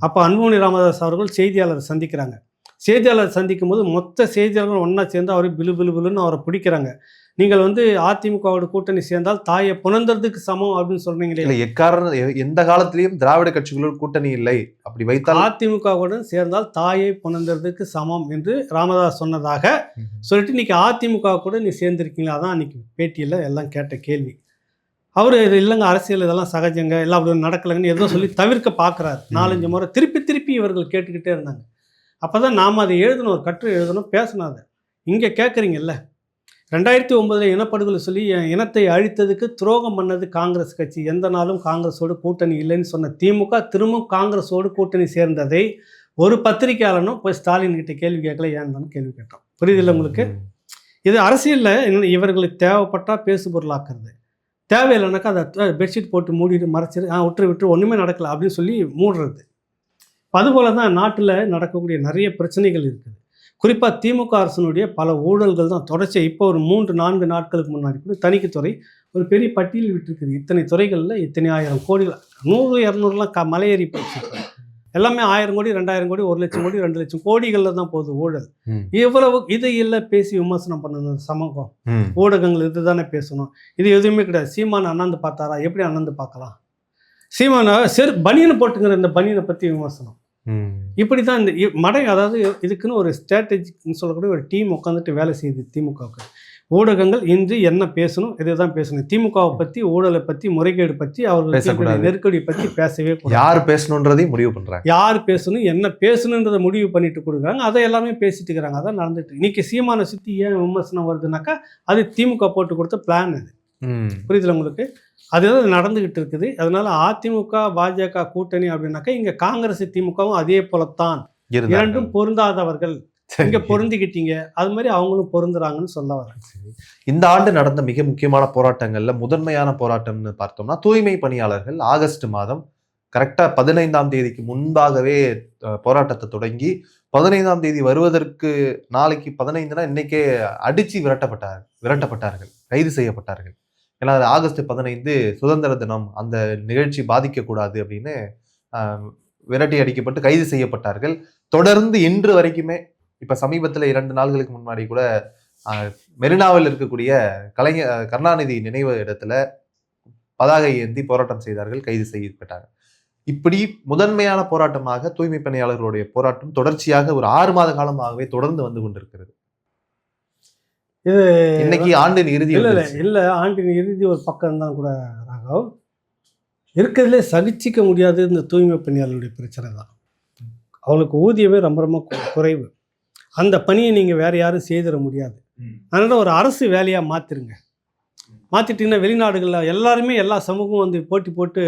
அப்போ அன்புமணி ராமதாஸ் அவர்கள் செய்தியாளர் சந்திக்கிறாங்க. செய்தியாளர் சந்திக்கும் போது மொத்த செய்தியாளர்கள் ஒன்றா சேர்ந்து அவரை பிலு பிலு பிலுன்னு அவரை பிடிக்கிறாங்க. நீங்கள் வந்து அதிமுகவோட கூட்டணி சேர்ந்தால் தாயை புனந்தறதுக்கு சமம் அப்படின்னு சொல்றீங்களே. இல்லை, எக்காரணம் எந்த காலத்திலையும் திராவிட கட்சிகளோட கூட்டணி இல்லை, அப்படி வைத்தால் அதிமுகவுடன் சேர்ந்தால் தாயை புனந்தறதுக்கு சமம் என்று ராமதாஸ் சொன்னதாக சொல்லிட்டு இன்னைக்கு அதிமுக கூட நீ சேர்ந்திருக்கீங்களா? அதான் அன்னைக்கு பேட்டியில் எல்லாம் கேட்ட கேள்வி. அவர் இது இல்லைங்க, அரசியல் இதெல்லாம் சகஜங்க, எல்லாம் அப்படி நடக்கலைங்கன்னு எதோ சொல்லி தவிர்க்க பார்க்குறாரு. 4-5 முறை திருப்பி இவர்கள் கேட்டுக்கிட்டே இருந்தாங்க. அப்போ தான் நாம் அதை எழுதணும், ஒரு கட்டுரை எழுதணும், பேசணும். அதை இங்கே கேட்குறீங்கல்ல, 2009 இனப்படுகொலை சொல்லி இனத்தை அழித்ததுக்கு துரோகம் பண்ணது காங்கிரஸ் கட்சி. எந்த நாளும் காங்கிரஸோடு கூட்டணி இல்லைன்னு சொன்ன திமுக திரும்பவும் காங்கிரஸோடு கூட்டணி சேர்ந்ததை ஒரு பத்திரிகையாளனும் போய் ஸ்டாலின் கிட்ட கேள்வி கேட்கல, ஏன்னு கேள்வி கேட்டோம். புரியுதில்லை உங்களுக்கு? இது அரசியலில் இவர்களுக்கு தேவைப்பட்டால் பேசு பொருளாக்குறது, தேவையில்லைனாக்கா அதை பெட்ஷீட் போட்டு மூடிட்டு மறைச்சிட்டு விட்டு ஒன்றுமே நடக்கலை அப்படின்னு சொல்லி மூடுறது. அதுபோல தான் நாட்டில் நடக்கக்கூடிய நிறைய பிரச்சனைகள் இருக்குது. குறிப்பாக திமுக அரசனுடைய பல ஊழல்கள் தான் தொடர்ச்சியாக. இப்போ ஒரு 3-4 நாட்களுக்கு முன்னாடி கூட தணிக்கைத்துறை ஒரு பெரிய பட்டியல் விட்டுருக்குது. இத்தனை துறைகளில் இத்தனை 1000 கோடிகள், 100-200லாம் மலையேறி போச்சு. எல்லாமே 1000 கோடி, 2000 கோடி, 1 லட்சம் கோடி, 2 லட்சம் கோடிகளில் தான் போகுது ஊழல். இவ்வளவு இது இல்லை பேசி விமர்சனம் பண்ணணும் சமூகம், ஊடகங்கள் இது தானே பேசணும். இது எதுவுமே கிடையாது. சீமான் அண்ணாந்து பார்த்தாரா? எப்படி அண்ணாந்து பார்க்கலாம்? சீமானை பனியனை போட்டுங்கிற இந்த பனியனை பற்றி விமர்சனம். இப்படி தான் இந்த மடை, அதாவது இதுக்குன்னு ஒரு ஸ்ட்ராட்டஜின்னு சொல்லக்கூடிய ஒரு டீம் உட்காந்துட்டு வேலை செய்யுது திமுகவுக்கு. ஊடகங்கள் இன்று என்ன பேசணும், இதுதான் பேசணும். திமுகவை பற்றி, ஊழலை பற்றி, முறைகேடு பற்றி, அவர்களுடைய நெருக்கடி பற்றி பேசவே கூடாது. யார் பேசணுன்றதையும் முடிவு பண்ணுறாங்க, யார் பேசணும், என்ன பேசணுன்றதை முடிவு பண்ணிட்டு கொடுக்குறாங்க. அதை எல்லாமே பேசிட்டு இருக்கிறாங்க. அதான் நடந்துட்டு இன்னைக்கு சீமானை சுற்றி ஏன் விமர்சனம் வருதுனாக்கா அது திமுக போட்டு கொடுத்த பிளான். அது புரியுதுல உங்களுக்கு? அதுதான் நடந்துகிட்டு இருக்குது. அதனால அதிமுக பாஜக கூட்டணி அப்படின்னாக்கா இங்க காங்கிரஸ் திமுகவும் அதே போலத்தான், இரண்டும் பொருந்தாதவர்கள். இங்க பொருந்திக்கிட்டீங்க, அது மாதிரி அவங்களும் பொருந்துறாங்கன்னு சொல்ல வரேன். இந்த ஆண்டு நடந்த மிக முக்கியமான போராட்டங்கள்ல முதன்மையான போராட்டம்னு பார்த்தோம்னா தூய்மை பணியாளர்கள் ஆகஸ்ட் மாதம் கரெக்டா 15ஆம் தேதிக்கு முன்பாகவே போராட்டத்தை தொடங்கி 15ஆம் தேதி வருவதற்கு நாளைக்கு 15னா இன்னைக்கே அடிச்சு விரட்டப்பட்டார்கள், கைது செய்யப்பட்டார்கள். ஏன்னா ஆகஸ்ட் 15 சுதந்திர தினம், அந்த நிகழ்ச்சி பாதிக்கக்கூடாது அப்படின்னு விரட்டி அடிக்கப்பட்டு கைது செய்யப்பட்டார்கள். தொடர்ந்து இன்று வரைக்குமே, இப்ப சமீபத்தில் 2 நாள்களுக்கு முன்னாடி கூட மெரினாவில் இருக்கக்கூடிய கருணாநிதி நினைவு இடத்துல பதாகை ஏந்தி போராட்டம் செய்தார்கள், கைது செய்யப்பட்டார்கள். இப்படி முதன்மையான போராட்டமாக தூய்மை பணியாளர்களுடைய போராட்டம் தொடர்ச்சியாக ஒரு 6 மாத காலமாகவே தொடர்ந்து வந்து கொண்டிருக்கிறது. இது இன்னைக்கு ஆண்டின் இறுதி இல்லை, ஆண்டின் இறுதி ஒரு பக்கம் தான் கூட ராகவ். இருக்கிறதுலே சகிச்சிக்க முடியாது இந்த தூய்மை பணியாளர்களுடைய பிரச்சனை தான். அவங்களுக்கு ஊதியமே ரொம்ப ரொம்ப குறைவு. அந்த பணியை நீங்கள் வேறு யாரும் செய்திட முடியாது. அதனால் ஒரு அரசு வேலையாக மாற்றிருங்க. மாற்றிட்டிங்கன்னா வெளிநாடுகளில் எல்லாருமே எல்லா சமூகமும் வந்து போட்டி போட்டு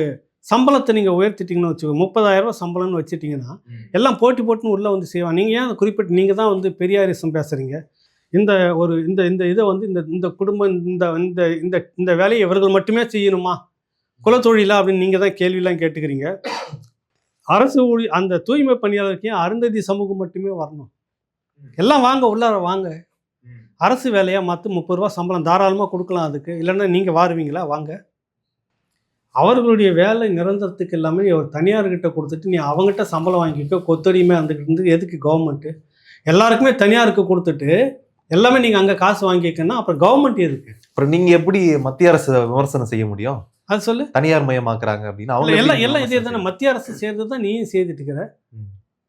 சம்பளத்தை நீங்கள் உயர்த்திட்டீங்கன்னு வச்சுக்கோங்க, 30,000 ரூபா சம்பளம்னு வச்சுட்டிங்கன்னா எல்லாம் போட்டி போட்டுன்னு உள்ளே வந்து செய்வாங்க. நீங்கள் ஏன் குறிப்பிட்டு நீங்கள் தான் வந்து பெரியாரிசம் பேசுகிறீங்க, இந்த ஒரு இந்த இந்த இதை வந்து இந்த இந்த குடும்பம் இந்த இந்த இந்த இந்த வேலையை இவர்கள் மட்டுமே செய்யணுமா, குலத்தொழிலா அப்படின்னு நீங்கள் தான் கேள்வியெல்லாம் கேட்டுக்கிறீங்க. அரசு அந்த தூய்மை பணியாளருக்கு ஏன் அருந்ததி சமூகம் மட்டுமே வரணும்? எல்லாம் வாங்க, உள்ளார வாங்க. அரசு வேலையாக மாற்று 30 ரூபா சம்பளம் தாராளமாக கொடுக்கலாம். அதுக்கு இல்லைன்னா நீங்கள் வாருவீங்களா? வாங்க. அவர்களுடைய வேலை நிரந்தரத்துக்கு எல்லாமே ஒரு தனியார்கிட்ட கொடுத்துட்டு நீ அவங்ககிட்ட சம்பளம் வாங்கிக்க, கொத்தடியுமே வந்துக்கிட்டு எதுக்கு கவர்மெண்ட்டு? எல்லாருக்குமே தனியாருக்கு கொடுத்துட்டு எல்லாமே நீங்கள் அங்கே காசு வாங்கிக்கன்னா அப்புறம் கவர்மெண்ட் எதுக்கு? அப்புறம் நீங்கள் எப்படி மத்திய அரசு விமர்சனம் செய்ய முடியும்? அது சொல்லு. தனியார் மயமாக்குறாங்க அப்படின்னு அவங்க எல்லாம் இதே தானே. மத்திய அரசு செய்கிறது தான் நீயும் செய்துட்டு இருக்கிற.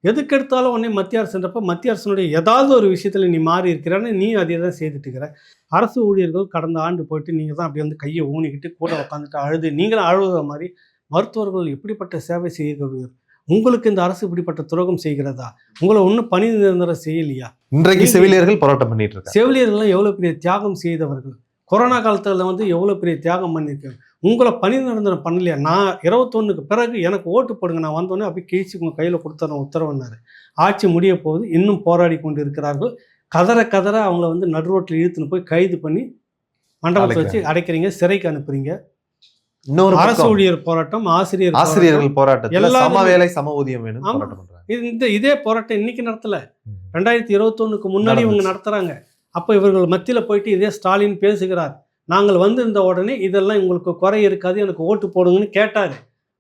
எதுக்கு எடுத்தாலும் உடனே மத்திய அரசுன்றப்ப மத்திய அரசனுடைய ஏதாவது ஒரு விஷயத்தில் நீ மாறி இருக்கிறான்னு நீ அதே தான் செய்துட்டு இருக்கிற. அரசு ஊழியர்கள் கடந்த ஆண்டு போயிட்டு நீங்கள் தான் அப்படி வந்து கையை ஊனிக்கிட்டு கூட உட்காந்துட்டு அழுது நீங்களும் அழுகுற மாதிரி மருத்துவர்கள் எப்படிப்பட்ட சேவை செய்கிறீர்கள்? உங்களுக்கு இந்த அரசு இப்படிப்பட்ட துரோகம் செய்கிறதா? உங்களை ஒன்றும் பணி நிரந்தரம் செய்யலையா? இன்றைக்கு செவிலியர்கள் போராட்டம் பண்ணிட்டு இருக்காங்க. செவிலியர்கள்லாம் எவ்வளோ பெரிய தியாகம் செய்தவர்கள். கொரோனா காலத்தில் வந்து எவ்வளோ பெரிய தியாகம் பண்ணியிருக்கேன். உங்களை பணி நிரந்தரம் பண்ணலையா? நான் 21க்கு பிறகு எனக்கு ஓட்டு போடுங்க, நான் வந்தோடனே அப்படி கிழிச்சு உங்கள் கையில் கொடுத்துறேன் உத்தரவுன்னாரு. ஆட்சி முடிய போகுது, இன்னும் போராடி கொண்டு இருக்கிறார்கள். கதற கதற அவங்கள வந்து நடு ரோட்டில் இழுத்துன்னு போய் கைது பண்ணி மண்டபத்தை வச்சு அடைக்கிறீங்க, சிறைக்கு அனுப்புறீங்க. இன்னொரு அரசு ஊழியர் போராட்டம், ஆசிரியர்கள் போராட்டத்தில் சம வேலை சம ஊதியம் வேணும் போராட்டம் பண்றாங்க. இதே போராட்டம் இன்னைக்கு நடத்தல, 2021க்கு முன்னாடி இவங்க நடத்துறாங்க. அப்போ இவர்கள் மத்தியில் போயிட்டு இதே ஸ்டாலின் பேசுகிறார், நாங்கள் வந்து இந்த உடனே இதெல்லாம் உங்களுக்கு குறை இருக்காது, எனக்கு ஓட்டு போடுங்கன்னு கேட்டார்.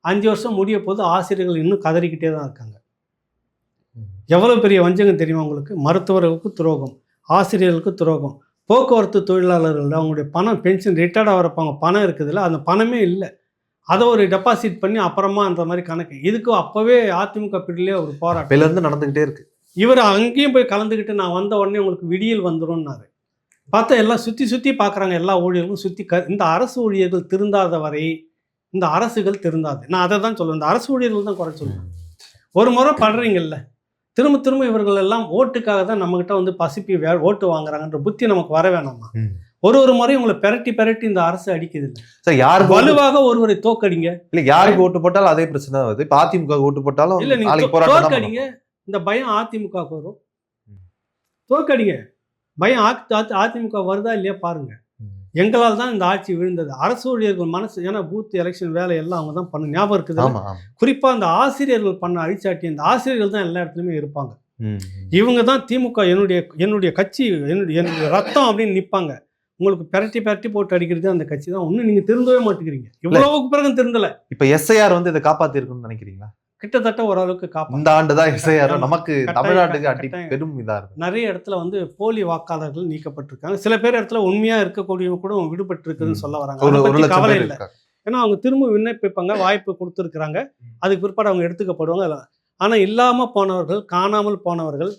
5 வருஷம் முடிய போது ஆசிரியர்கள் இன்னும் கதறிக்கிட்டே தான் இருக்காங்க. எவ்வளோ பெரிய வஞ்சகம் தெரியுமா உங்களுக்கு? மருத்துவர்களுக்கு துரோகம், ஆசிரியர்களுக்கு துரோகம், போக்குவரத்து தொழிலாளர்கள் அவங்களுடைய பணம் பென்ஷன் ரிட்டையர்ட் ஆகிறப்பாங்க பணம் இருக்குதுல்ல, அந்த பணமே இல்லை, அதை ஒரு டெபாசிட் பண்ணி அப்புறமா அந்த மாதிரி கணக்கு. இதுக்கு அப்போவே அதிமுக பிரிலே ஒரு போராட்டம் நடந்துக்கிட்டே இருக்கு. இவர் அங்கேயும் போய் கலந்துக்கிட்டு நான் வந்த உடனே உங்களுக்கு விடியல் வந்துடும்னாரு. பார்த்தா எல்லாம் சுற்றி பார்க்குறாங்க, எல்லா ஊழியர்களும் சுற்றி இந்த அரசு ஊழியர்கள் திருந்தாத வரை இந்த அரசுகள் திருந்தாது. நான் அதை தான் சொல்லுவேன், இந்த அரசு ஊழியர்கள் தான் குறை சொல்லுவேன். ஒரு முறை படுறீங்கல்ல, திரும்ப திரும்ப இவர்கள் எல்லாம் ஓட்டுக்காக தான் நம்மகிட்ட வந்து பசிப்பி ஓட்டு வாங்குறாங்கன்ற புத்தி நமக்கு வர வேணாமா? ஒரு முறை உங்களை பெரட்டி இந்த அரசு அடிக்குது இல்லை சார். யாருக்கு வலுவாக ஒருவரை தோக்கடிங்க, இல்லை யாருக்கு ஓட்டு போட்டாலும் அதே பிரச்சனை வருது. இப்போ அதிமுக ஓட்டு போட்டாலும் இல்லை நீங்க தோக்கடிங்க. இந்த பயம் அதிமுக வரும், தோக்கடிங்க. பயம் அதிமுக வருதா இல்லையா பாருங்க. எங்களால் தான் இந்த ஆட்சி விழுந்தது. அரசு ஊழியர்கள் மனசு, ஏன்னா பூத் எலெக்ஷன் வேலை எல்லாம் அவங்க தான் பண்ண ஞாபகம் இருக்குது. குறிப்பாக அந்த ஆசிரியர்கள் பண்ண அழிச்சாட்டி, இந்த ஆசிரியர்கள் தான் எல்லா இடத்துலையுமே இருப்பாங்க. இவங்க தான் திமுக என்னுடைய கட்சி, என்னுடைய ரத்தம் அப்படின்னு நிற்பாங்க. உங்களுக்கு பெரட்டி போட்டு அடிக்கிறது அந்த கட்சி தான். ஒன்றும் நீங்கள் திருந்தவே மாட்டேங்கிறீங்க. இவ்வளவுக்கு பிறகு திருந்தலை. இப்போ எஸ்ஐஆர் வந்து இதை காப்பாற்றிருக்குன்னு நினைக்கிறீங்களா? கிட்டத்தட்ட ஓரளவுக்கு இந்த ஆண்டு தான் எஸ்ஐஆர் நமக்கு தமிழ்நாட்டுக்கு அடி பெரும் இதாக இருக்கு. நிறைய இடத்துல வந்து போலி வாக்காளர்கள் நீக்கப்பட்டிருக்காங்க. சில பேர் இடத்துல உண்மையா இருக்கக்கூடியவங்க கூட விடுபட்டு இருக்குதுன்னு சொல்ல வராங்க. கவலை இல்லை, ஏன்னா அவங்க திரும்ப விண்ணப்பிப்பாங்க, வாய்ப்பு கொடுத்துருக்குறாங்க, அதுக்கு பிற்பாடு அவங்க எடுத்துக்கப்படுவாங்க. ஆனால் இல்லாமல் போனவர்கள், காணாமல் போனவர்கள்,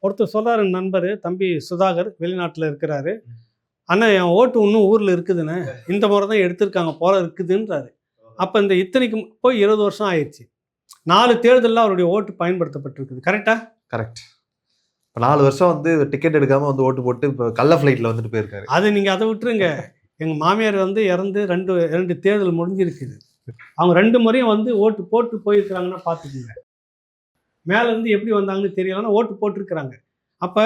ஒருத்தர் சொல்றாரு, நண்பர் தம்பி சுதாகர் வெளிநாட்டில் இருக்கிறாரு, அண்ணா என் ஓட்டு இன்னும் ஊரில் இருக்குதுன்னு, இந்த முறை தான் எடுத்திருக்காங்க போல இருக்குதுன்றாரு. அப்போ இந்த இத்தனைக்கு போய் 20 வருஷம் ஆயிடுச்சு. 4 தேர்தலில் அவருடைய ஓட்டு பயன்படுத்தப்பட்டிருக்குது. கரெக்டா? கரெக்ட். இப்போ 4 வருஷம் வந்து டிக்கெட் எடுக்காமல் வந்து ஓட்டு போட்டு இப்போ கள்ள ஃப்ளைட்டில் வந்துட்டு போயிருக்காரு. அது நீங்கள் அதை விட்டுருங்க. எங்கள் மாமியார் வந்து இறந்து 2 தேர்தல் முடிஞ்சிருக்குது. அவங்க 2 முறையும் வந்து ஓட்டு போட்டு போயிருக்கிறாங்கன்னா பார்த்துக்குங்க. மேலேருந்து எப்படி வந்தாங்கன்னு தெரியலன்னா ஓட்டு போட்டிருக்கிறாங்க. அப்போ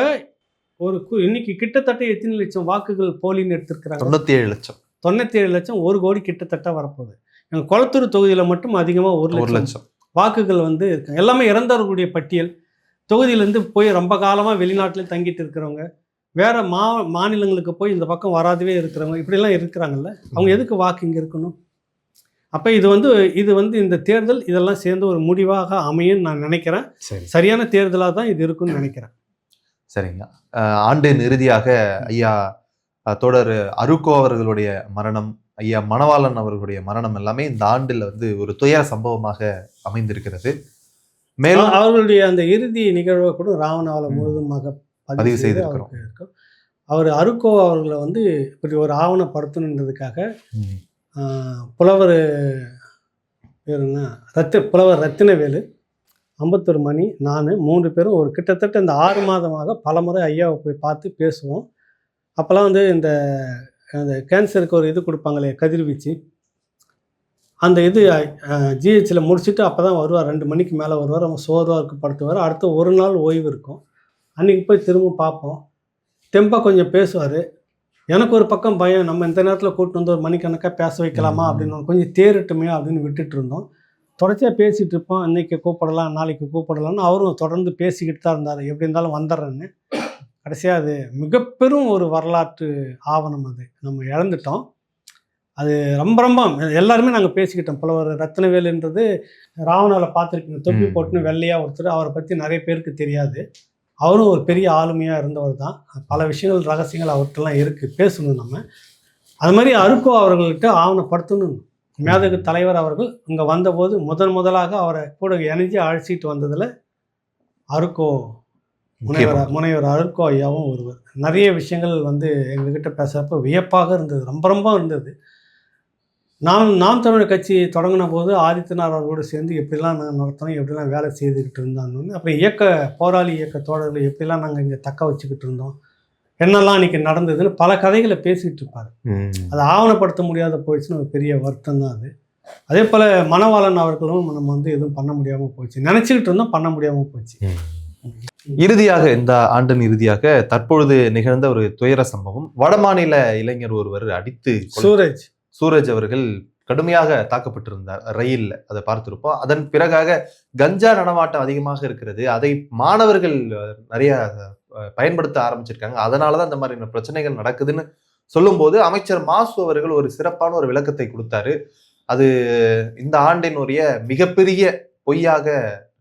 இன்னைக்கு கிட்டத்தட்ட எத்தனை லட்சம் வாக்குகள் போலின்னு எடுத்திருக்கிறாங்க? 97 லட்சம். 97 லட்சம், 1 கோடி கிட்டத்தட்ட வரப்போகுது. எங்கள் குளத்தூர் தொகுதியில் மட்டும் அதிகமாக 1 லட்சம் வாக்குகள் வந்து இருக்காங்க. எல்லாமே இறந்தவர்களுடைய பட்டியல். தொகுதியிலேருந்து போய் ரொம்ப காலமாக வெளிநாட்டில் தங்கிட்டு இருக்கிறவங்க, வேறு மாநிலங்களுக்கு போய் இந்த பக்கம் வராதவே இருக்கிறவங்க, இப்படிலாம் இருக்கிறாங்கல்ல, அவங்க எதுக்கு வாக்கு இங்கே இருக்கணும்? அப்போ இது வந்து இந்த தேர்தல் இதெல்லாம் சேர்ந்து ஒரு முடிவாக அமையும் நான் நினைக்கிறேன். சரியான தேர்தலாக தான் இது இருக்குன்னு நினைக்கிறேன். சரிங்க. ஆண்டின் இறுதியாக ஐயா தோழர் அருக்கோ அவர்களுடைய மரணம், ஐயா மணவாளன் அவர்களுடைய மரணம் எல்லாமே இந்த ஆண்டில் வந்து ஒரு துயர சம்பவமாக அமைந்திருக்கிறது. மேலும் அவர்களுடைய அந்த இறுதி நிகழ்வை கூட ராவணாவில் முழுதுமாக பதிவு செய்திருக்கிறோம். அவர் அருக்கோ அவர்களை வந்து இப்படி ஒரு ஆவணப்படுத்தணுன்றதுக்காக புலவர் புலவர் ரத்தினவேலு, அம்பத்தூர் மணி, நான் 3 பேரும் ஒரு கிட்டத்தட்ட இந்த 6 மாதமாக பல முறை ஐயாவை போய் பார்த்து பேசுவோம். அப்போல்லாம் வந்து இந்த அந்த கேன்சருக்கு ஒரு இது கொடுப்பாங்களே கதிர்வீச்சு, அந்த இது ஜிஹெச்சில் முடிச்சுட்டு அப்போ தான் வருவார். 2 மணிக்கு மேலே வருவார். அவங்க சோர்வாக இருக்கு படுத்துவார். அடுத்த ஒரு நாள் ஓய்வு இருக்கும். அன்றைக்கி போய் திரும்ப பார்ப்போம். தெம்பாக கொஞ்சம் பேசுவார். எனக்கு ஒரு பக்கம் பயம், நம்ம இந்த நேரத்தில் கூப்பிட்டு வந்து ஒரு மணிக்கணக்காக பேச வைக்கலாமா அப்படின்னு கொஞ்சம் தேறட்டுமே அப்படின்னு விட்டுட்டு இருந்தோம். தொடர்ச்சியாக பேசிகிட்டு இருப்போம். இன்றைக்கி கூப்பிடலாம், நாளைக்கு கூப்பிடலான்னு அவரும் தொடர்ந்து பேசிக்கிட்டு தான் இருந்தார். எப்படி இருந்தாலும் வந்துடுறேன்னு. கடைசியாக அது மிகப்பெரும் ஒரு வரலாற்று ஆவணம். அது நம்ம இழந்துட்டோம். அது ரொம்ப ரொம்ப எல்லாருமே நாங்கள் பேசிக்கிட்டோம். புலவர் ரத்னவேலுன்றது ராவணாவில் பார்த்துருக்கீங்க, தொப்பி போட்டுன்னு வெள்ளையாக ஒருத்தர். அவரை பற்றி நிறைய பேருக்கு தெரியாது. அவரும் ஒரு பெரிய ஆளுமையாக இருந்தவர் தான். பல விஷயங்கள் ரகசியங்கள் அவர்கிட்டலாம் இருக்குது, பேசணும் நம்ம. அது மாதிரி அருக்கோ அவர்கள்ட்ட ஆவணப்படுத்தணும். மேதகு தலைவர் அவர்கள் இங்கே வந்தபோது முதலாக அவரை கூட இணைஞ்சு அழைச்சிட்டு வந்ததில் அருக்கோ முனைவர் அருக்கோ ஐயாவும் ஒருவர். நிறைய விஷயங்கள் எங்ககிட்ட பேசுகிறப்ப வியப்பாக இருந்தது, ரொம்ப ரொம்ப இருந்தது. நாம் தமிழர் கட்சி தொடங்கின போது ஆதித்தனார் அவர்களோடு சேர்ந்து எப்படிலாம் நாங்கள் நடத்தணும், எப்படிலாம் வேலை செய்துக்கிட்டு இருந்தாங்கன்னு, அப்புறம் போராளி இயக்க தோழர்களை எப்படிலாம் நாங்கள் இங்கே தக்க வச்சுக்கிட்டு இருந்தோம், என்னெல்லாம் இன்றைக்கி நடந்ததுன்னு பல கதைகளை பேசிகிட்டு இருப்பார். அதை ஆவணப்படுத்த முடியாத போயிடுச்சுன்னு ஒரு பெரிய வருத்தம் தான் அது. அதே போல் மணவாளன் அவர்களும் நம்ம எதுவும் பண்ண முடியாமல் போச்சு, நினச்சிக்கிட்டு இருந்தோம், பண்ண முடியாமல் போச்சு. இறுதியாக இந்த ஆண்டின் இறுதியாக தற்பொழுது நிகழ்ந்த ஒரு துயர சம்பவம். வடமாநில இளைஞர் ஒருவர் அடித்து சூரஜ் அவர்கள் கடுமையாக தாக்கப்பட்டிருந்தார் ரயில்ல. அதை பார்த்திருப்போம். அதன் பிறகாக கஞ்சா நடமாட்டம் அதிகமாக இருக்கிறது, அதை மாணவர்கள் நிறைய பயன்படுத்த ஆரம்பிச்சிருக்காங்க, அதனாலதான் இந்த மாதிரி பிரச்சனைகள் நடக்குதுன்னு சொல்லும்போது அமைச்சர் மாசு அவர்கள் ஒரு சிறப்பான ஒரு விளக்கத்தை கொடுத்தாரு. அது இந்த ஆண்டினுடைய மிகப்பெரிய பொய்யாக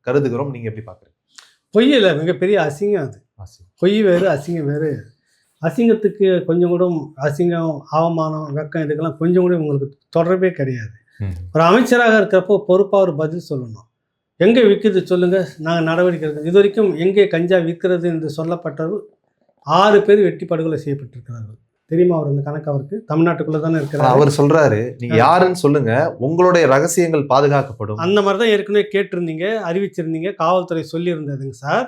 கருதுகிறோம். நீங்க எப்படி பாக்குறீங்க? பொய் இல்லை, மிகப்பெரிய அசிங்கம். அது பொய் வேறு, அசிங்கம் வேறு. அசிங்கத்துக்கு கொஞ்சம் கூட அசிங்கம், அவமானம், வெக்கம் இதுக்கெல்லாம் கொஞ்சம் கூட உங்களுக்கு தொடர்பே கிடையாது. ஒரு அமைச்சராக இருக்கிறப்போ பொறுப்பாக ஒரு பதில் சொல்லணும். எங்கே விற்குது சொல்லுங்கள், நாங்கள் நடவடிக்கை எடுக்கிறோம். இது வரைக்கும் எங்கே கஞ்சா விற்கிறது என்று சொல்லப்பட்டவர் 6 பேர் வெட்டி படுகொலை செய்யப்பட்டிருக்கிறார்கள். தெரியுமா அவர் இந்த கணக்கு? அவருக்கு தமிழ்நாட்டுக்குள்ளே தானே இருக்கிறார். அவர் சொல்கிறாரு, நீங்கள் யாருன்னு சொல்லுங்க, உங்களுடைய ரகசியங்கள் பாதுகாக்கப்படும். அந்த மாதிரி தான் ஏற்கனவே கேட்டிருந்தீங்க, அறிவிச்சிருந்தீங்க, காவல்துறை சொல்லியிருந்ததுங்க சார்.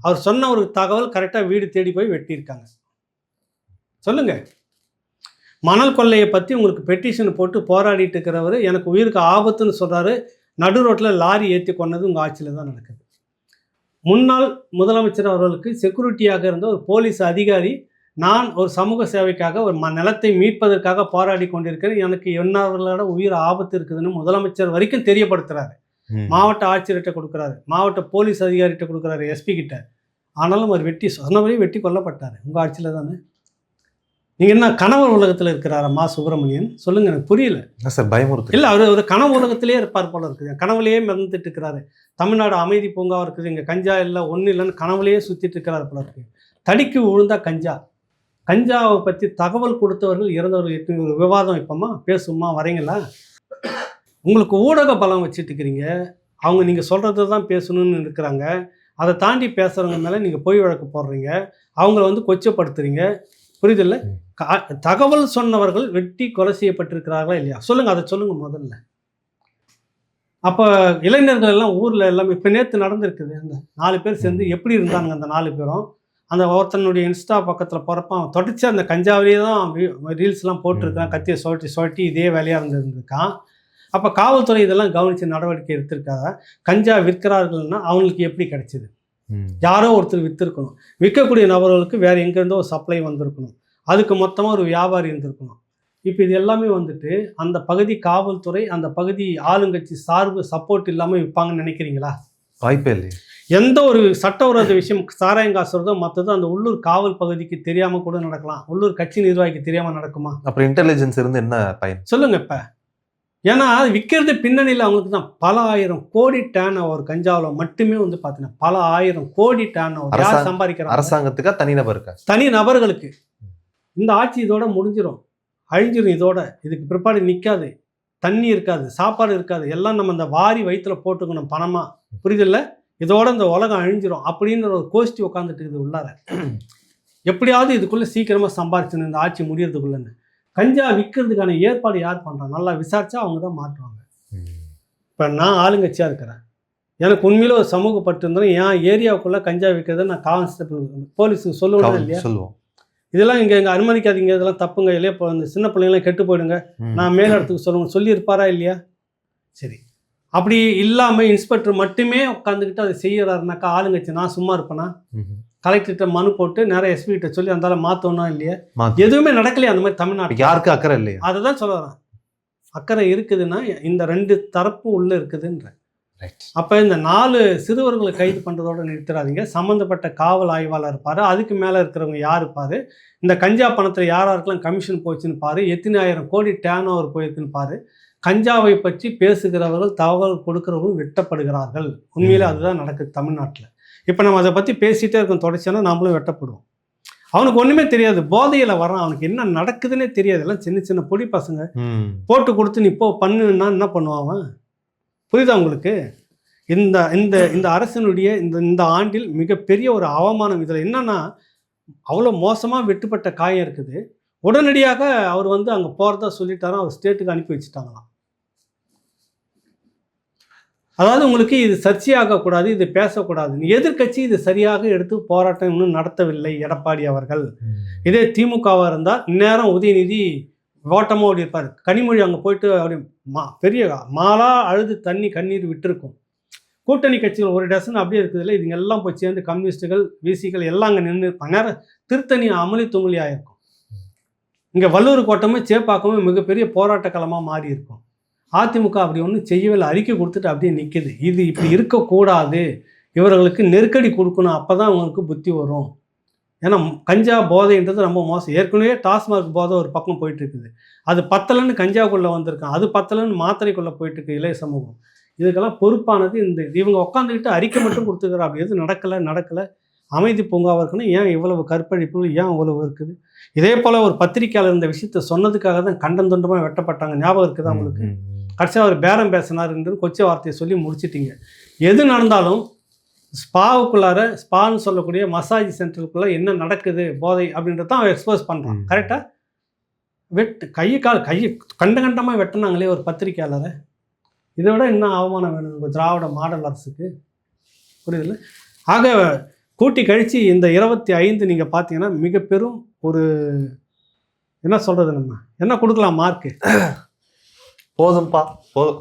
அவர் சொன்ன ஒரு தகவல் கரெக்டாக வீடு தேடி போய் வெட்டியிருக்காங்க. சொல்லுங்க. மணல் கொள்ளையை பற்றி உங்களுக்கு பெட்டிஷன் போட்டு போராடிட்டு இருக்கிறவர் எனக்கு உயிருக்கு ஆபத்துன்னு சொல்கிறாரு. நடு ரோட்டில் லாரி ஏற்றி கொண்டது உங்கள் ஆட்சியில் தான் நடக்குது. முன்னாள் முதலமைச்சர் அவர்களுக்கு செக்யூரிட்டியாக இருந்த ஒரு போலீஸ் அதிகாரி, நான் ஒரு சமூக சேவைக்காக ஒரு நிலத்தை மீட்பதற்காக போராடி கொண்டிருக்கிறேன், எனக்கு என்னவர்களோட உயிர் ஆபத்து இருக்குதுன்னு முதலமைச்சர் வரைக்கும் தெரியப்படுத்துகிறாரு. மாவட்ட ஆட்சியர்கிட்ட கொடுக்குறாரு, மாவட்ட போலீஸ் அதிகாரிகிட்ட கொடுக்குறாரு, எஸ்பி கிட்ட. ஆனாலும் அவர் சொன்னவரையும் வெட்டி கொல்லப்பட்டார் உங்கள் ஆட்சியில் தானே. நீங்கள் என்ன கனவு உலகத்தில் இருக்கிறாரா மா சுப்பிரமணியன்? சொல்லுங்க, எனக்கு புரியல சார். பயமுறுத்து இல்லை, அவர் ஒரு கனவு உலகத்திலே இருப்பார் போல இருக்குது. கனவுலையே மிதந்துட்டு இருக்கிறாரு. தமிழ்நாடு அமைதி பூங்காவாக இருக்குது, இங்கே கஞ்சா இல்லை, ஒன்றும் இல்லைன்னு கனவுலையே சுற்றிட்டு இருக்கிறார் போல இருக்குது. தடிக்கு விழுந்தா கஞ்சாவை பற்றி தகவல் கொடுத்தவர்கள் இறந்தவர்கள் ஒரு விவாதம் இப்போமா பேசுமா வரீங்களா? உங்களுக்கு ஊடக பலம் வச்சுட்டு இருக்கிறீங்க, அவங்க நீங்கள் சொல்கிறது தான் பேசணும்னு இருக்கிறாங்க. அதை தாண்டி பேசுகிறவங்க மேலே நீங்கள் பொய் வழக்கு போடுறீங்க, அவங்கள கொச்சப்படுத்துறீங்க. புரியுதில்ல? தகவல் சொன்னவர்கள் வெட்டி கொலை செய்யப்பட்டிருக்கிறார்களா இல்லையா? சொல்லுங்கள், அதை சொல்லுங்கள் முதல்ல. அப்போ இளைஞர்கள் எல்லாம் ஊரில் எல்லாமே இப்போ நேற்று நடந்திருக்குது. அந்த 4 பேர் சேர்ந்து எப்படி இருந்தாங்க அந்த 4 பேரும்? அந்த ஒருத்தனுடைய இன்ஸ்டா பக்கத்தில் போகிறப்ப அவன் தொடர்ச்சி அந்த கஞ்சாவிலேயே தான் ரீல்ஸ்லாம் போட்டிருக்கான், கத்தியை சுழட்டி இதே வேலையாக இருந்திருக்கான். அப்போ காவல்துறை இதெல்லாம் கவனித்து நடவடிக்கை எடுத்திருக்காங்க. கஞ்சா விற்கிறார்கள்னா அவங்களுக்கு எப்படி கிடைச்சிது? யாரோ ஒருத்தர் விற்றுருக்கணும். விற்கக்கூடிய நபர்களுக்கு வேறு எங்கேருந்தோ ஒரு சப்ளை வந்திருக்கணும், அதுக்கு மொத்தமாக ஒரு வியாபாரி இருந்திருக்கணும். இப்போ இது எல்லாமே அந்த பகுதி காவல்துறை, அந்த பகுதி ஆளுங்கட்சி சார்பு சப்போர்ட் இல்லாமல் விற்பாங்கன்னு நினைக்கிறீங்களா? வாய்ப்பே இல்லை. எந்த ஒரு சட்டவிரோத விஷயம் சாராயங்காசுறதோ மற்றதோ அந்த உள்ளூர் காவல் பகுதிக்கு தெரியாமல் கூட நடக்கலாம், உள்ளூர் கட்சி நிர்வாகிக்கு தெரியாமல் நடக்குமா? அப்புறம் இன்டெலிஜென்ஸ் இருந்து என்ன பயன் சொல்லுங்க? இப்போ ஏன்னா விற்கிறது பின்னணியில் அவங்களுக்கு தான் பல ஆயிரம் கோடி டேன் ஓவர் கஞ்சாவில் மட்டுமே பார்த்தீங்கன்னா பல ஆயிரம் கோடி டேன் ஓவர் யார் சம்பாதிக்கிறாங்க? அரசாங்கத்துக்கா தனிநபருக்கா? தனி நபர்களுக்கு. இந்த ஆட்சி இதோட முடிஞ்சிடும், அழிஞ்சிடும். இதுக்கு பிற்பாடு நிற்காது, தண்ணி இருக்காது, சாப்பாடு இருக்காது, எல்லாம் நம்ம இந்த வாரி வயிற்றுல போட்டுக்கணும் பணமாக. புரியுதில்ல? இதோட இந்த உலகம் அழிஞ்சிரும் அப்படின்ற ஒரு கோஷ்டி உட்காந்துட்டு இருக்குது உள்ளார. எப்படியாவது இதுக்குள்ளே சீக்கிரமாக சம்பாதிச்சணும் இந்த ஆட்சி முடியறதுக்குள்ளன்னு. கஞ்சா விற்கிறதுக்கான ஏற்பாடு யார் பண்ணுறாங்க? நல்லா விசாரிச்சா அவங்க தான் மாட்டுவாங்க. இப்போ நான் ஆளுங்கட்சியாக இருக்கிறேன், எனக்கு உண்மையில ஒரு சமூக பட்டு இருந்தாலும் என் ஏரியாவுக்குள்ளே கஞ்சா விற்கிறத நான் கான்ஸ்டபிள் போலீஸுக்கு சொல்லுவேன் இல்லையா? சொல்லுவோம். இதெல்லாம் இங்கே அனுமதிக்காதீங்க, இதெல்லாம் தப்புங்க, இல்லையா இப்போ இந்த சின்ன பிள்ளைங்களாம் கெட்டு போயிடுங்க, நான் மேல் இடத்துக்கு சொல்லியிருப்பாரா இல்லையா? சரி, அப்படி இல்லாமல் இன்ஸ்பெக்டர் மட்டுமே உட்காந்துக்கிட்டு அதை செய்யறாருனாக்கா ஆளுங்கட்சி நான் சும்மா இருப்பேனா? கலெக்டர்கிட்ட மனு போட்டு நேரம் எஸ்பி கிட்ட சொல்லி அந்த மாற்றணும் இல்லையா? எதுவுமே நடக்கலையே அந்த மாதிரி தமிழ்நாட்டில். யாருக்கு அக்கறை இல்லையா? அதை தான் சொல்ல வரேன். அக்கறை இருக்குதுன்னா இந்த 2 தரப்பும் உள்ளே இருக்குதுன்ற. அப்போ இந்த 4 சிறுவர்களை கைது பண்ணுறதோடு நிறுத்துறாதீங்க. சம்மந்தப்பட்ட காவல் ஆய்வாளர் இருப்பார், அதுக்கு மேலே இருக்கிறவங்க யார் இருப்பார், இந்த கஞ்சா பணத்தில் யாராருக்கெல்லாம் கமிஷன் போச்சுன்னு பாரு, எத்தனை ஆயிரம் கோடி டேர்ன் ஓவர் போயிருக்குன்னு பாரு. கஞ்சாவை பற்றி பேசுகிறவர்கள் தகவல் கொடுக்கிறவர்கள் வெட்டப்படுகிறார்கள். உண்மையிலே அதுதான் நடக்குது தமிழ்நாட்டில். இப்போ நம்ம அதை பற்றி பேசிகிட்டே இருக்கோம் தொடர்ச்சியான, நம்மளும் வெட்டப்படுவோம். அவனுக்கு ஒன்றுமே தெரியாது, போதையில் வரான், அவனுக்கு என்ன நடக்குதுன்னே தெரியாது. எல்லாம் சின்ன சின்ன பொடி பசங்க போட்டு கொடுத்து நீ இப்போ பண்ணுன்னா என்ன பண்ணுவான்? புரியுதா உங்களுக்கு? இந்த இந்த இந்த அரசனுடைய இந்த ஆண்டில் மிகப்பெரிய ஒரு அவமானம். இதில் என்னன்னா, அவ்வளோ மோசமாக வெட்டுப்பட்ட காயம் இருக்குது. உடனடியாக அவர் அங்கே போகிறதா சொல்லிட்டாராம், அவர் ஸ்டேட்டுக்கு அனுப்பி வச்சுட்டாங்களாம். அதாவது உங்களுக்கு இது சர்ச்சையாகக்கூடாது, இது பேசக்கூடாது. எதிர்க்கட்சி இது சரியாக எடுத்து போராட்டம் இன்னும் நடத்தவில்லை எடப்பாடி அவர்கள். இதே திமுகவாக இருந்தால் இந்நேரம் உதயநிதி ஓட்டமாக ஓடி இருப்பார். கனிமொழி அங்கே போயிட்டு அப்படி பெரிய மாலா அழுது கண்ணீர் விட்டுருக்கும். கூட்டணி கட்சிகள் ஒரு டசன் அப்படியே இருக்குதுல்ல, இதுங்க எல்லாம் போய் சேர்ந்து கம்யூனிஸ்டுகள் விசிகள் எல்லாம் அங்கே நின்று இருப்பாங்க. நேரம் திருத்தணி அமளி துமளி ஆகிருக்கும். இங்கே வல்லூர் கோட்டமே சேப்பாக்கமே மிகப்பெரிய போராட்ட களமாக மாறி இருக்கும். அதிமுக அப்படி ஒன்றும் செய்யவில்லை, அறிக்கை கொடுத்துட்டு அப்படியே நிற்கிது. இது இப்படி இருக்கக்கூடாது, இவர்களுக்கு நெருக்கடி கொடுக்கணும், அப்போ தான் அவங்களுக்கு புத்தி வரும். ஏன்னா கஞ்சா போதைன்றது ரொம்ப மோசம். ஏற்கனவே டாஸ்மார்க் போதை ஒரு பக்கம் போயிட்டு இருக்குது, அது பத்தலைன்னு கஞ்சாவுக்குள்ளே வந்திருக்கான், அது பத்தலைன்னு மாத்திரைக்குள்ளே போயிட்டு இருக்கு இளைய சமூகம். இதுக்கெல்லாம் பொறுப்பானது இவங்க உட்காந்துக்கிட்டு அறிக்கை மட்டும் கொடுத்துக்கிறா, அப்படி எதுவும் நடக்கலை. அமைதி பூங்காவாக இருக்கணும். ஏன் இவ்வளவு கற்பழிப்புகள் ஏன் இவ்வளவு இருக்குது? இதே போல் ஒரு பத்திரிக்கையாளர் இந்த விஷயத்த சொன்னதுக்காக தான் கண்டம் தொண்டமாக வெட்டப்பட்டாங்க. ஞாபகம் இருக்குதா உங்களுக்கு? கடைசியாக அவர் பேரம் பேசினாருன்றது கொச்சை வார்த்தையை சொல்லி முடிச்சிட்டிங்க. எது நடந்தாலும் ஸ்பாவுக்குள்ளார, ஸ்பான்னு சொல்லக்கூடிய மசாஜ் சென்டருக்குள்ளே என்ன நடக்குது போதை அப்படின்றத தான் அவர் எக்ஸ்போஸ் பண்ணுறான். கரெக்டாக கையை கண்டமாக வெட்டினாங்களே ஒரு பத்திரிக்கையாளரை. இதை விட இன்னும் அவமானம் வேணும் உங்கள் திராவிட மாடல் அரசுக்கு? புரியுதுல்ல? ஆக கூட்டி கழித்து இந்த 25 நீங்கள் பார்த்தீங்கன்னா மிக பெரும் ஒரு என்ன சொல்கிறது, நம்ம என்ன கொடுக்கலாம் மார்க்கு? போதும்பா, போதும்,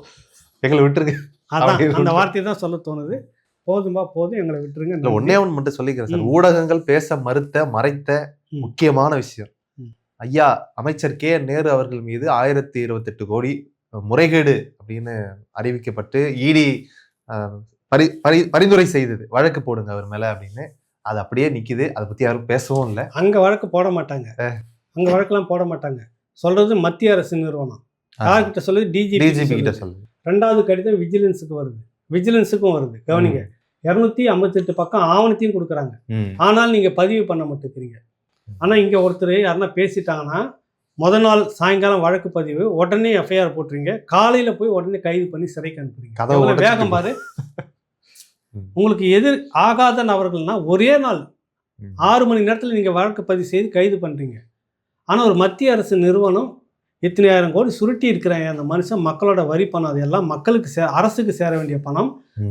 எங்களை விட்டுருங்க. அதான் அந்த வார்த்தையை தான் சொல்ல தோணுது. போதும்பா, போதும், எங்களை விட்டுருங்க. இல்லை, ஒன்னே ஒன்று மட்டும் சொல்லிக்கிறேன் சார். ஊடகங்கள் பேச மறைத்த முக்கியமான விஷயம், ஐயா அமைச்சர் கே நேரு அவர்கள் மீது 1028 கோடி முறைகேடு அப்படின்னு அறிவிக்கப்பட்டு இடி பரிந்துரை செய்தது, வழக்கு போடுங்க அவர் மேல அப்படின்னு. அது அப்படியே நிக்குது, அதை பத்தி யாரும் பேசவும் இல்லை. அங்க வழக்கு போட மாட்டாங்க, அங்க வழக்கெல்லாம் போட மாட்டாங்க. சொல்றது மத்திய அரசு நிறுவனம். யார்கிட்ட சொல்லுது? டிஜிபி கிட்ட சொல்லுது. 2வது கடிதம் விஜிலன்ஸுக்கு வருது, விஜிலன்ஸுக்கும் வருது. கவனிங்க, 258 பக்கம் ஆவணத்தையும் கொடுக்குறாங்க. ஆனால் நீங்க பதிவு பண்ண மாட்டேங்கிறீங்க. ஆனா இங்க ஒருத்தர் யாருன்னா பேசிட்டாங்கன்னா முதல் நாள் சாயங்காலம் வழக்கு பதிவு, உடனே எஃப்ஐஆர் போட்டுறீங்க, காலையில போய் உடனே கைது பண்ணி சிறைக்கு அனுப்புறீங்க. வேகம் பாரு. உங்களுக்கு எதிர் ஆகாத நபர்கள்னா ஒரே நாள் 6 மணி நேரத்தில் நீங்க வழக்கு பதிவு செய்து கைது பண்றீங்க. ஆனா ஒரு மத்திய அரசு நிறுவனம் இத்தனை ஆயிரம் கோடி சுருட்டி இருக்கிறாங்க அந்த மனுஷன். மக்களோட வரி பணம், அது எல்லாம் மக்களுக்கு அரசுக்கு சேர வேண்டிய பணம்.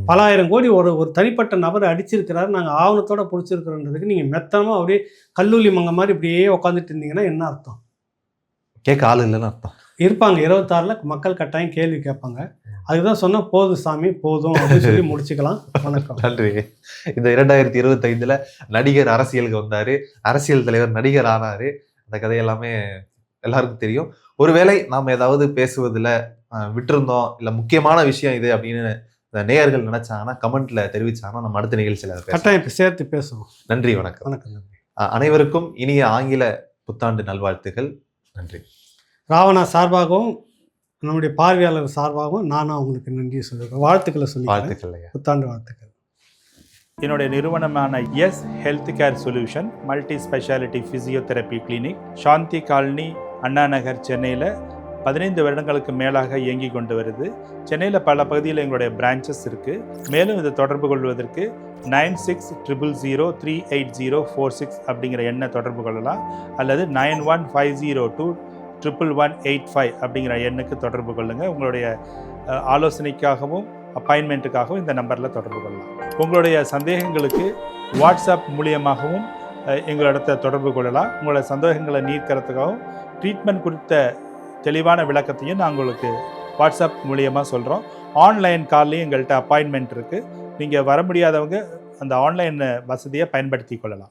பல ஆயிரம் கோடி ஒரு தனிப்பட்ட நபர் அடிச்சிருக்கிறாரு, நாங்கள் ஆவணத்தோட பிடிச்சிருக்கிறோன்றதுக்கு நீங்கள் மெத்தனமாக அப்படியே கல்லூலி மங்க மாதிரி இப்படியே உட்காந்துட்டு இருந்தீங்கன்னா என்ன அர்த்தம்? கேட்க ஆள் இல்லைன்னு அர்த்தம். இருப்பாங்க 26ல் மக்கள் கட்டாயம் கேள்வி கேட்பாங்க. அதுதான் சொன்னால் போதும் சாமி போதும் அப்படின்னு சொல்லி முடிச்சுக்கலாம். வணக்கம், நன்றி. இந்த 2025ல் நடிகர் அரசியலுக்கு வந்தார், அரசியல் தலைவர் நடிகர் ஆனார். அந்த கதையெல்லாமே எல்லாருக்கும் தெரியும். ஒருவேளை நாம் ஏதாவது பேசுவதில் விட்டுருந்தோம், இல்லை முக்கியமான விஷயம் இது அப்படின்னு நேயர்கள் நினைச்சாங்கன்னா கமெண்ட்ல தெரிவிச்சாங்கன்னா நம்ம அடுத்த நிகழ்ச்சியில் கட்டாயம் சேர்த்து பேசுவோம். நன்றி, வணக்கம். வணக்கம், நன்றி. அனைவருக்கும் இனிய ஆங்கில புத்தாண்டு நல்வாழ்த்துக்கள். நன்றி. ராவணா சார்பாகவும் நம்முடைய பார்வையாளர் சார்பாகவும் நானும் அவங்களுக்கு நன்றி சொல்லியிருக்கேன், வாழ்த்துக்களை சொல்லி. வாழ்த்துக்கள், புத்தாண்டு வாழ்த்துக்கள். என்னுடைய நிறுவனமான S health care solution multi speciality physiotherapy clinic, Shanthi Colony, Anna Nagar, சென்னையில் 15 வருடங்களுக்கு மேலாக இயங்கி கொண்டு வருது. சென்னையில் பல பகுதியில் எங்களுடைய பிரான்ச்சஸ் இருக்குது. மேலும் இதை தொடர்பு கொள்வதற்கு 9600038046 அப்படிங்கிற எண்ணை தொடர்பு கொள்ளலாம், அல்லது 9150211185 அப்படிங்கிற எண்ணுக்கு தொடர்பு கொள்ளுங்கள். உங்களுடைய ஆலோசனைக்காகவும் அப்பாயின்மெண்ட்டுக்காகவும் இந்த நம்பரில் தொடர்பு கொள்ளலாம். உங்களுடைய சந்தேகங்களுக்கு வாட்ஸ்அப் மூலியமாகவும் எங்களிடத்தை தொடர்பு கொள்ளலாம். உங்களோட சந்தேகங்களை நீக்கிறதுக்காகவும் ட்ரீட்மெண்ட் குறித்த தெளிவான விளக்கத்தையும் நான் உங்களுக்கு வாட்ஸ்அப் மூலியமாக சொல்கிறோம். ஆன்லைன் கால்லையும் எங்கள்கிட்ட அப்பாயின்மெண்ட் இருக்குது. நீங்கள் வர முடியாதவங்க அந்த ஆன்லைன் வசதியை பயன்படுத்தி கொள்ளலாம்.